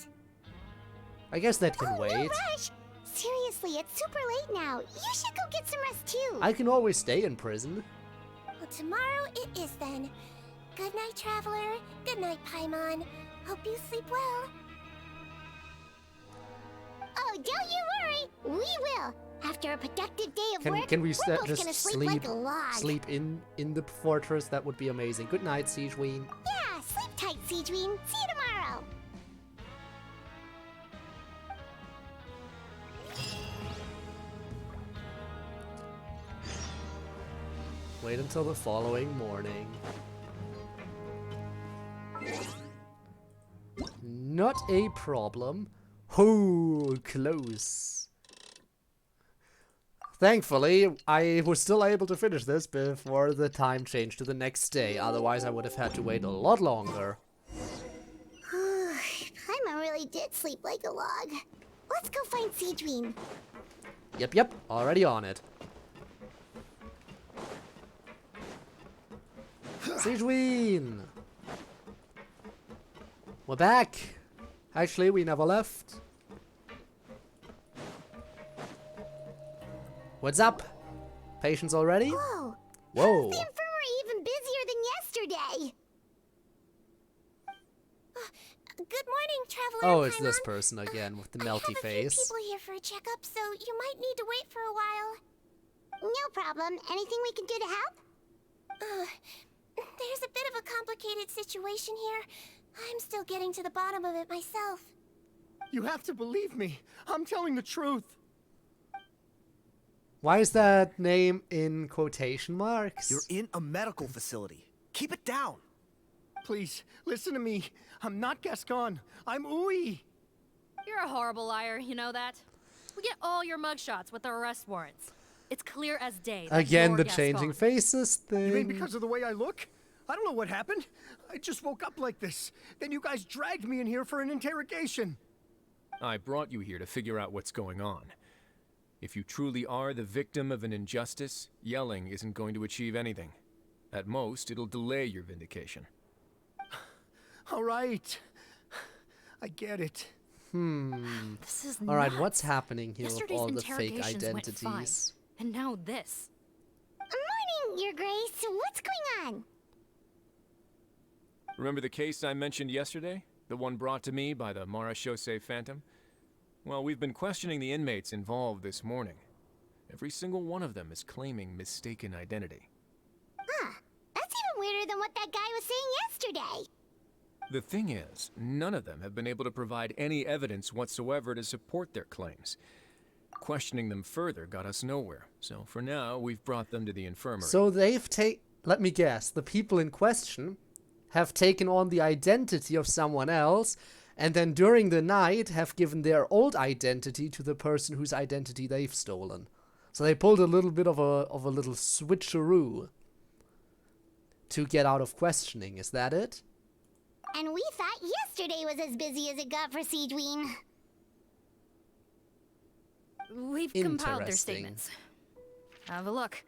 I guess that can wait. No rush! Seriously, it's super late now. You should go get some rest too. I can always stay in prison. Well, tomorrow it is then. Good night, Traveler. Good night, Paimon. Hope you sleep well. Oh, don't you worry. We will. After a productive day of work, can we we're both just gonna sleep like a log. Sleep in the fortress? That would be amazing. Good night, Sigewinne. Yeah, sleep tight, Sigewinne. See you tomorrow. Wait until the following morning. Not a problem. Oh, close. Thankfully, I was still able to finish this before the time changed to the next day. Otherwise, I would have had to wait a lot longer. Paimon really did sleep like a log. Let's go find Sigewinne. Yep, already on it. Sigewinne! We're back! Actually, we never left. What's up? Patients already? Whoa! Whoa! The infirmary even busier than yesterday! Good morning, Traveler. Oh, it's this person again with the melty face. I have a few people here for a checkup, so you might need to wait for a while. No problem. Anything we can do to help? There's a bit of a complicated situation here. I'm still getting to the bottom of it myself. You have to believe me. I'm telling the truth. Why is that name in quotation marks? You're in a medical facility. Keep it down. Please, listen to me. I'm not Gascon. I'm Uy. You're a horrible liar, you know that? We get all your mugshots with the arrest warrants. It's clear as day. Again, the changing faces thing. You mean because of the way I look? I don't know what happened. I just woke up like this. Then you guys dragged me in here for an interrogation. I brought you here to figure out what's going on. If you truly are the victim of an injustice, yelling isn't going to achieve anything. At most, it'll delay your vindication. All right. I get it. This is All right, nuts. what's happening here with Yesterday's all the fake interrogations went fine, identities? and now this. Morning, Your Grace. What's going on? Remember the case I mentioned yesterday? The one brought to me by the Marechaussee Phantom? Well, we've been questioning the inmates involved this morning. Every single one of them is claiming mistaken identity. Huh. That's even weirder than what that guy was saying yesterday. The thing is, none of them have been able to provide any evidence whatsoever to support their claims. Questioning them further got us nowhere, so for now, we've brought them to the infirmary. So they've let me guess, the people in question have taken on the identity of someone else, and then during the night have given their old identity to the person whose identity they've stolen. So they pulled a little bit of a little switcheroo to get out of questioning, is that it? And we thought yesterday was as busy as it got for Sigewinne. We've compiled their statements. Have a look.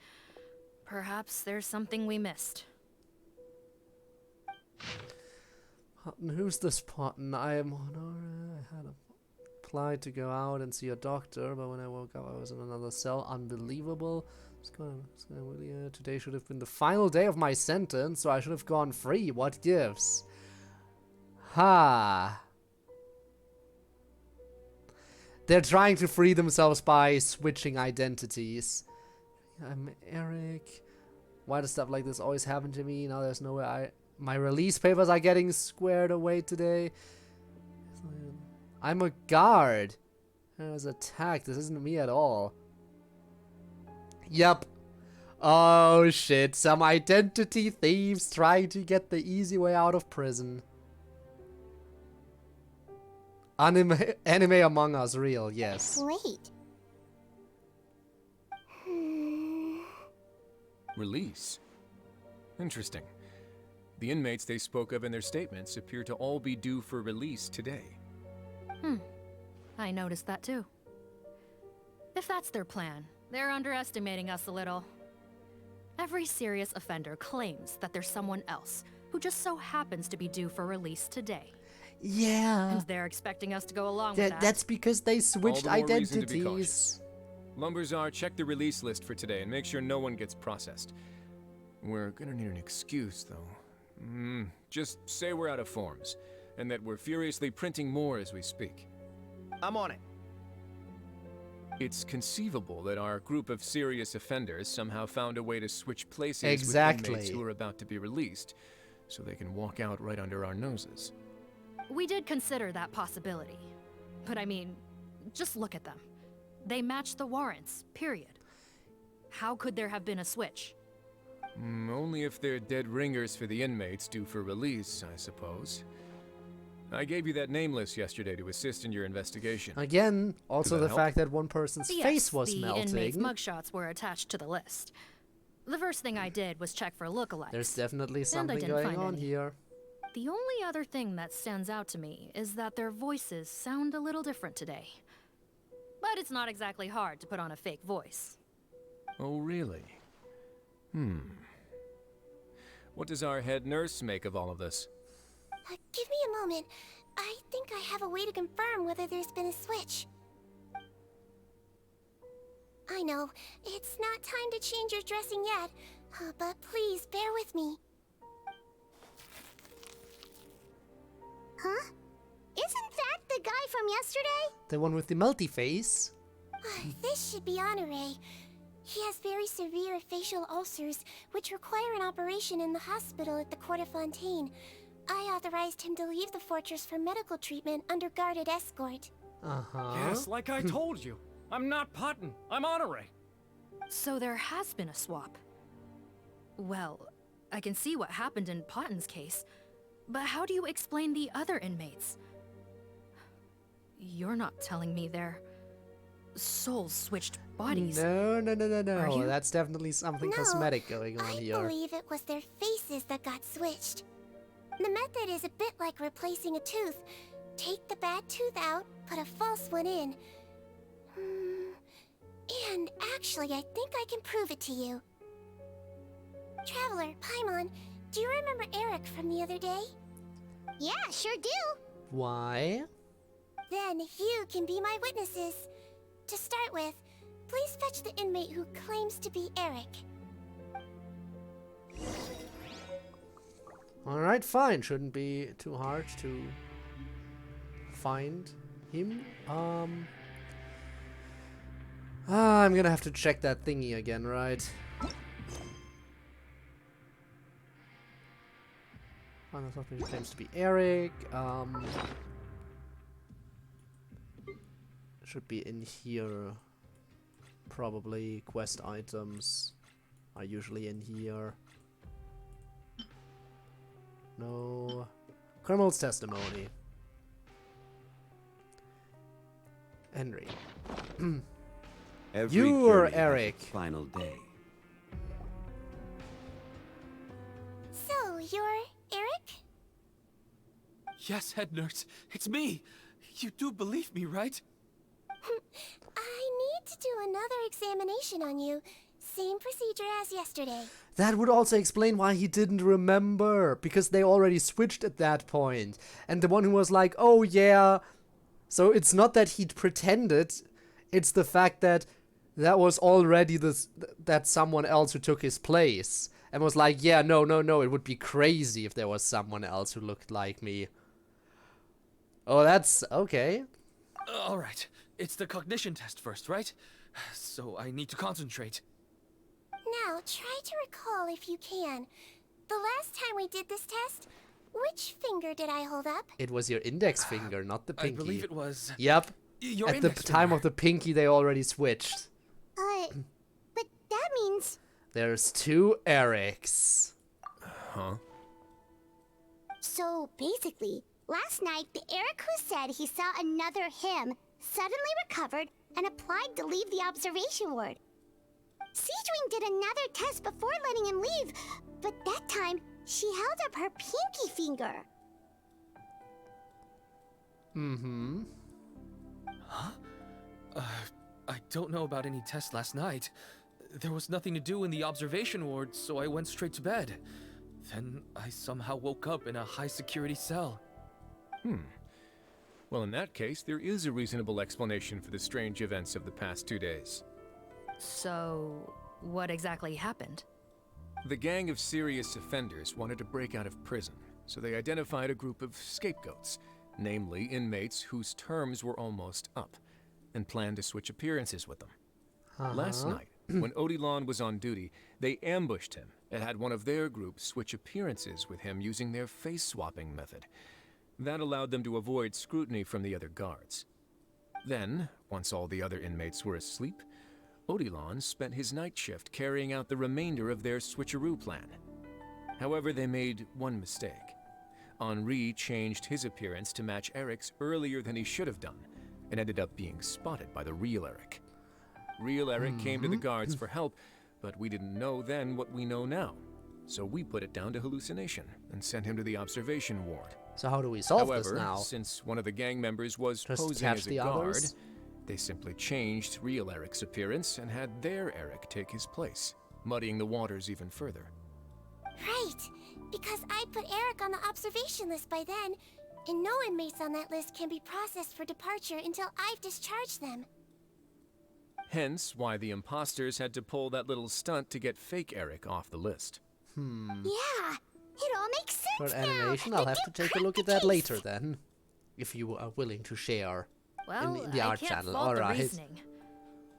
Perhaps there's something we missed. Putton, who's this Putton? I had applied to go out and see a doctor, but when I woke up I was in another cell. Unbelievable. Today should have been the final day of my sentence, so I should have gone free. What gives? Ha! They're trying to free themselves by switching identities. I'm Eric. Why does stuff like this always happen to me? Now there's no way my release papers are getting squared away today. I'm a guard. I was attacked. This isn't me at all. Yep. Oh shit. Some identity thieves trying to get the easy way out of prison. Anime Among Us real, yes. Wait. Release? Interesting. The inmates they spoke of in their statements appear to all be due for release today. I noticed that too. If that's their plan, they're underestimating us a little. Every serious offender claims that there's someone else who just so happens to be due for release today. Yeah. And they're expecting us to go along with that. That's because they switched All the more reason to be identities. cautious. Lumberzar, check the release list for today and make sure no one gets processed. We're gonna need an excuse, though. Just say we're out of forms, and that we're furiously printing more as we speak. I'm on it. It's conceivable that our group of serious offenders somehow found a way to switch places Exactly. with inmates who are about to be released, so they can walk out right under our noses. We did consider that possibility. But I mean, just look at them. They match the warrants, period. How could there have been a switch? Only if they're dead ringers for the inmates due for release, I suppose. I gave you that name list yesterday to assist in your investigation. Again, also Did that the help? fact that one person's Yes, face was the melting. inmates' mugshots were attached to the list. The first thing I did was check for lookalikes. There's definitely and I something didn't going find on any. here. The only other thing that stands out to me is that their voices sound a little different today. But it's not exactly hard to put on a fake voice. Oh, really? What does our head nurse make of all of this? Give me a moment. I think I have a way to confirm whether there's been a switch. I know, it's not time to change your dressing yet, but please bear with me. Huh? Isn't that the guy from yesterday? The one with the multi-face? This should be Honore. He has very severe facial ulcers, which require an operation in the hospital at the court of Fontaine. I authorized him to leave the fortress for medical treatment under guarded escort. Yes, like I told you. I'm not Putton. I'm Honore. So there has been a swap. Well, I can see what happened in Potton's case, but how do you explain the other inmates? You're not telling me their souls switched bodies. No. Are you? That's definitely something cosmetic going on I here. believe it was their faces that got switched. The method is a bit like replacing a tooth. Take the bad tooth out, put a false one in. And actually, I think I can prove it to you. Traveler, Paimon, do you remember Eric from the other day? Yeah, sure do. Why? Then you can be my witnesses. To start with, please fetch the inmate who claims to be Eric. Alright, fine. Shouldn't be too hard to find him. I'm gonna have to check that thingy again, right? Final software claims to be Eric. Should be in here. Probably quest items are usually in here. No. Criminal's testimony. Henry. You or Eric? Final day. So, you're Eric? Yes, head nurse. It's me. You do believe me, right? I need to do another examination on you. Same procedure as yesterday. That would also explain why he didn't remember, because they already switched at that point. And the one who was like, oh yeah. So it's not that he'd pretended, it's the fact that that was already that someone else who took his place. And was like, yeah, no, it would be crazy if there was someone else who looked like me. Oh, that's okay. Alright, it's the cognition test first, right? So I need to concentrate. Now, try to recall if you can. The last time we did this test, which finger did I hold up? It was your index finger, not the pinky. I believe it was... Yep. Your At the time of the pinky, they already switched. But that means... There's 2 Erics. Huh? So, basically, last night, the Eric who said he saw another him suddenly recovered and applied to leave the observation ward. Sigewinne did another test before letting him leave, but that time, she held up her pinky finger. Mm-hmm. Huh? I don't know about any tests last night. There was nothing to do in the observation ward, so I went straight to bed. Then I somehow woke up in a high-security cell. Well, in that case, there is a reasonable explanation for the strange events of the past 2 days. So, what exactly happened? The gang of serious offenders wanted to break out of prison, so they identified a group of scapegoats, namely inmates whose terms were almost up, and planned to switch appearances with them. Last night, when Odilon was on duty, they ambushed him and had one of their group switch appearances with him using their face-swapping method. That allowed them to avoid scrutiny from the other guards. Then, once all the other inmates were asleep, Odilon spent his night shift carrying out the remainder of their switcheroo plan. However, they made one mistake. Henri changed his appearance to match Eric's earlier than he should have done, and ended up being spotted by the real Eric. Real Eric came to the guards for help, but we didn't know then what we know now. So we put it down to hallucination and sent him to the observation ward. So how do we solve However, this now? Since one of the gang members was Just posing catch as a the guard, others? they simply changed real Eric's appearance and had their Eric take his place, muddying the waters even further. Right, because I put Eric on the observation list by then, and no inmates on that list can be processed for departure until I've discharged them. Hence why the imposters had to pull that little stunt to get fake Eric off the list. Yeah, it all makes sense For animation, I'll have to take a look at that later then. If you are willing to share. Well, in the I art can't channel. fault the Alright. reasoning.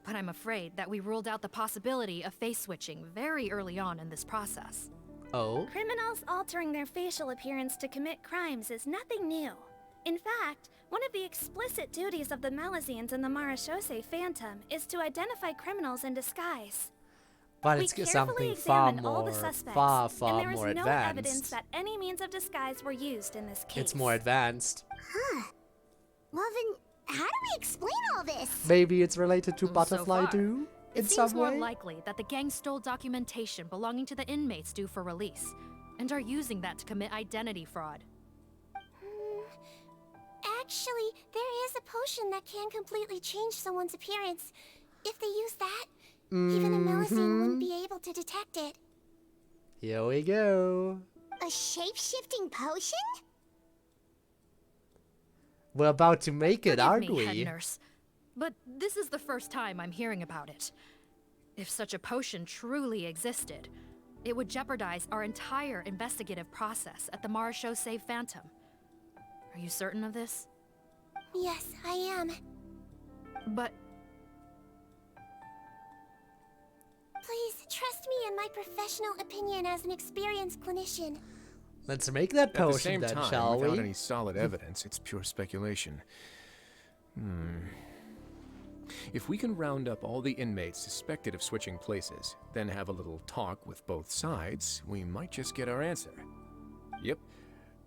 But I'm afraid that we ruled out the possibility of face switching very early on in this process. Oh? Criminals altering their facial appearance to commit crimes is nothing new. In fact, one of the explicit duties of the Malazines in the Marachose Phantom is to identify criminals in disguise. But We it's carefully something far examine all more, the suspects, far and there is more no advanced. evidence that any means of disguise were used in this case. It's more advanced. Huh. Well then, how do we explain all this? Maybe it's related to So Butterfly far, Do in It some seems more way? likely that the gang stole documentation belonging to the inmates due for release, and are using that to commit identity fraud. Actually, there is a potion that can completely change someone's appearance. If they use that, even a Melusine wouldn't be able to detect it. Here we go. A shape-shifting potion? We're about to make it, aren't Forgive me, we? head nurse, but this is the first time I'm hearing about it. If such a potion truly existed, it would jeopardize our entire investigative process at the Marechaussee Phantom. Are you certain of this? Yes, I am. But please, trust me in my professional opinion as an experienced clinician. Let's make that At the potion same then, time, shall without we? any solid evidence, it's pure speculation. If we can round up all the inmates suspected of switching places, then have a little talk with both sides, we might just get our answer. Yep,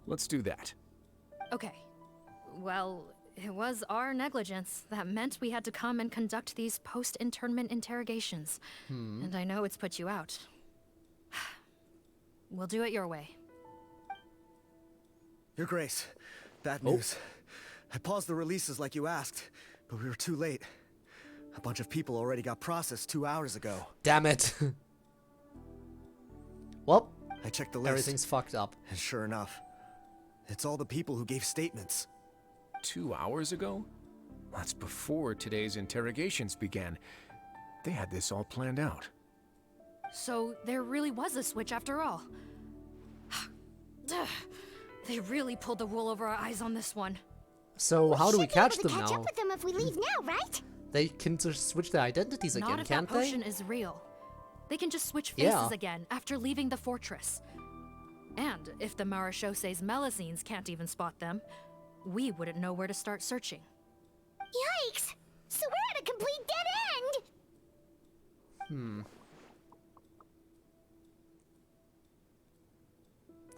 let's do that. okay. Well, it was our negligence that meant we had to come and conduct these post-internment interrogations. And I know it's put you out. We'll do it your way. Your Grace, bad news. I paused the releases like you asked, but we were too late. A bunch of people already got processed 2 hours ago. Damn it. Well, I checked the list. everything's fucked up. And sure enough, it's all the people who gave statements. 2 hours ago? That's before today's interrogations began. They had this all planned out. So there really was a switch after all. They really pulled the wool over our eyes on this one. So how do we catch them catch now? up with them if we leave now, right? They can just switch their identities Not again, if can't that they? potion is real. They can just switch faces Yeah. again after leaving the fortress. And if the Marechaussee's Melusines can't even spot them, we wouldn't know where to start searching. Yikes! So we're at a complete dead end!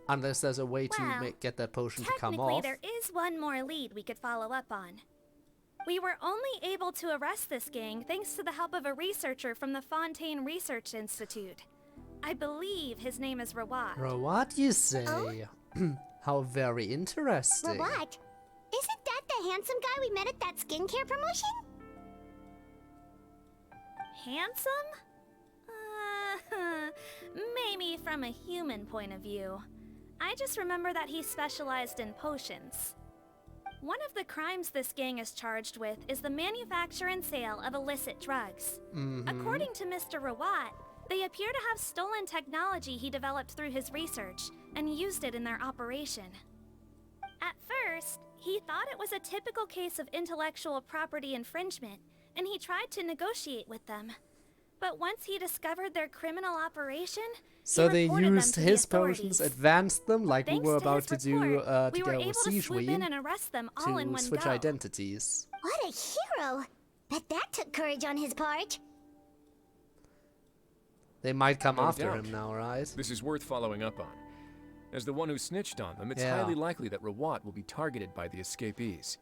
Unless there's a way to Well, get that potion to come Technically, off. there is one more lead we could follow up on. We were only able to arrest this gang thanks to the help of a researcher from the Fontaine Research Institute. I believe his name is Rawat. What you say? How very interesting. What? Isn't that the handsome guy we met at that skincare promotion? Handsome? Maybe from a human point of view. I just remember that he specialized in potions. One of the crimes this gang is charged with is the manufacture and sale of illicit drugs. According to Mr. Rawat, they appear to have stolen technology he developed through his research and used it in their operation. At first, he thought it was a typical case of intellectual property infringement, and he tried to negotiate with them. But once he discovered their criminal operation, So he they reported them used to the his authorities. potions, advanced them like Thanks we were to about his to do report, we were together able with to swoop in Sigewinne and arrest them all in to one switch go. identities. What a hero! Bet that took courage on his part. They might come No after doubt. him now, right? This is worth following up on. As the one who snitched on them, it's Yeah. highly likely that Rawat will be targeted by the escapees.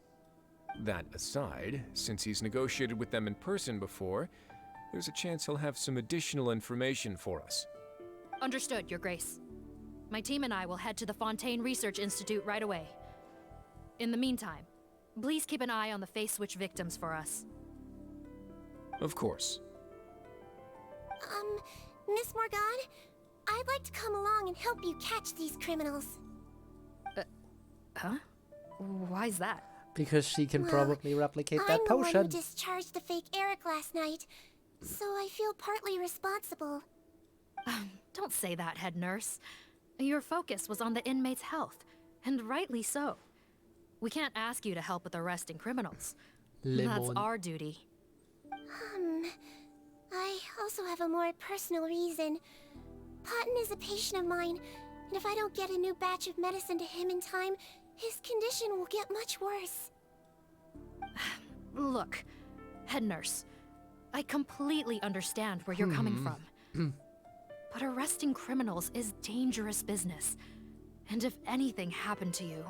That aside, since he's negotiated with them in person before, there's a chance he'll have some additional information for us. Understood, Your Grace. My team and I will head to the Fontaine Research Institute right away. In the meantime, please keep an eye on the face switch victims for us. Of course. Miss Morgan, I'd like to come along and help you catch these criminals. Huh? Why's that? Because she can probably replicate that I'm the one who potion. discharged the fake Eric last night, so I feel partly responsible. Don't say that, head nurse. Your focus was on the inmates' health, and rightly so. We can't ask you to help with arresting criminals. That's Lemon. our duty. I also have a more personal reason. Potton is a patient of mine, and if I don't get a new batch of medicine to him in time, his condition will get much worse. Look, head nurse, I completely understand where you're coming from. But arresting criminals is dangerous business. And if anything happened to you,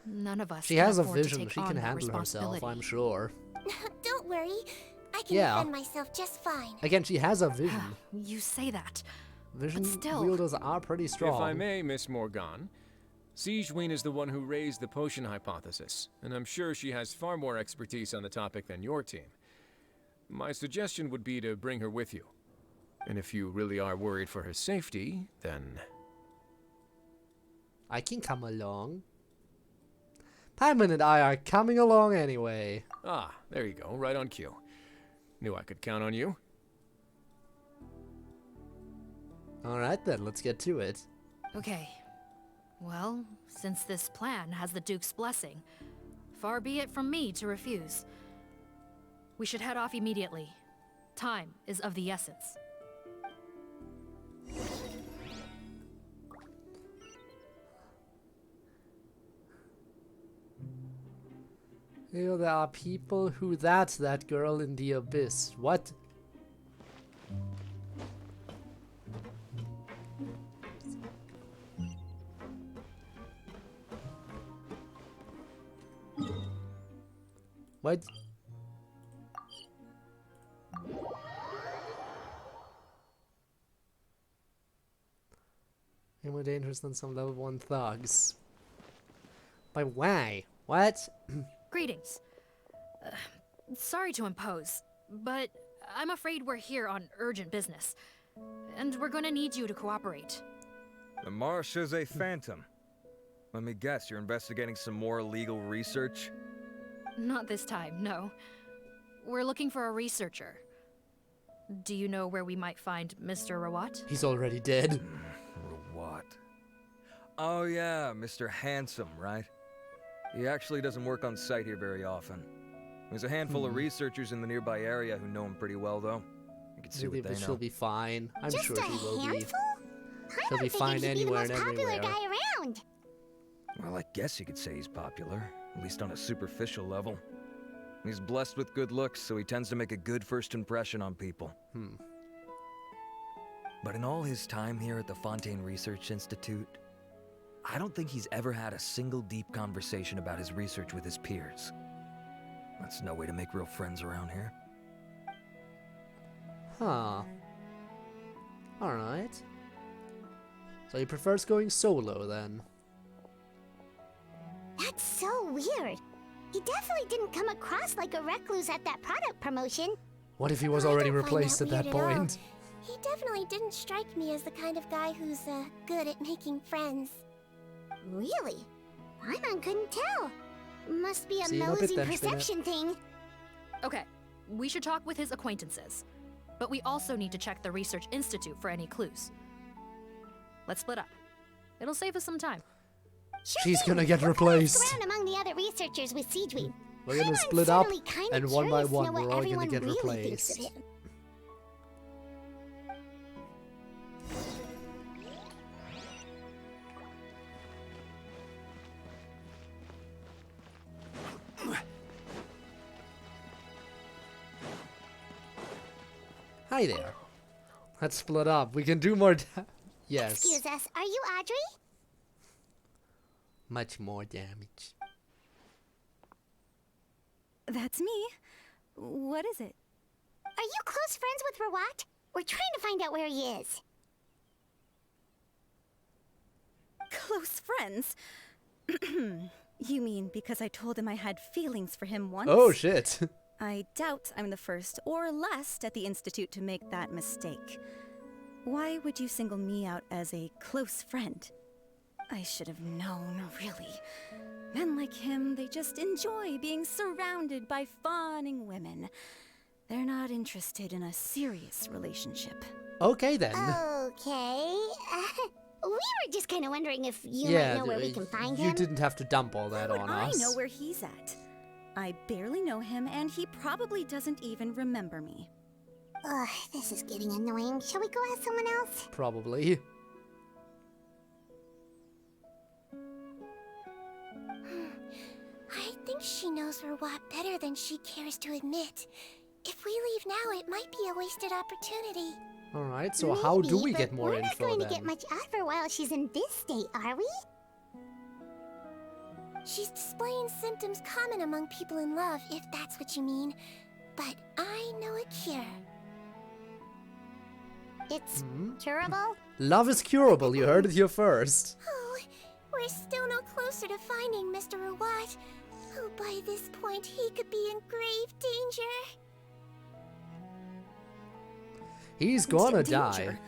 none of us She can has a afford to vision. take She on can that handle herself, responsibility. I'm sure. Don't worry, I can Yeah. defend myself just fine. Again, she has a vision. You say that. Vision still- wielders are pretty strong. If I may, Miss Morgan, Sigewinne is the one who raised the potion hypothesis, and I'm sure she has far more expertise on the topic than your team. My suggestion would be to bring her with you. And if you really are worried for her safety, then... I can come along. Paimon and I are coming along anyway. Ah, there you go, right on cue. Knew I could count on you. Alright then, let's get to it. Okay. Well, since this plan has the Duke's blessing, far be it from me to refuse. We should head off immediately. Time is of the essence. Ew, there are people who that's that girl in the abyss. What? What? You're more dangerous than some level 1 thugs. But why? What? Greetings. Sorry to impose, but I'm afraid we're here on urgent business, and we're gonna need you to cooperate. The Marechaussee Phantom. Let me guess, you're investigating some more illegal research? Not this time, no. We're looking for a researcher. Do you know where we might find Mr. Rawat? He's already dead. Rawat. Oh yeah, Mr. Handsome, right? He actually doesn't work on site here very often. There's a handful of researchers in the nearby area who know him pretty well, though. You can see what they know. She'll be fine. I'm Just sure a she will be. handful? She'll be fine anywhere and everywhere. He'd be the most popular guy around. Well, I guess you could say he's popular, at least on a superficial level. He's blessed with good looks, so he tends to make a good first impression on people. But in all his time here at the Fontaine Research Institute, I don't think he's ever had a single deep conversation about his research with his peers. That's no way to make real friends around here. Huh. Alright. So he prefers going solo then. That's so weird. He definitely didn't come across like a recluse at that product promotion. What if he was already replaced at that point? He definitely didn't strike me as the kind of guy who's good at making friends. Really? Paimon couldn't tell. Must be a See you in a bit nosy then, perception thing. Okay, we should talk with his acquaintances. But we also need to check the Research Institute for any clues. Let's split up. It'll save us some time. She's gonna get replaced. Around among the other researchers with Sigewinne. We're gonna split up, and one by one, we're all gonna get replaced. Hi there. Let's split up. We can do more yes. Excuse us, are you Audrey? Much more damage. That's me. What is it? Are you close friends with Rawat? We're trying to find out where he is. Close friends? You mean because I told him I had feelings for him once? Oh, shit. I doubt I'm the first or last at the Institute to make that mistake. Why would you single me out as a close friend? I should have known, really. Men like him, they just enjoy being surrounded by fawning women. They're not interested in a serious relationship. Okay, then. Okay. We were just kind of wondering if you might know where we can find him. You didn't have to dump all that on I us. know where he's at. I barely know him, and he probably doesn't even remember me. Ugh, this is getting annoying. Shall we go ask someone else? Probably. I think she knows Rawat better than she cares to admit. If we leave now, it might be a wasted opportunity. Alright, so how do we get more we're info not going then? to get much out of her while she's in this state, are we? She's displaying symptoms common among people in love, if that's what you mean. But I know a cure. It's curable? Love is curable, you heard it here first. Oh, We're still no closer to finding Mr. Ruat. Oh, by this point, he could be in grave danger. He's gonna die.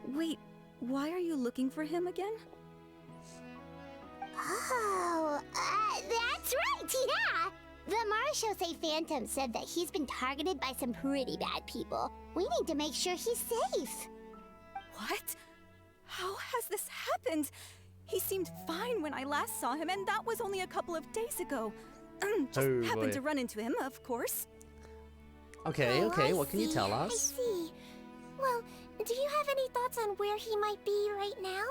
Wait, why are you looking for him again? Oh, that's right, yeah! The Marechaussee Phantom said that he's been targeted by some pretty bad people. We need to make sure he's safe. What? How has this happened? He seemed fine when I last saw him, and that was only a couple of days ago. Just happened to run into him, of course. Okay, okay, what can you tell I us? see. Well, do you have any thoughts on where he might be right now?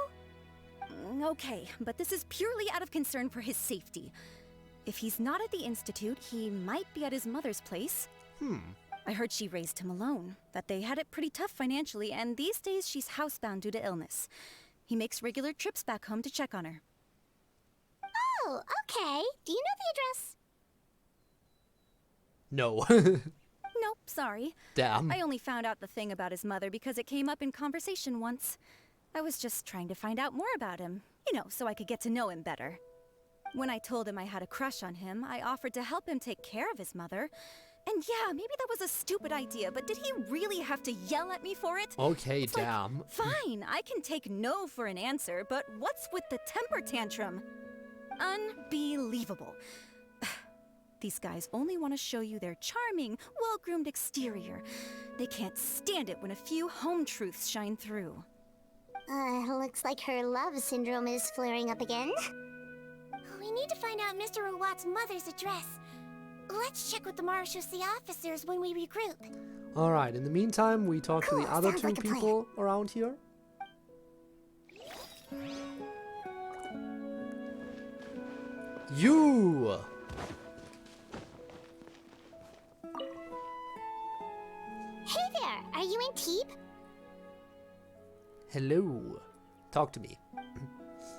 Okay, but this is purely out of concern for his safety. If he's not at the Institute, he might be at his mother's place. I heard she raised him alone, that they had it pretty tough financially, and these days she's housebound due to illness. He makes regular trips back home to check on her. Oh, okay. Do you know the address? No. Nope, sorry. Damn. I only found out the thing about his mother because it came up in conversation once. I was just trying to find out more about him, you know, so I could get to know him better. When I told him I had a crush on him, I offered to help him take care of his mother. And yeah, maybe that was a stupid idea, but did he really have to yell at me for it? Okay, It's damn. Like, fine, I can take no for an answer, but what's with the temper tantrum? Unbelievable. These guys only want to show you their charming, well-groomed exterior. They can't stand it when a few home truths shine through. Looks like her love syndrome is flaring up again. We need to find out Mr. Ruat's mother's address. Let's check with the Marechaussee officers when we regroup. Alright, in the meantime, we talk to the other two people around here. You! Hey there, are you in Teep? Hello. Talk to me.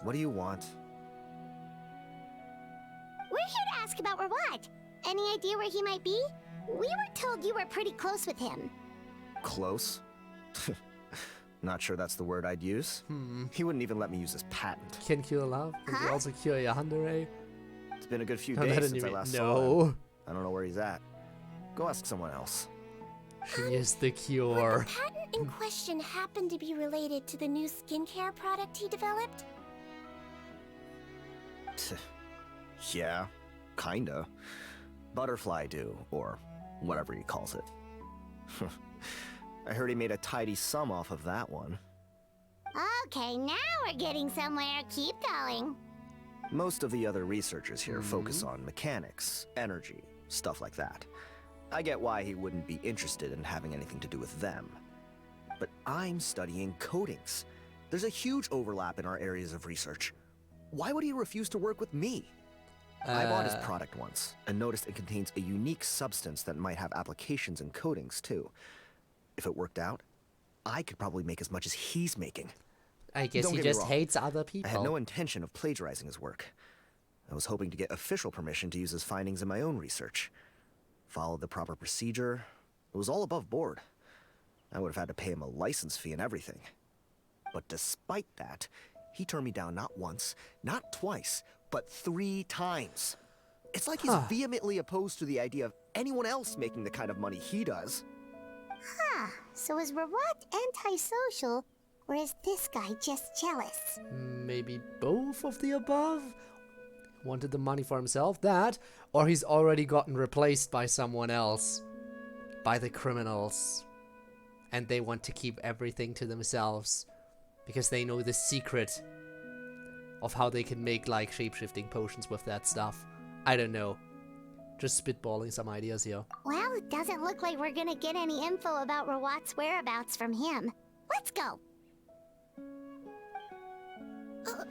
What do you want? We're here to ask about Ruat. Any idea where he might be? We were told you were pretty close with him. Close? Not sure that's the word I'd use. He wouldn't even let me use his patent. Can cure love? Can he also cure your yandere? It's been a good few No, that days didn't since I even- last no. saw him. I don't know where he's at. Go ask someone else. She is the cure. The patent in question happened to be related to the new skincare product he developed? Yeah, kinda. Butterfly dew, or whatever he calls it. I heard he made a tidy sum off of that one. Okay, now we're getting somewhere. Keep going. Most of the other researchers here focus on mechanics, energy, stuff like that. I get why he wouldn't be interested in having anything to do with them. But I'm studying coatings. There's a huge overlap in our areas of research. Why would he refuse to work with me? I bought his product once, and noticed it contains a unique substance that might have applications in coatings, too. If it worked out, I could probably make as much as he's making. I guess Don't he get me just wrong. hates other people. I had no intention of plagiarizing his work. I was hoping to get official permission to use his findings in my own research. Followed the proper procedure. It was all above board. I would have had to pay him a license fee and everything. But despite that, he turned me down not once, not twice, but 3 times. It's like he's vehemently opposed to the idea of anyone else making the kind of money he does. Huh, so is Ruat antisocial, or is this guy just jealous? Maybe both of the above? Wanted the money for himself, that, or he's already gotten replaced by someone else. By the criminals. And they want to keep everything to themselves. Because they know the secret of how they can make, like, shape-shifting potions with that stuff. I don't know. Just spitballing some ideas here. Well, it doesn't look like we're gonna get any info about Ruat's whereabouts from him. Let's go.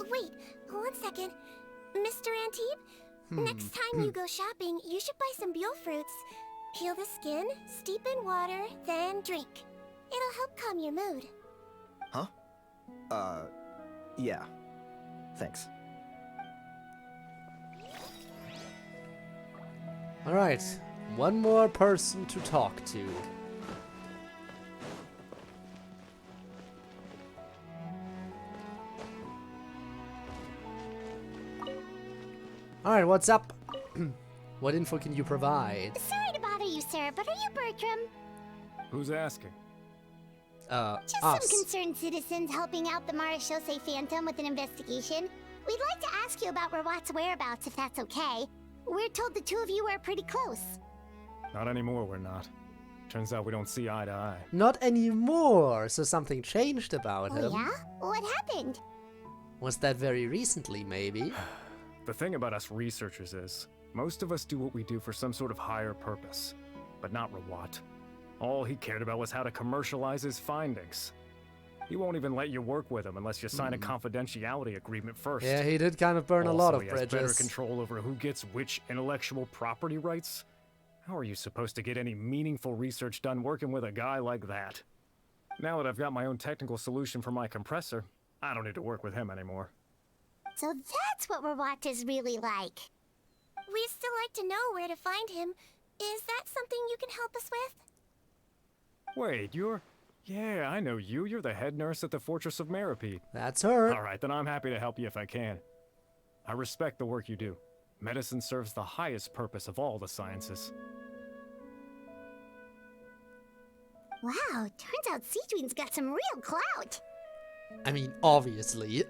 Wait, 1 second. Mr. Antibes, next time you go shopping, you should buy some Buell fruits. Peel the skin, steep in water, then drink. It'll help calm your mood. Huh? Yeah. Thanks. Alright, one more person to talk to. Alright, what's up? What info can you provide? Sorry to bother you, sir, but are you Bertram? Who's asking? Just us. some concerned citizens helping out the Marechaussee Phantom with an investigation. We'd like to ask you about Rawat's whereabouts, if that's okay. We're told the two of you are pretty close. Not anymore, we're not. Turns out we don't see eye to eye. Not anymore, so something changed about him. Oh yeah? What happened? Was that very recently, maybe? The thing about us researchers is, most of us do what we do for some sort of higher purpose. But not Rawat. All he cared about was how to commercialize his findings. He won't even let you work with him unless you sign a confidentiality agreement first. Yeah, he did kind of burn a lot of he has better bridges. control over who gets which intellectual property rights. How are you supposed to get any meaningful research done working with a guy like that? Now that I've got my own technical solution for my compressor, I don't need to work with him anymore. So that's what Rawat is really like. We'd still like to know where to find him. Is that something you can help us with? Wait, you're... Yeah, I know you. You're the head nurse at the Fortress of Meripede. That's her. All right, then I'm happy to help you if I can. I respect the work you do. Medicine serves the highest purpose of all the sciences. Wow, turns out Sigewinne's got some real clout. I mean, obviously.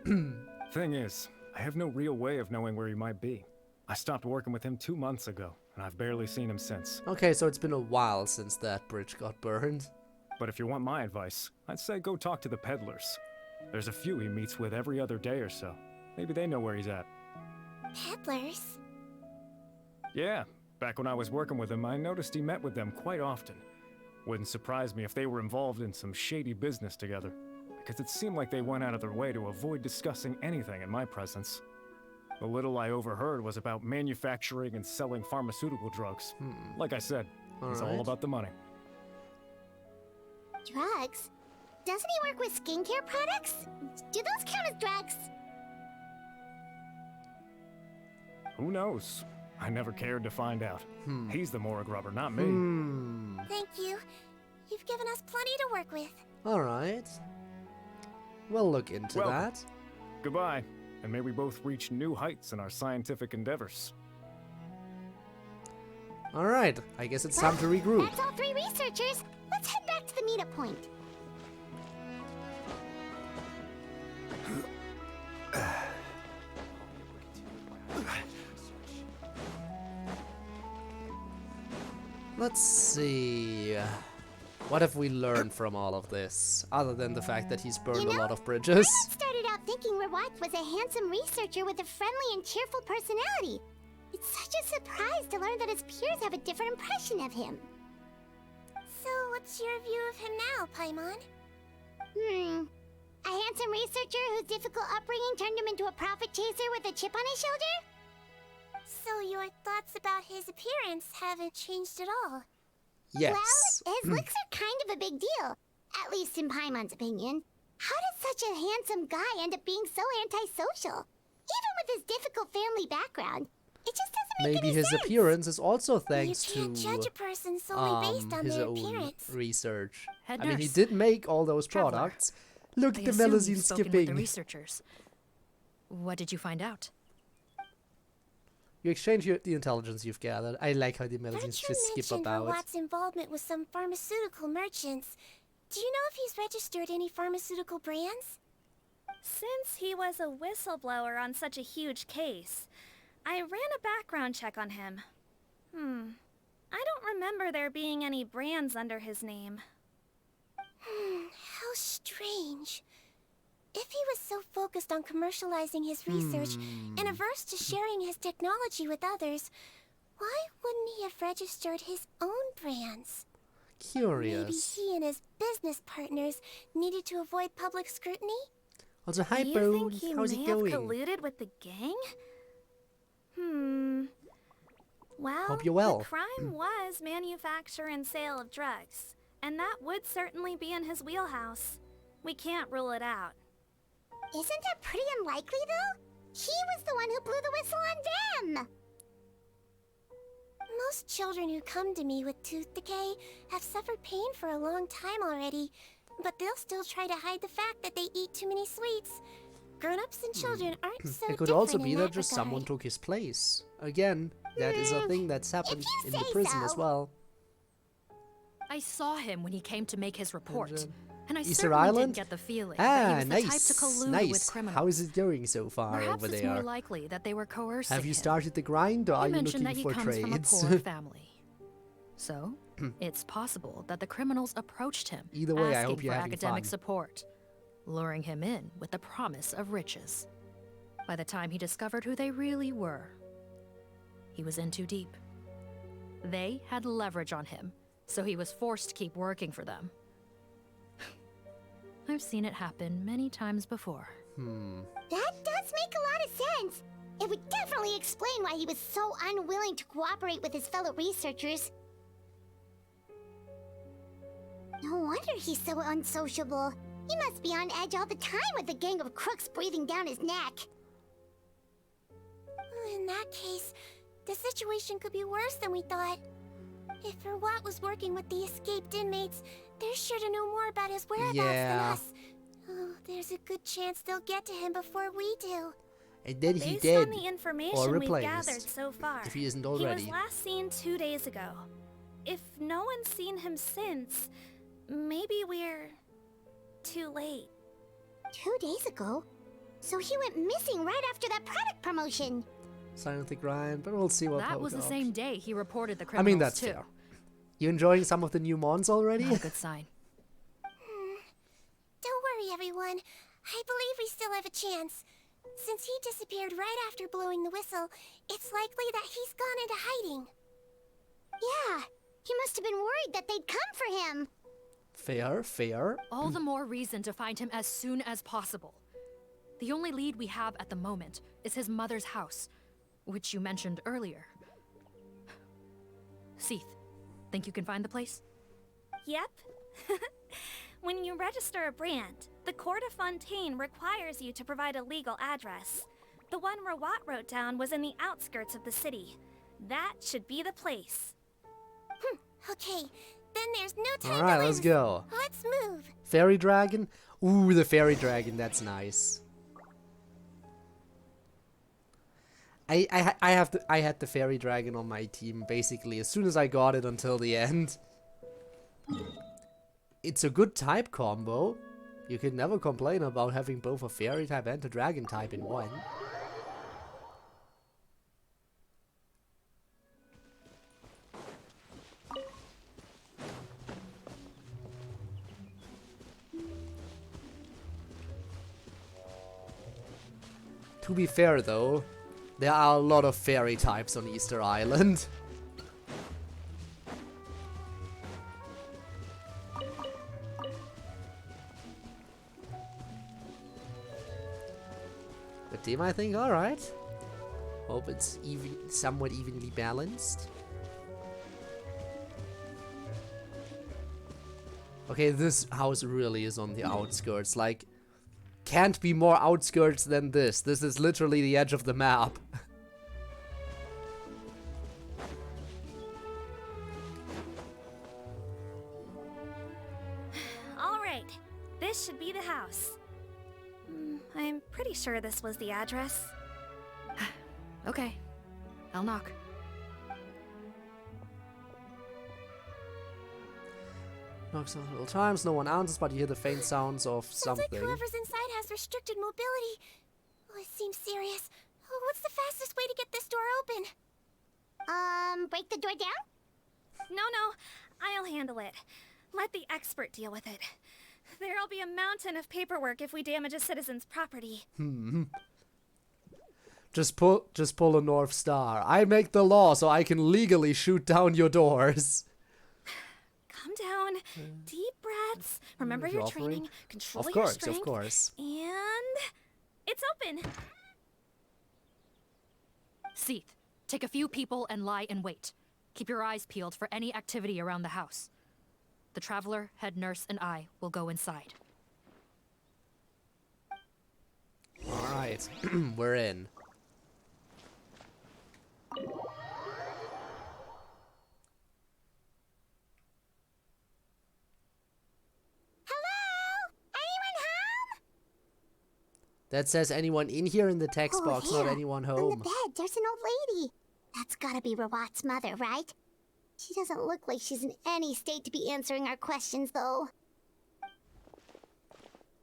Thing is, I have no real way of knowing where he might be. I stopped working with him 2 months ago, and I've barely seen him since. Okay, so it's been a while since that bridge got burned. But if you want my advice, I'd say go talk to the peddlers. There's a few he meets with every other day or so. Maybe they know where he's at. Peddlers? Yeah, back when I was working with him, I noticed he met with them quite often. Wouldn't surprise me if they were involved in some shady business together, because it seemed like they went out of their way to avoid discussing anything in my presence. The little I overheard was about manufacturing and selling pharmaceutical drugs. Like I said, it's all about the money. Drugs? Doesn't he work with skincare products? Do those count as drugs? Who knows? I never cared to find out. He's the morgue rubber, not me. Thank you. You've given us plenty to work with. Alright. We'll look into that. Goodbye, and may we both reach new heights in our scientific endeavors. Alright, I guess it's time to regroup. That's all 3 researchers. Let's head back to the meetup point. Let's see. What have we learned from all of this, other than the fact that he's burned a lot of bridges? I started out thinking Rawat was a handsome researcher with a friendly and cheerful personality. It's such a surprise to learn that his peers have a different impression of him. So what's your view of him now, Paimon? A handsome researcher whose difficult upbringing turned him into a profit chaser with a chip on his shoulder? So your thoughts about his appearance haven't changed at all? Yes. Well, his looks are kind of a big deal. At least in Paimon's opinion. How does such a handsome guy end up being so antisocial? Even with his difficult family background. It just doesn't make Maybe any his sense. appearance is also thanks You can't to judge a person solely based on his their own appearance. research. Head I mean, he nurse. did make all those Traveler. products. Look I at the assume melazine you've spoken with skipping. the researchers. What did you find out? You exchange the intelligence you've gathered. I like how the melazines Bertram just skip mentioned about. Rawat's involvement with some pharmaceutical merchants. Do you know if he's registered any pharmaceutical brands? Since he was a whistleblower on such a huge case, I ran a background check on him. I don't remember there being any brands under his name. How strange. If he was so focused on commercializing his research and averse to sharing his technology with others, why wouldn't he have registered his own brands? Curious. Maybe he and his business partners needed to avoid public scrutiny? Also, hi, Do you think Bones. he How's may it have going? colluded with the gang? Well, Hope you're well. the crime was manufacture and sale of drugs, and that would certainly be in his wheelhouse. We can't rule it out. Isn't that pretty unlikely, though? He was the one who blew the whistle on them! Most children who come to me with tooth decay have suffered pain for a long time already, but they'll still try to hide the fact that they eat too many sweets. Grown-ups and children aren't so It could also different be in that that just regard. someone took his place. Again, that is a thing that's happened in the say prison as so. well. I saw him when he came to make his report, and I Easter certainly Island? didn't get the feeling that he Ah, was the type to nice, collude nice. with criminals. How is it going so far Perhaps over it's there? more likely that they were coercing Have you him. started the grind, or are You you mentioned looking that he for comes from a trades? poor family. So, it's possible that the criminals approached him, Either way, I asking hope you're for having academic fun. support, luring him in with the promise of riches. By the time he discovered who they really were, he was in too deep. They had leverage on him, so he was forced to keep working for them. I've seen it happen many times before. That does make a lot of sense. It would definitely explain why he was so unwilling to cooperate with his fellow researchers. No wonder he's so unsociable. He must be on edge all the time with a gang of crooks breathing down his neck. In that case, the situation could be worse than we thought. If Verwat was working with the escaped inmates, they're sure to know more about his whereabouts than Yeah. us. Oh, there's a good chance they'll get to him before we do. And then he Based dead on the information or we've replaced, gathered so far, if he isn't he already. was last seen 2 days ago. If no one's seen him since, maybe we're too late. 2 days ago? So he went missing right after that product promotion. Silent the grind, but we'll see what That was the comes. same day he reported the I criminals mean, that's too. fair. You enjoying some of the new mons already? Not a good sign. Don't worry, everyone. I believe we still have a chance. Since he disappeared right after blowing the whistle, it's likely that he's gone into hiding. Yeah, he must have been worried that they'd come for him. Fair, fair. All the more reason to find him as soon as possible. The only lead we have at the moment is his mother's house, which you mentioned earlier. Seath, think you can find the place? Yep. When you register a brand, the Court of Fontaine requires you to provide a legal address. The one Rawat wrote down was in the outskirts of the city. That should be the place. Okay, then there's no time Alright, to let's lose. go. Let's move. Fairy dragon? Ooh, the fairy dragon, that's nice. I had the fairy dragon on my team basically as soon as I got it until the end. It's a good type combo. You can never complain about having both a fairy type and a dragon type in one. To be fair though, there are a lot of fairy types on Easter Island. Good team, I think. Alright. Hope it's somewhat evenly balanced. Okay, this house really is on the outskirts. Like, can't be more outskirts than this. This is literally the edge of the map. All right, this should be the house. I'm pretty sure this was the address. Okay, I'll knock. Knocks several times, no one answers, but you hear the faint sounds of Sounds like something. whoever's inside has restricted mobility. Oh, it seems serious. Oh, what's the fastest way to get this door open? Break the door down? No, I'll handle it. Let the expert deal with it. There'll be a mountain of paperwork if we damage a citizen's property. Just pull a North Star. I make the law so I can legally shoot down your doors. Calm down. Deep breaths. Remember your Offering? training. Control Of your course, strength. of course. And it's open. Seath, take a few people and lie in wait. Keep your eyes peeled for any activity around the house. The Traveler, Head Nurse, and I will go inside. Alright, we're in. That says anyone in here in the text box, not anyone On the home. bed, there's an old lady. That's gotta be Rawat's mother, right? She doesn't look like she's in any state to be answering our questions, though.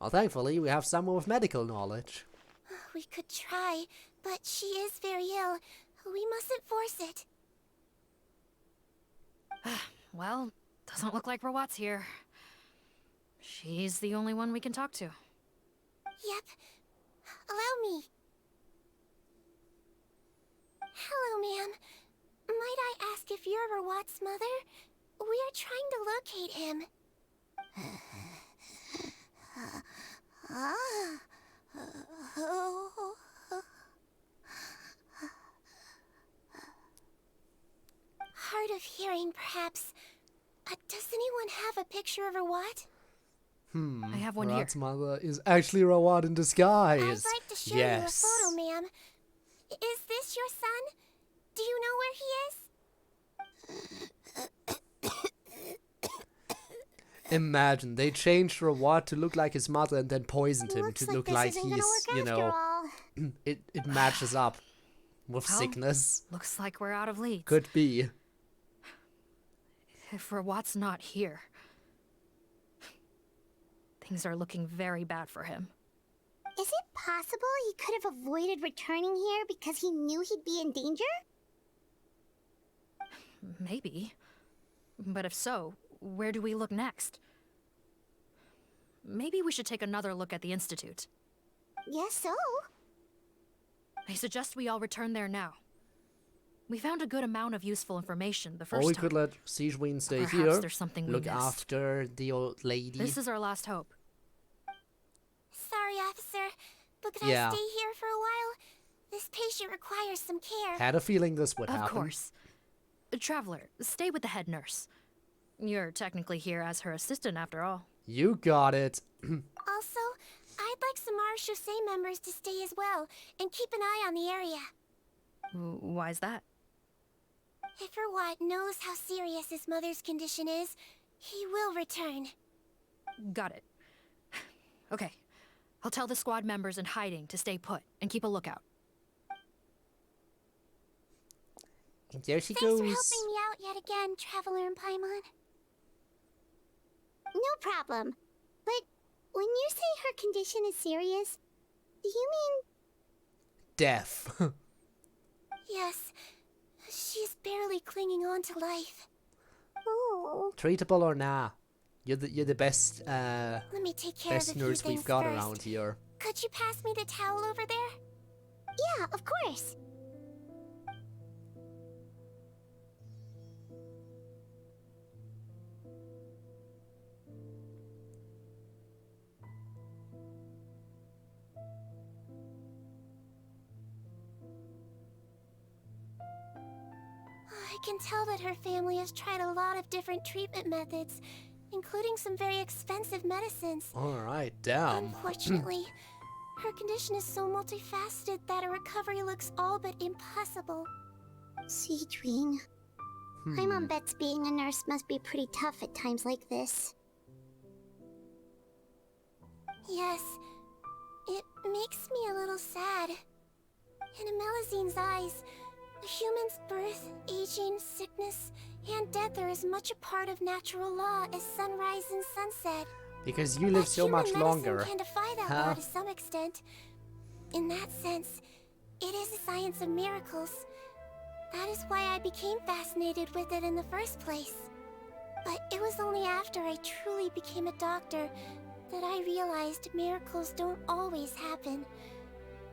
Well, thankfully, we have someone with medical knowledge. We could try, but she is very ill. We mustn't force it. Well, doesn't look like Rawat's here. She's the only one we can talk to. Yep. Allow me. Hello, ma'am. Might I ask if you're Rawat's mother? We are trying to locate him. Hard of hearing, perhaps. Does anyone have a picture of Rawat? I have one Rawat's here. mother is actually Rawat in disguise. I'd like to show you a photo, ma'am. Is this your son? Do you know where he is? Imagine, they changed Rawat to look like his mother and then poisoned him to look like he's, you know, it matches up with Well, sickness. Looks like we're out of leads. Could be. If Rawat's not here, things are looking very bad for him. Is it possible he could have avoided returning here because he knew he'd be in danger? Maybe. But if so, where do we look next? Maybe we should take another look at the Institute. Yes, so. I suggest we all return there now. We found a good amount of useful information the first Or we time. could let Sigewinne stay Perhaps here, there's something we look missed. after the old lady. This is our last hope. Sorry, officer, but could Yeah. I stay here for a while? This patient requires some care. Had a feeling this would Of happen. course. Traveler, stay with the head nurse. You're technically here as her assistant after all. You got it. Also, I'd like some Chaussee members to stay as well and keep an eye on the area. Why's that? If Rawat knows how serious his mother's condition is, he will return. Got it. Okay. I'll tell the squad members in hiding to stay put and keep a lookout. And there she Thanks goes. for helping me out yet again, Traveler and Paimon. No problem. But when you say her condition is serious, do you mean... Death. Yes, she's barely clinging on to life. Oh. Treatable or nah? You're the best Let me take care best of a few nurse we've things got first. around here. Could you pass me the towel over there? Yeah, of course. I can tell that her family has tried a lot of different treatment methods, including some very expensive medicines. Alright, damn. Unfortunately, her condition is so multifaceted that a recovery looks all but impossible. Sigewinne. My mom bets being a nurse must be pretty tough at times like this. Yes, it makes me a little sad. In Amelizine's eyes, a human's birth, aging, sickness, and death are as much a part of natural law as sunrise and sunset. Because you live But so human much medicine longer. can defy that law to some extent. In that sense, it is a science of miracles. That is why I became fascinated with it in the first place. But it was only after I truly became a doctor that I realized miracles don't always happen.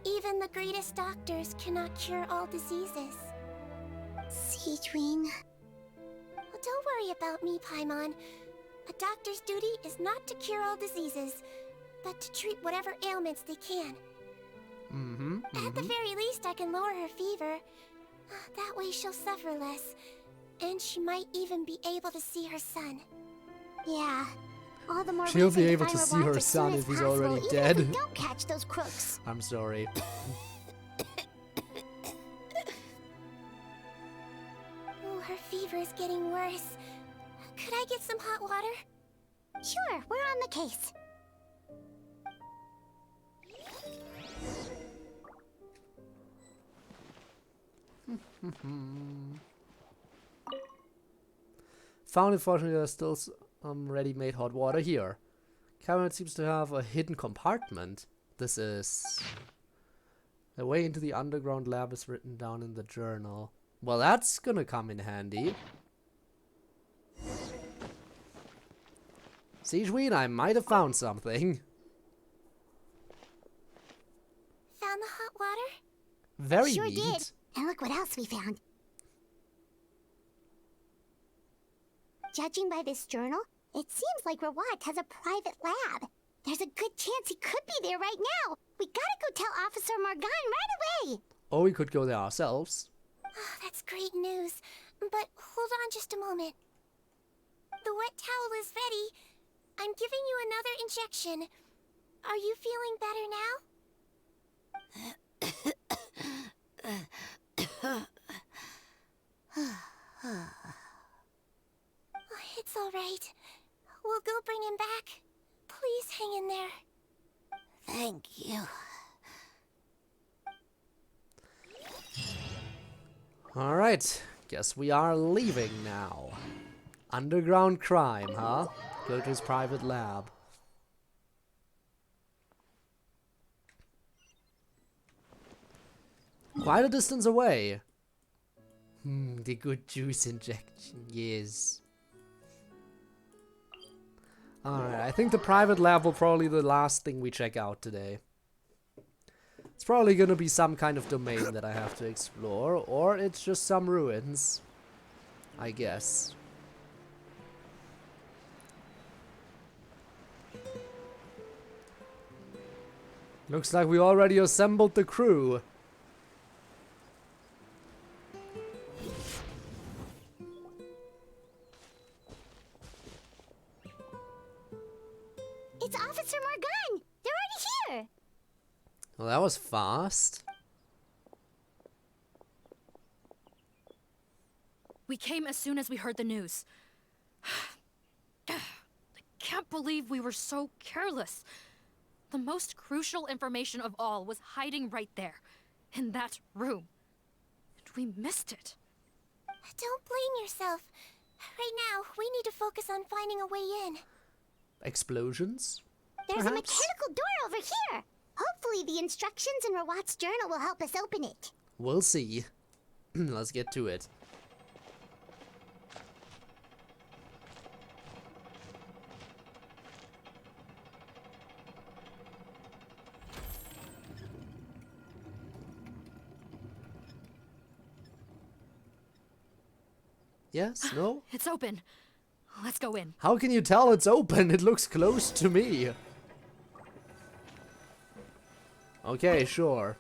Even the greatest doctors cannot cure all diseases. Sigewinne. Well, don't worry about me, Paimon. A doctor's duty is not to cure all diseases, but to treat whatever ailments they can. At the very least, I can lower her fever. That way she'll suffer less, and she might even be able to see her son. Yeah. All the more She'll be reason able find to see Rawat her as soon son as if he's possible, already even dead. If we don't catch those crooks. I'm sorry. Oh, her fever is getting worse. Could I get some hot water? Sure, we're on the case. Found, unfortunately, there's still some ready-made hot water here. Cabinet seems to have a hidden compartment. This is... The way into the underground lab is written down in the journal. Well, that's gonna come in handy. Sigewinne, I might have found something. Found the hot water? Very sure neat. did. And look what else we found. Judging by this journal, it seems like Rawat has a private lab. There's a good chance he could be there right now. We gotta go tell Officer Morgan right away. Or we could go there ourselves. Oh, that's great news. But hold on just a moment. The wet towel is ready. I'm giving you another injection. Are you feeling better now? It's all right. We'll go bring him back. Please hang in there. Thank you. Alright, guess we are leaving now. Underground crime, huh? Go to his private lab. Quite a distance away. The good juice injection, yes. Alright, I think the private lab will probably be the last thing we check out today. It's probably gonna be some kind of domain that I have to explore, or it's just some ruins, I guess. Looks like we already assembled the crew. It's Officer Morgan! They're already here! Well, that was fast. We came as soon as we heard the news. I can't believe we were so careless. The most crucial information of all was hiding right there, in that room. And we missed it. Don't blame yourself. Right now, we need to focus on finding a way in. Explosions? There's Perhaps? a mechanical door over here. Hopefully the instructions in Rawat's journal will help us open it. We'll see. Let's get to it. Yes? No? It's open. Let's go in. How can you tell it's open? It looks closed to me. Okay, sure.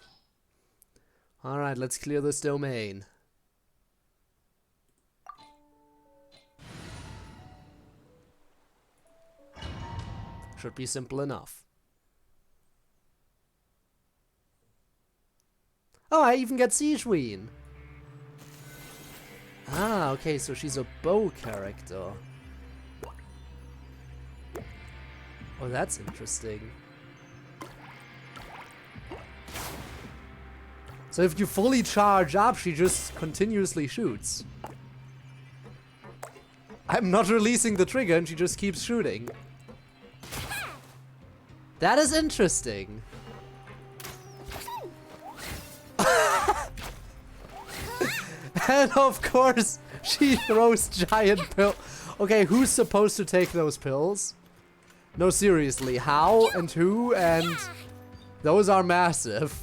Alright, let's clear this domain. Should be simple enough. Oh, I even get Sigewinne. Ah, okay, so she's a bow character. Oh, that's interesting. So if you fully charge up, she just continuously shoots. I'm not releasing the trigger and she just keeps shooting. That is interesting. And of course, she throws giant pills. Okay, who's supposed to take those pills? No, seriously, how and who and... Those are massive.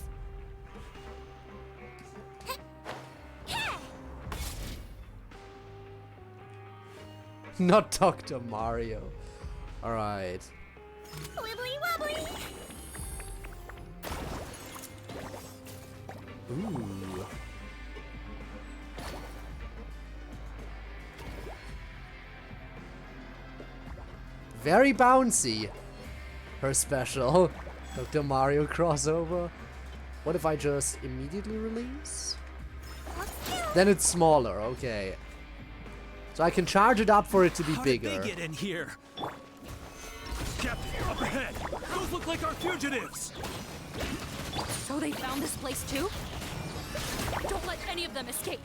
Not Dr. Mario. Alright. Wibbly wobbly! Ooh. Very bouncy. Her special. Dr. Mario crossover. What if I just immediately release? Then it's smaller, okay. So I can charge it up for it to be bigger. How did they get in here? Captain, up ahead! Those look like our fugitives! So they found this place too? Don't let any of them escape.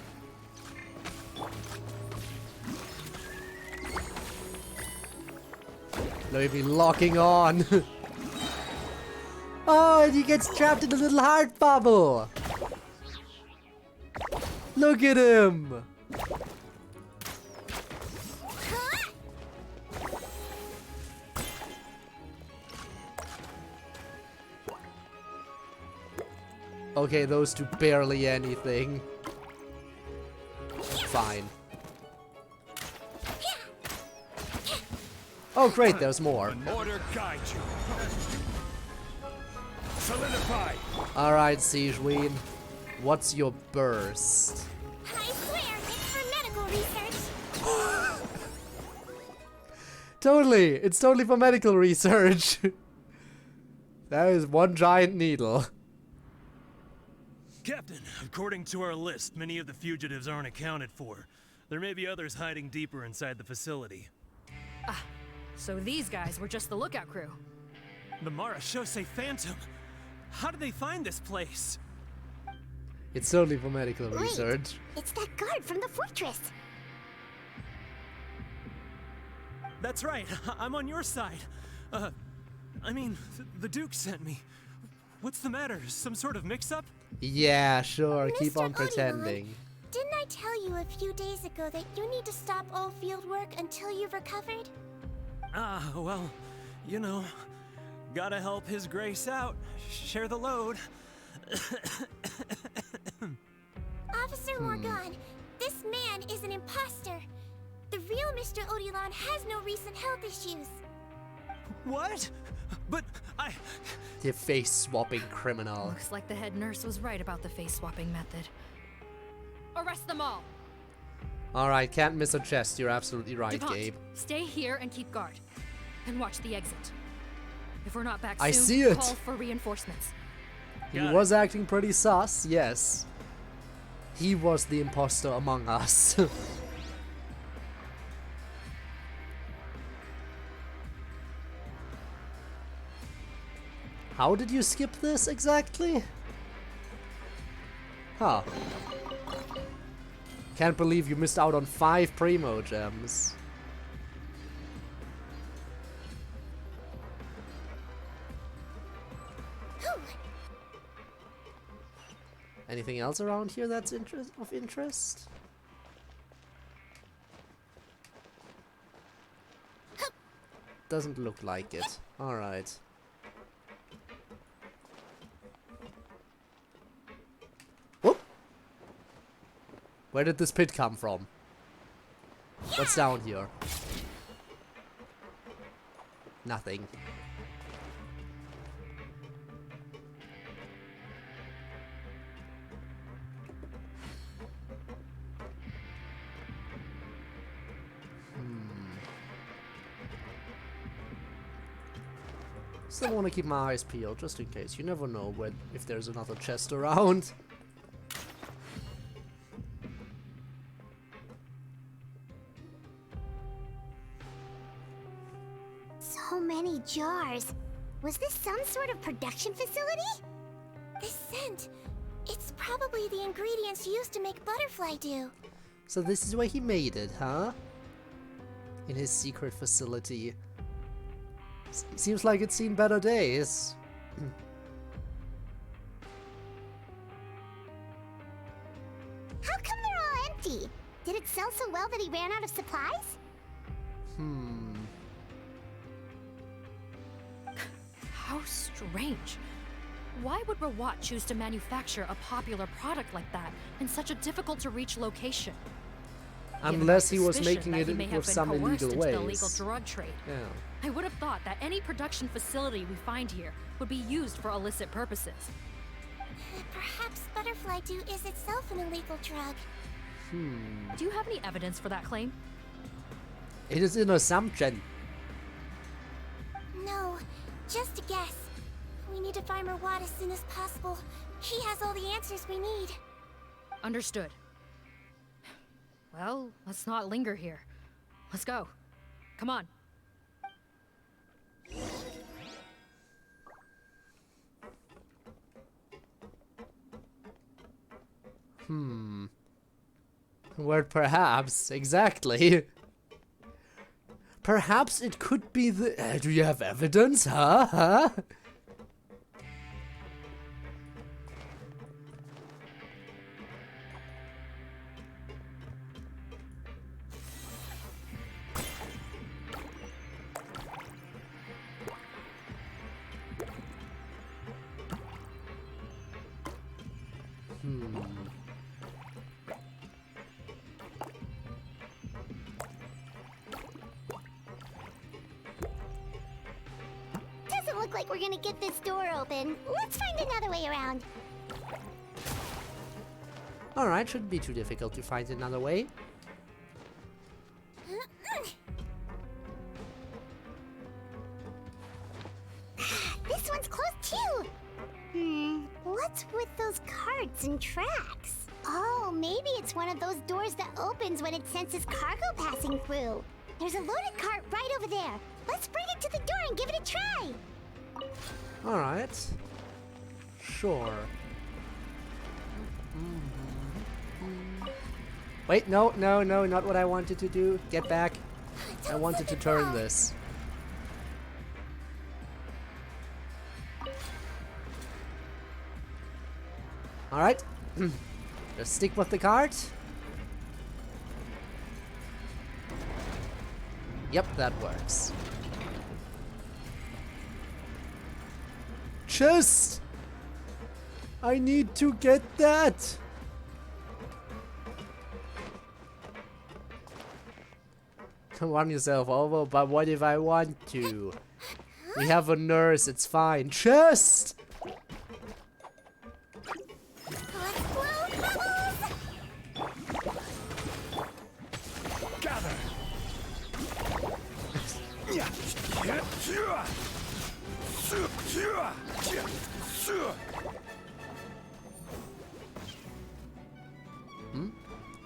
They'll be locking on. Oh, and he gets trapped in a little heart bubble. Look at him. Okay, those two barely anything. Fine. Oh great, there's more. Order guide you. Solidify. Alright, Sigewinne. What's your burst? I swear, it's for medical research. Totally! It's totally for medical research. That is one giant needle. Captain, according to our list, many of the fugitives aren't accounted for. There may be others hiding deeper inside the facility. Ah, so these guys were just the lookout crew. The Marachose Phantom? How did they find this place? It's totally for medical Wait, research. it's that guard from the fortress. That's right, I'm on your side. I mean, the Duke sent me. What's the matter? Some sort of mix-up? Yeah, sure, keep Mr. on pretending. Didn't I tell you a few days ago that you need to stop all field work until you've recovered? Ah, well, you know, gotta help His Grace out. Share the load. Officer Morgan, this man is an imposter. The real Mr. Odilon has no recent health issues. What? But The face-swapping criminal. Looks like the head nurse was right about the face-swapping method. Arrest them all! Alright, can't miss a chest. You're absolutely right, DuPont, Gabe. stay here and keep guard. And watch the exit. If we're not back soon, I see it. call for reinforcements. He was acting pretty sus, yes. He was the imposter among us. How did you skip this exactly? Huh. Can't believe you missed out on 5 Primo gems. Anything else around here that's of interest? Doesn't look like it. Alright. Whoop! Where did this pit come from? What's down here? Nothing. Still want to keep my eyes peeled, just in case. You never know if there's another chest around. So many jars. Was this some sort of production facility? This scent, it's probably the ingredients used to make butterfly dew. So this is where he made it, huh? In his secret facility. Seems like it's seen better days. How come they're all empty? Did it sell so well that he ran out of supplies? How strange. Why would Rawat choose to manufacture a popular product like that in such a difficult-to-reach location? Unless he was Suspicion making that it he may have with been some coerced illegal into ways. the illegal drug trade. Yeah. I would have thought that any production facility we find here would be used for illicit purposes. Perhaps butterfly dew is itself an illegal drug. Do you have any evidence for that claim? It is an assumption. No, just a guess. We need to find Rawat as soon as possible. He has all the answers we need. Understood. Well, let's not linger here. Let's go. Come on. Word perhaps, exactly. Perhaps it could be the... do you have evidence, huh? Doesn't look like we're gonna get this door open. Let's find another way around. Alright, shouldn't be too difficult to find another way. This one's closed too. What's with those carts and tracks? Oh, maybe it's one of those doors that opens when it senses cargo passing through. There's a loaded cart right over there. Let's bring it to the door and give it a try. Alright. Sure. Wait, no, not what I wanted to do. Get back. I wanted to turn this. Alright. Just stick with the cart. Yep, that works. Chest! I need to get that! Don't run yourself over, but what if I want to? We have a nurse, it's fine. Chest! Gather!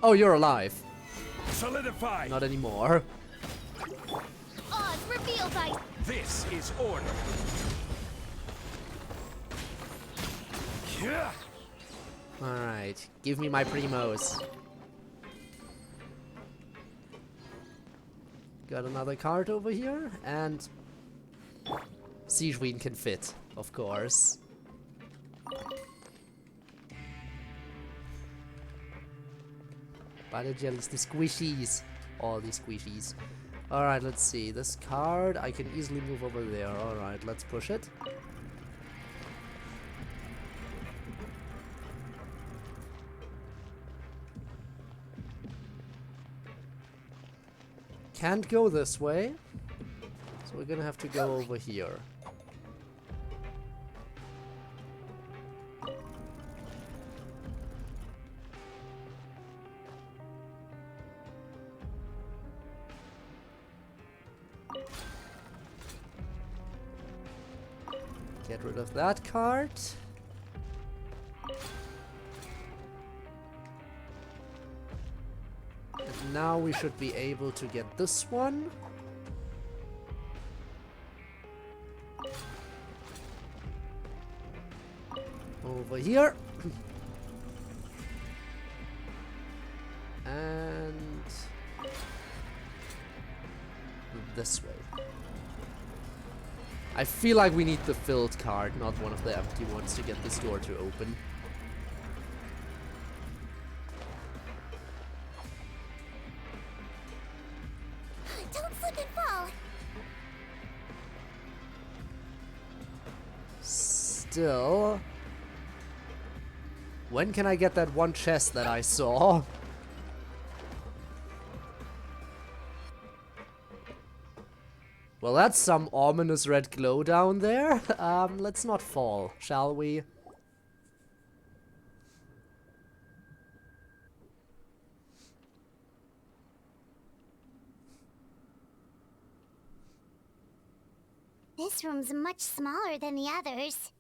Oh, you're alive. Solidify! Not anymore. Odds revealed by... This is order. Alright, give me my primos. Got another card over here, and Sigewinne can fit, of course. Butter jellies, the squishies. All these squishies. Alright, let's see. This card, I can easily move over there. Alright, let's push it. Can't go this way, so we're gonna have to go over here. Get rid of that card. And now we should be able to get this one. Over here. And this way. I feel like we need the filled card, not one of the empty ones, to get this door to open. Don't slip and fall. Still, when can I get that one chest that I saw? Well, that's some ominous red glow down there. Let's not fall, shall we? This room's much smaller than the others.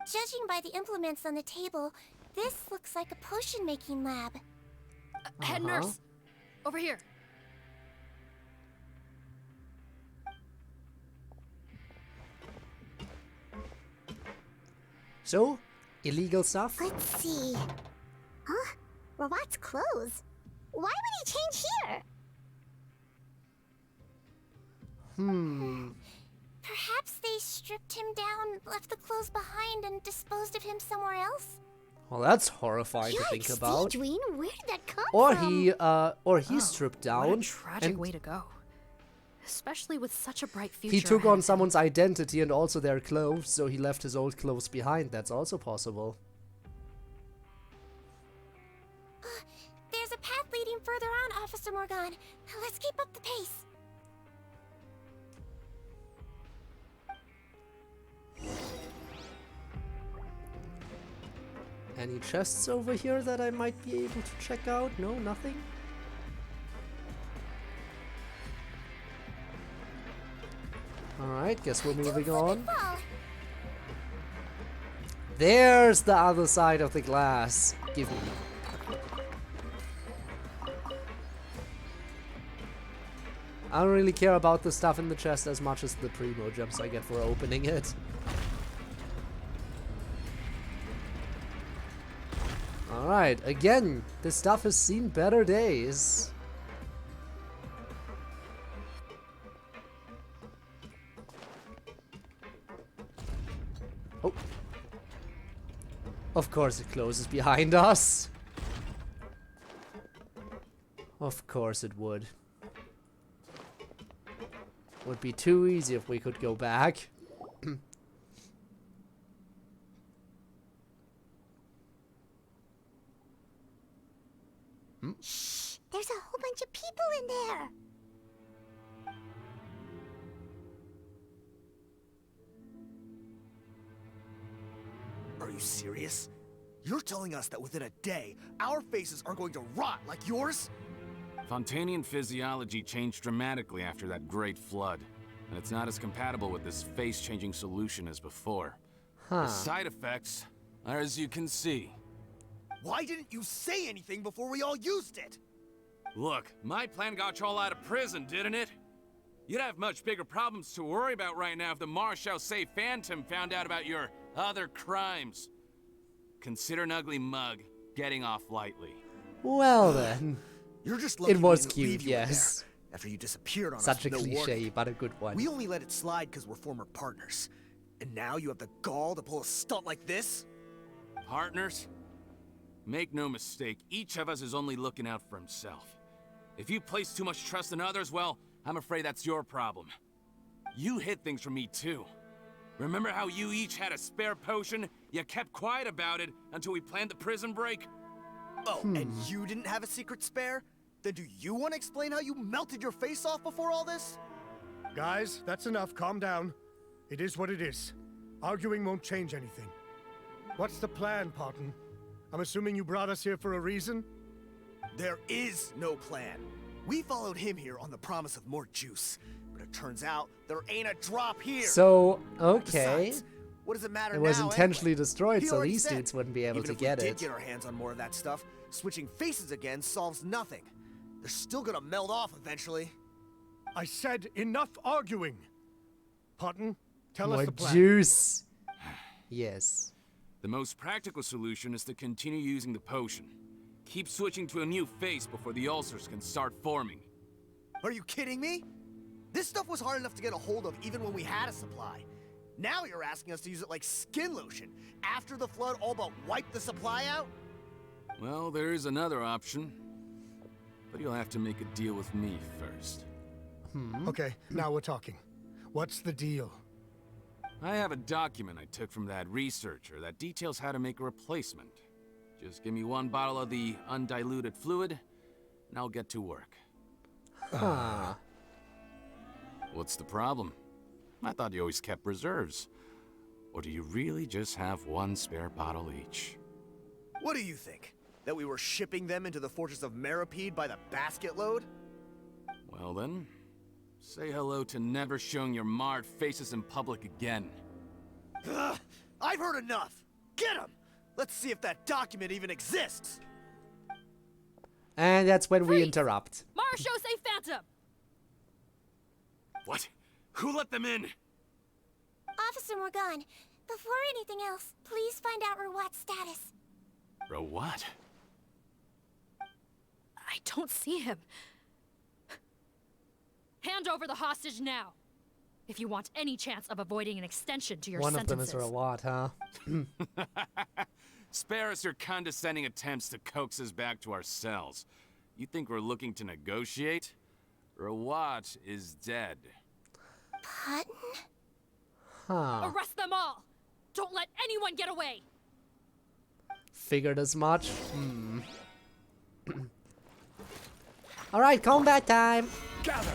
Judging by the implements on the table, this looks like a potion-making lab. Head nurse, over here. So, illegal stuff? Let's see. Huh? Robot's clothes? Why would he change here? Perhaps they stripped him down, left the clothes behind, and disposed of him somewhere else? Well, that's horrifying to think about. Sigewinne, where did that come Or he stripped down. What a tragic and way to go. Especially with such a bright future. he took ahead on of him. someone's identity and also their clothes, so he left his old clothes behind. That's also possible. There's a path leading further on, Officer Morgan. Let's keep up the pace. Any chests over here that I might be able to check out? No, nothing? Alright, guess we're moving on. There's the other side of the glass. Give me. I don't really care about the stuff in the chest as much as the primo jumps I get for opening it. Alright, again, this stuff has seen better days. Oh. Of course it closes behind us. Of course it would. Would be too easy if we could go back. Shh! There's a whole bunch of people in there! Are you serious? You're telling us that within a day, our faces are going to rot like yours? Fontainian physiology changed dramatically after that great flood, and it's not as compatible with this face-changing solution as before. The side effects are as you can see. Why didn't you say anything before we all used it? Look, my plan got you all out of prison, didn't it? You'd have much bigger problems to worry about right now if the Marshall-Say Phantom found out about your other crimes. Consider an ugly mug getting off lightly. Well then. You're just lucky it was we didn't cute, leave you yes. there after you disappeared on Such us a with no cliche, warning. but a good one. We only let it slide because we're former partners. And now you have the gall to pull a stunt like this? Partners? Make no mistake, each of us is only looking out for himself. If you place too much trust in others, well, I'm afraid that's your problem. You hid things from me too. Remember how you each had a spare potion? You kept quiet about it until we planned the prison break? Oh, and you didn't have a secret spare? Then do you want to explain how you melted your face off before all this? Guys, that's enough. Calm down. It is what it is. Arguing won't change anything. What's the plan, Parton? I'm assuming you brought us here for a reason? There is no plan. We followed him here on the promise of more juice. But it turns out there ain't a drop here. So, okay. Besides, what does it matter it now was intentionally anyway? destroyed He so already these said, dudes wouldn't be able even to if get we did it. get our hands on more of that stuff, switching faces again solves nothing. They're still gonna meld off eventually. I said enough arguing. Parton, tell us More the plan. juice. Yes. The most practical solution is to continue using the potion. Keep switching to a new face before the ulcers can start forming. Are you kidding me? This stuff was hard enough to get a hold of even when we had a supply. Now you're asking us to use it like skin lotion after the flood all but wiped the supply out? Well, there is another option. But you'll have to make a deal with me first. Okay, now we're talking. What's the deal? I have a document I took from that researcher that details how to make a replacement. Just give me one bottle of the undiluted fluid, and I'll get to work. What's the problem? I thought you always kept reserves. Or do you really just have one spare bottle each? What do you think? That we were shipping them into the fortress of Meripede by the basket load? Well then, say hello to never showing your marred faces in public again. Ugh, I've heard enough! Get him! Let's see if that document even exists! And that's when we interrupt. Marshall-Say Phantom! What? Who let them in? Officer Morgan, Before anything else, please find out Rawat's status. Rawat? I don't see him. Hand over the hostage now, if you want any chance of avoiding an extension to your One sentences. of them is Rawat, huh? Spare us your condescending attempts to coax us back to our cells. You think we're looking to negotiate? Rawat is dead. Button? Huh. Arrest them all! Don't let anyone get away! Figured as much. Alright, combat time! Gather!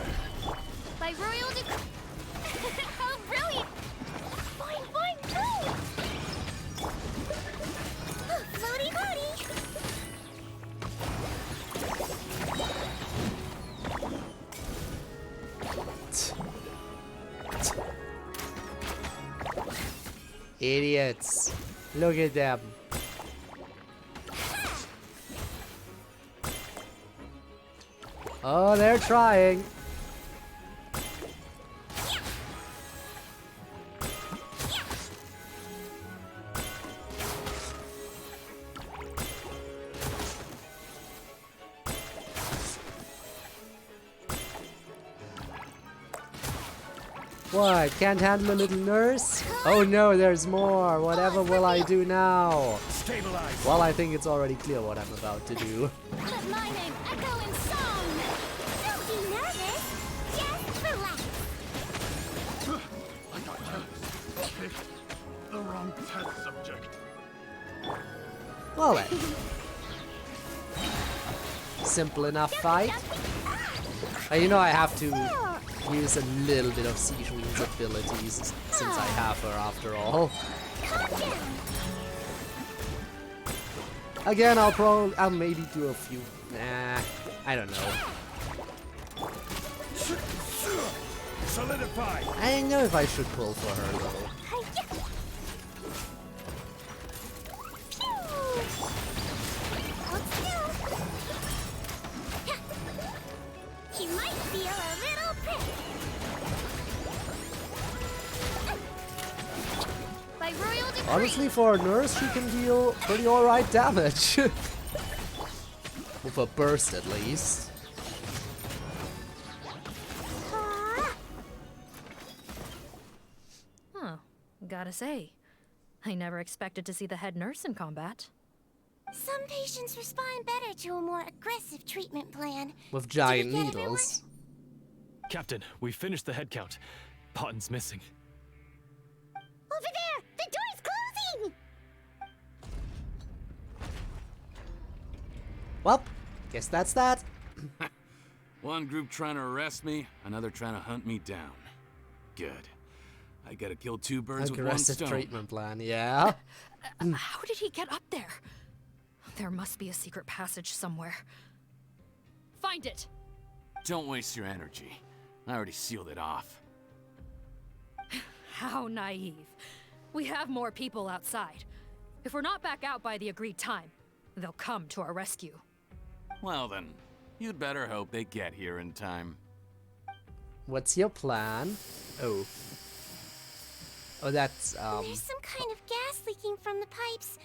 By royal How brilliant! Fine, fine, go! Floaty, floaty! Idiots. Look at them. Oh, they're trying. What? Can't handle a little nurse? Oh no, there's more. Whatever will I do now? Stabilize. Well, I think it's already clear what I'm about to do. Let my name echo in song! Don't be nervous! Just relax! I got you. Picked the wrong test subject. Well then. Simple enough fight. You know I have to use a little bit of Sigewinne's abilities since I have her after all. Again, I'll maybe do a few. Nah, I don't know. Solidify. I don't know if I should pull for her though. He might feel a little prick. By royal decree. Honestly, for a nurse, she can deal pretty alright damage. With a burst, at least. Huh. Gotta say, I never expected to see the head nurse in combat. Some patients respond better to a more aggressive treatment plan. With giant Did you get needles. Captain, we finished the head count. Botton's missing. Over there! The door's closing! Well, guess that's that. One group trying to arrest me, another trying to hunt me down. Good. I gotta kill two birds with one Aggressive stone. treatment plan, yeah. How did he get up there? There must be a secret passage somewhere. Find it! Don't waste your energy. I already sealed it off. How naive. We have more people outside. If we're not back out by the agreed time, they'll come to our rescue. Well then, you'd better hope they get here in time. What's your plan? Oh. Oh, that's, There's some kind of gas leaking from the pipes.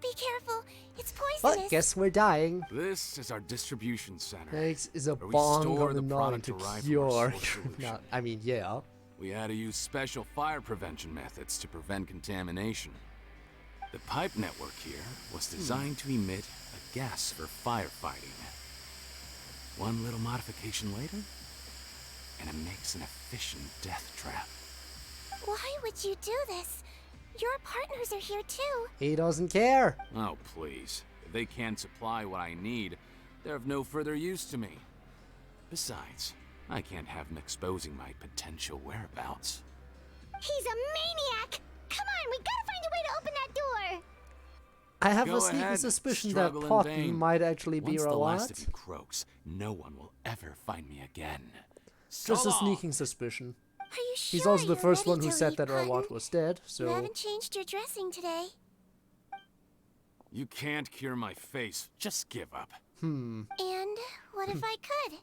Be careful, it's Well, poisonous. guess we're dying. This is our distribution center. This is a where we bong store of the the knowledge product to derived from our cure. source solution. No, I mean, yeah. We had to use special fire prevention methods to prevent contamination. The pipe network here was designed to emit a gas for firefighting. One little modification later, and it makes an efficient death trap. Why would you do this? Your partners are here too. He doesn't care. Oh, please. If they can't supply what I need, they're of no further use to me. Besides, I can't have them exposing my potential whereabouts. He's a maniac! Come on, we gotta find a way to open that door! I have Go a sneaky ahead, suspicion that struggle in Potten vain. might actually be Once the last of Rawat. you croaks, no one will ever find me again. Just So a long. sneaking suspicion. Are you sure He's also the you're first ready one who to said leave, that Button? Rawat was dead, You so... haven't changed your dressing today. You can't cure my face. Just give up. And what if I could?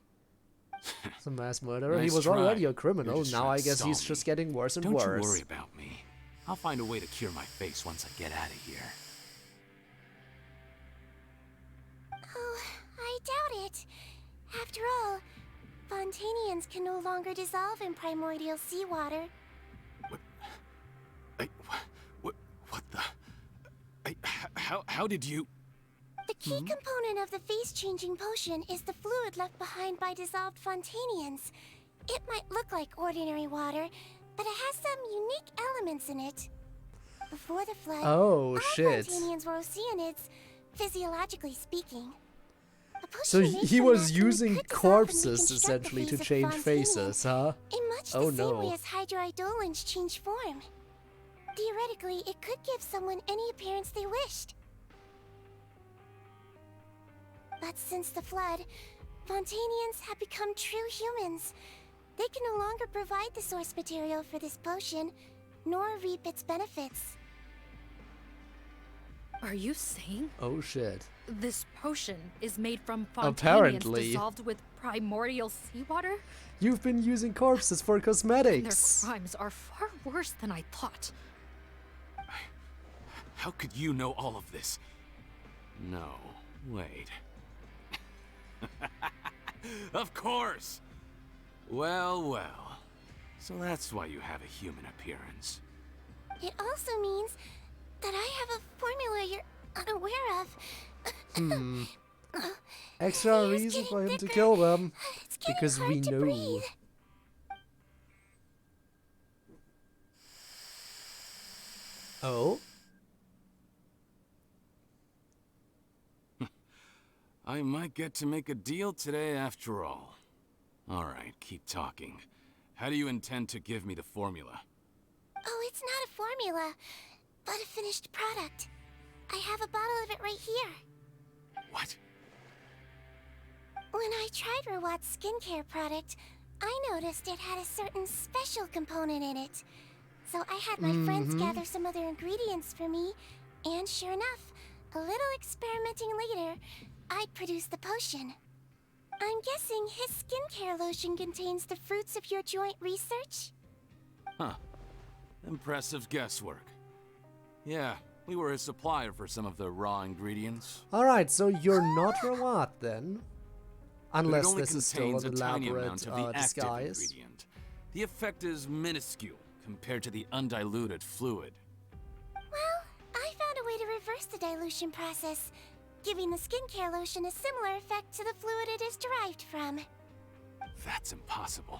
He's a mass murderer. He Nice was try. already a You're criminal. just Now trying I to guess stall he's me. just getting worse and Don't worse. you worry about me. I'll find a way to cure my face once I get out of here. Oh, I doubt it. After all, Fontainians can no longer dissolve in primordial seawater. What the... How did you... The key component of the face-changing potion is the fluid left behind by dissolved Fontainians. It might look like ordinary water, but it has some unique elements in it. Before the flood, Oh, all shit. Fontainians were oceanids, physiologically speaking. So he was using corpses essentially to change faces, huh? In much Oh the same way no. as Hydro Archons change form. Theoretically, it could give someone any appearance they wished. But since the flood, Fontainians have become true humans. They can no longer provide the source material for this potion, nor reap its benefits. Are you saying Oh shit. this potion is made from Fontainians Apparently. dissolved with primordial seawater? You've been using corpses for Their cosmetics. crimes are far worse than I thought. How could you know all of this? No, wait. Of course! Well. So that's why you have a human appearance. It also means that I have a formula you're unaware of. Extra reason for him to kill them. Because we know. breathe. Oh? I might get to make a deal today after all. Alright, keep talking. How do you intend to give me the formula? Oh, it's not a formula, but a finished product. I have a bottle of it right here. What? When I tried Rawat's skincare product, I noticed it had a certain special component in it. So I had my friends gather some other ingredients for me, and sure enough, a little experimenting later, I'd produced the potion. I'm guessing his skincare lotion contains the fruits of your joint research? Huh. Impressive guesswork. Yeah, we were his supplier for some of the raw ingredients. Alright, so you're not Rawat then? But it Unless only this is still contains an a tiny elaborate amount of the active disguise. ingredient. The effect is minuscule compared to the undiluted fluid. Well, I found a way to reverse the dilution process, giving the skincare lotion a similar effect to the fluid it is derived from. That's impossible.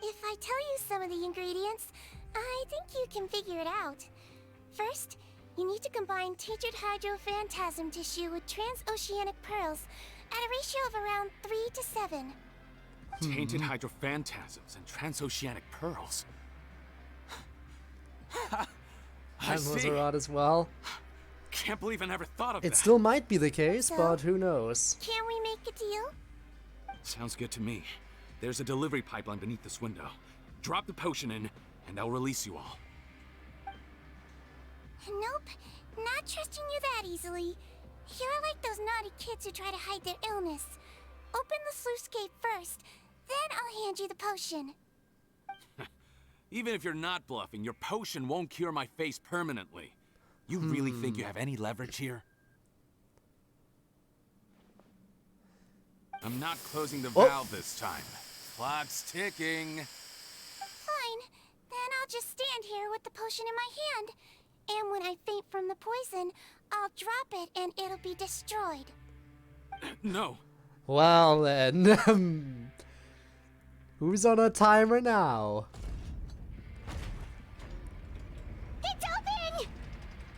If I tell you some of the ingredients, I think you can figure it out. First, you need to combine tinted hydrophantasm tissue with transoceanic pearls at a ratio of around 3 to 7. Tainted hydrophantasms and transoceanic pearls. I And was see. Rawat as well. Can't believe I never thought of It that. still might be the case, So? but who knows? Can we make a deal? Sounds good to me. There's a delivery pipeline beneath this window. Drop the potion in, and I'll release you all. Nope, not trusting you that easily. You're like those naughty kids who try to hide their illness. Open the sluice gate first, then I'll hand you the potion. Even if you're not bluffing, your potion won't cure my face permanently. You really think you have any leverage here? I'm not closing the valve this time. Clock's ticking. Fine, then I'll just stand here with the potion in my hand. And when I faint from the poison, I'll drop it and it'll be destroyed. No. Well then, who's on a timer now? It's open!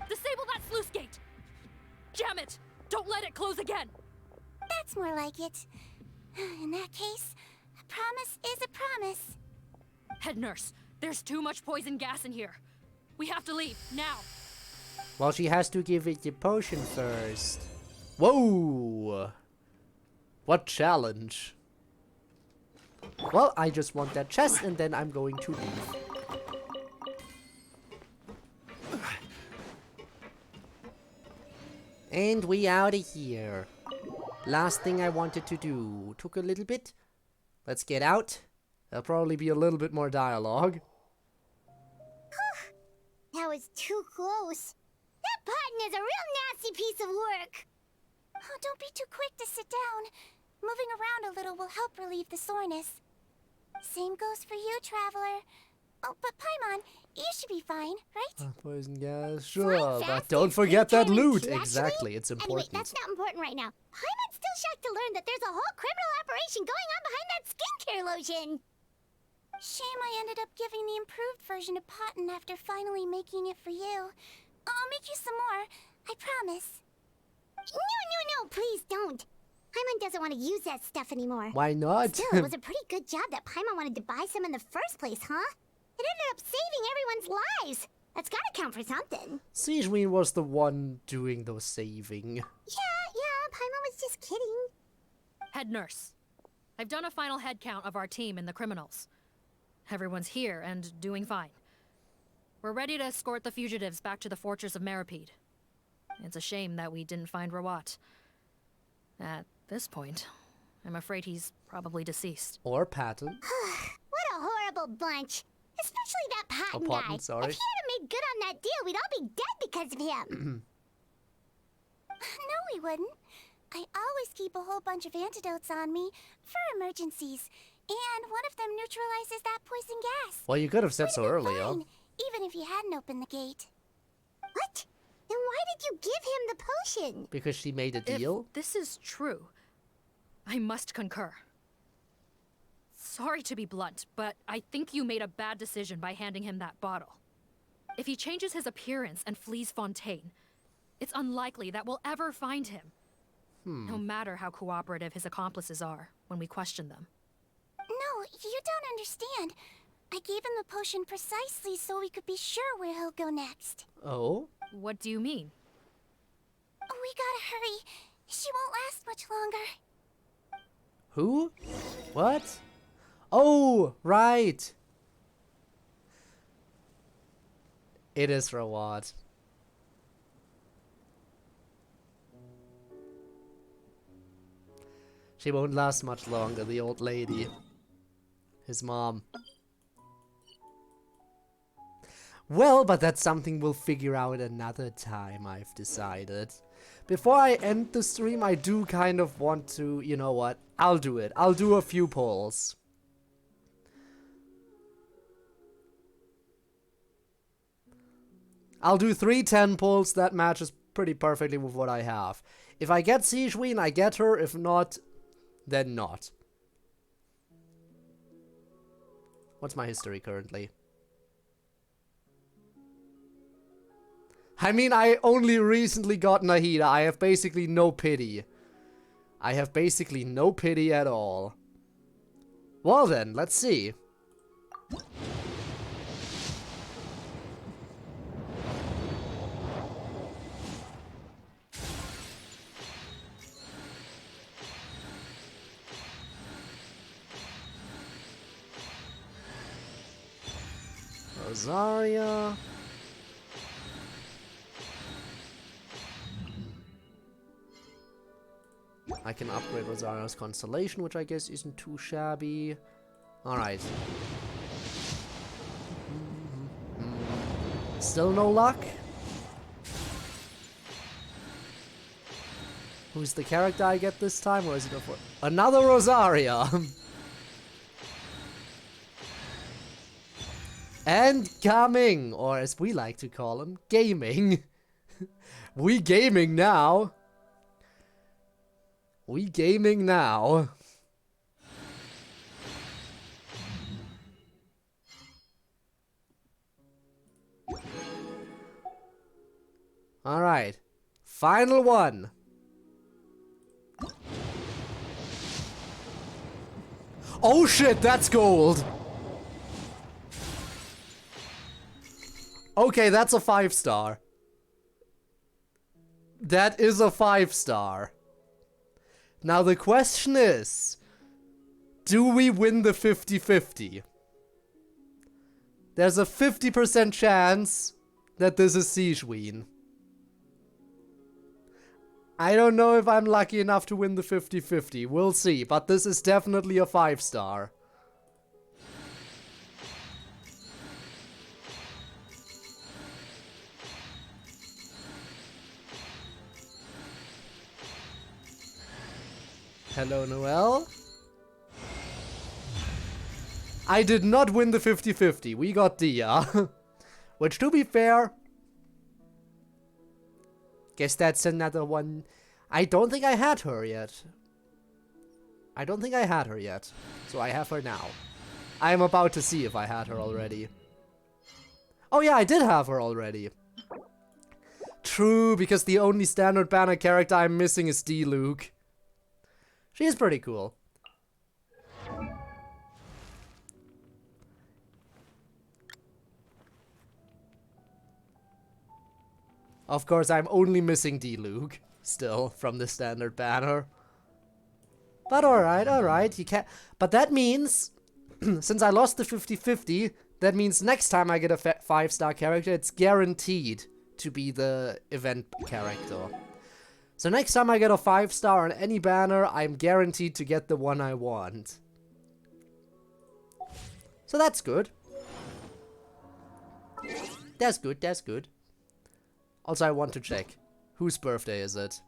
Disable that sluice gate! Jam it! Don't let it close again! That's more like it. In that case, a promise is a promise. Head nurse, there's too much poison gas in here. We have to leave, now! Well, she has to give it the potion first. Whoa! What challenge? Well, I just want that chest and then I'm going to leave. And we out of here. Last thing I wanted to do. Took a little bit. Let's get out. There'll probably be a little bit more dialogue. Too close. That button is a real nasty piece of work. Oh, don't be too quick to sit down. Moving around a little will help relieve the soreness. Same goes for you, Traveler. Oh, but Paimon, you should be fine, right? Poison gas, sure, but don't forget that loot. Exactly, it's important. Anyway, that's not important right now. Paimon's still shocked to learn that there's a whole criminal operation going on behind that skincare lotion. Shame I ended up giving the improved version to Potten after finally making it for you. I'll make you some more, I promise. No, please don't. Paimon doesn't want to use that stuff anymore. Why not? Still, it was a pretty good job that Paimon wanted to buy some in the first place, huh? It ended up saving everyone's lives. That's gotta count for something. Sigewinne was the one doing the saving. Yeah, Paimon was just kidding. Head nurse, I've done a final head count of our team and the criminals. Everyone's here and doing fine. We're ready to escort the fugitives back to the fortress of Meripede. It's a shame that we didn't find Rawat. At this point, I'm afraid he's probably deceased. Or Patton. What a horrible bunch. Especially that Patton guy. Patton, sorry. If he had made good on that deal, we'd all be dead because of him. No, we wouldn't. I always keep a whole bunch of antidotes on me for emergencies. And one of them neutralizes that poison gas. Well, you could have said so earlier. Fine, even if you hadn't opened the gate. What? Then why did you give him the potion? Because she made a deal? If this is true, I must concur. Sorry to be blunt, but I think you made a bad decision by handing him that bottle. If he changes his appearance and flees Fontaine, it's unlikely that we'll ever find him. No matter how cooperative his accomplices are when we question them. No, you don't understand. I gave him the potion precisely so we could be sure where he'll go next. Oh? What do you mean? We gotta hurry. She won't last much longer. Who? What? Oh, right. It is Rawat. She won't last much longer, the old lady. His mom. Well, but that's something we'll figure out another time, I've decided. Before I end the stream, I do kind of want to, you know what, I'll do it. I'll do a few polls. I'll do 3 10 polls, that matches pretty perfectly with what I have. If I get Sigewinne, I get her. If not, then not. What's my history currently? I mean, I only recently got Nahida. I have basically no pity. I have basically no pity at all. Well then, let's see. Rosaria. I can upgrade Rosaria's constellation, which I guess isn't too shabby. Alright. Still no luck? Who's the character I get this time, or is it another Rosaria? And coming, or as we like to call him, gaming. We gaming now. We gaming now. Alright. Final one. Oh shit, that's gold. Okay, that's a 5-star. That is a 5-star. Now the question is, do we win the 50-50? There's a 50% chance that this is Sigewinne. I don't know if I'm lucky enough to win the 50-50. We'll see, but this is definitely a 5-star. Hello, Noelle. I did not win the 50-50. We got Dia. Which, to be fair... Guess that's another one. I don't think I had her yet. So I have her now. I'm about to see if I had her already. Oh yeah, I did have her already. True, because the only standard banner character I'm missing is D-Luke. She's pretty cool. Of course, I'm only missing D-Luke still from the standard banner. But alright, you can't. But that means, since I lost the 50-50, that means next time I get a 5-star character, it's guaranteed to be the event character. So next time I get a 5-star on any banner, I'm guaranteed to get the one I want. So that's good. That's good, that's good. Also, I want to check. Whose birthday is it?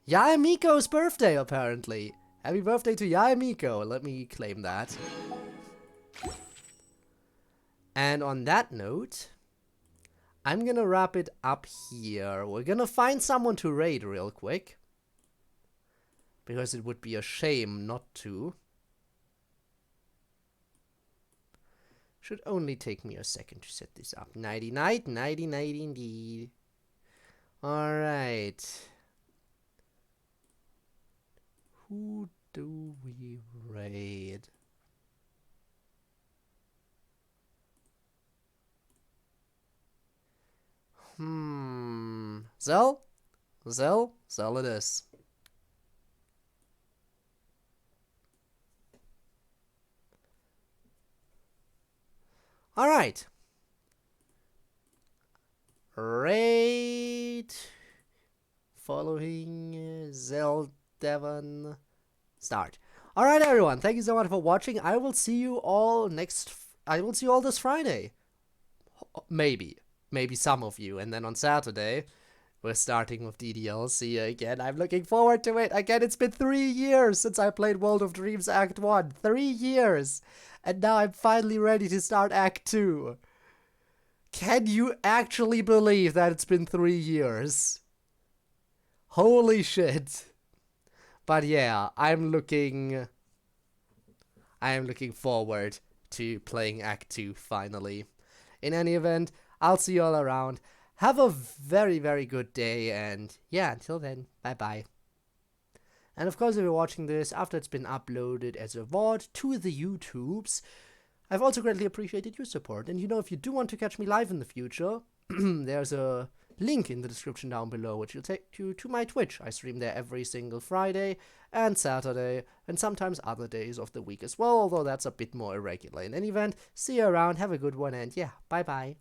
Yaemiko's birthday, apparently. Happy birthday to Yaemiko. Let me claim that. And on that note, I'm gonna wrap it up here. We're gonna find someone to raid real quick. Because it would be a shame not to. Should only take me a second to set this up. Nighty night, nighty night indeed. Alright. Who do we raid? Zell? Zell it is. Alright. Raid. Following Zell Devon. Start. Alright everyone, thank you so much for watching. I will see you all this Friday. Maybe some of you. And then on Saturday, we're starting with DDLC again. I'm looking forward to it. Again, it's been 3 years since I played World of Dreams Act 1. 3 years. And now I'm finally ready to start Act 2. Can you actually believe that it's been 3 years? Holy shit. But yeah, I'm looking forward to playing Act 2 finally. In any event, I'll see you all around. Have a very, very good day, and yeah, until then, bye-bye. And of course, if you're watching this after it's been uploaded as a VOD to the YouTubes, I've also greatly appreciated your support. And you know, if you do want to catch me live in the future, there's a link in the description down below, which will take you to my Twitch. I stream there every single Friday and Saturday, and sometimes other days of the week as well, although that's a bit more irregular. In any event, see you around, have a good one, and yeah, bye-bye.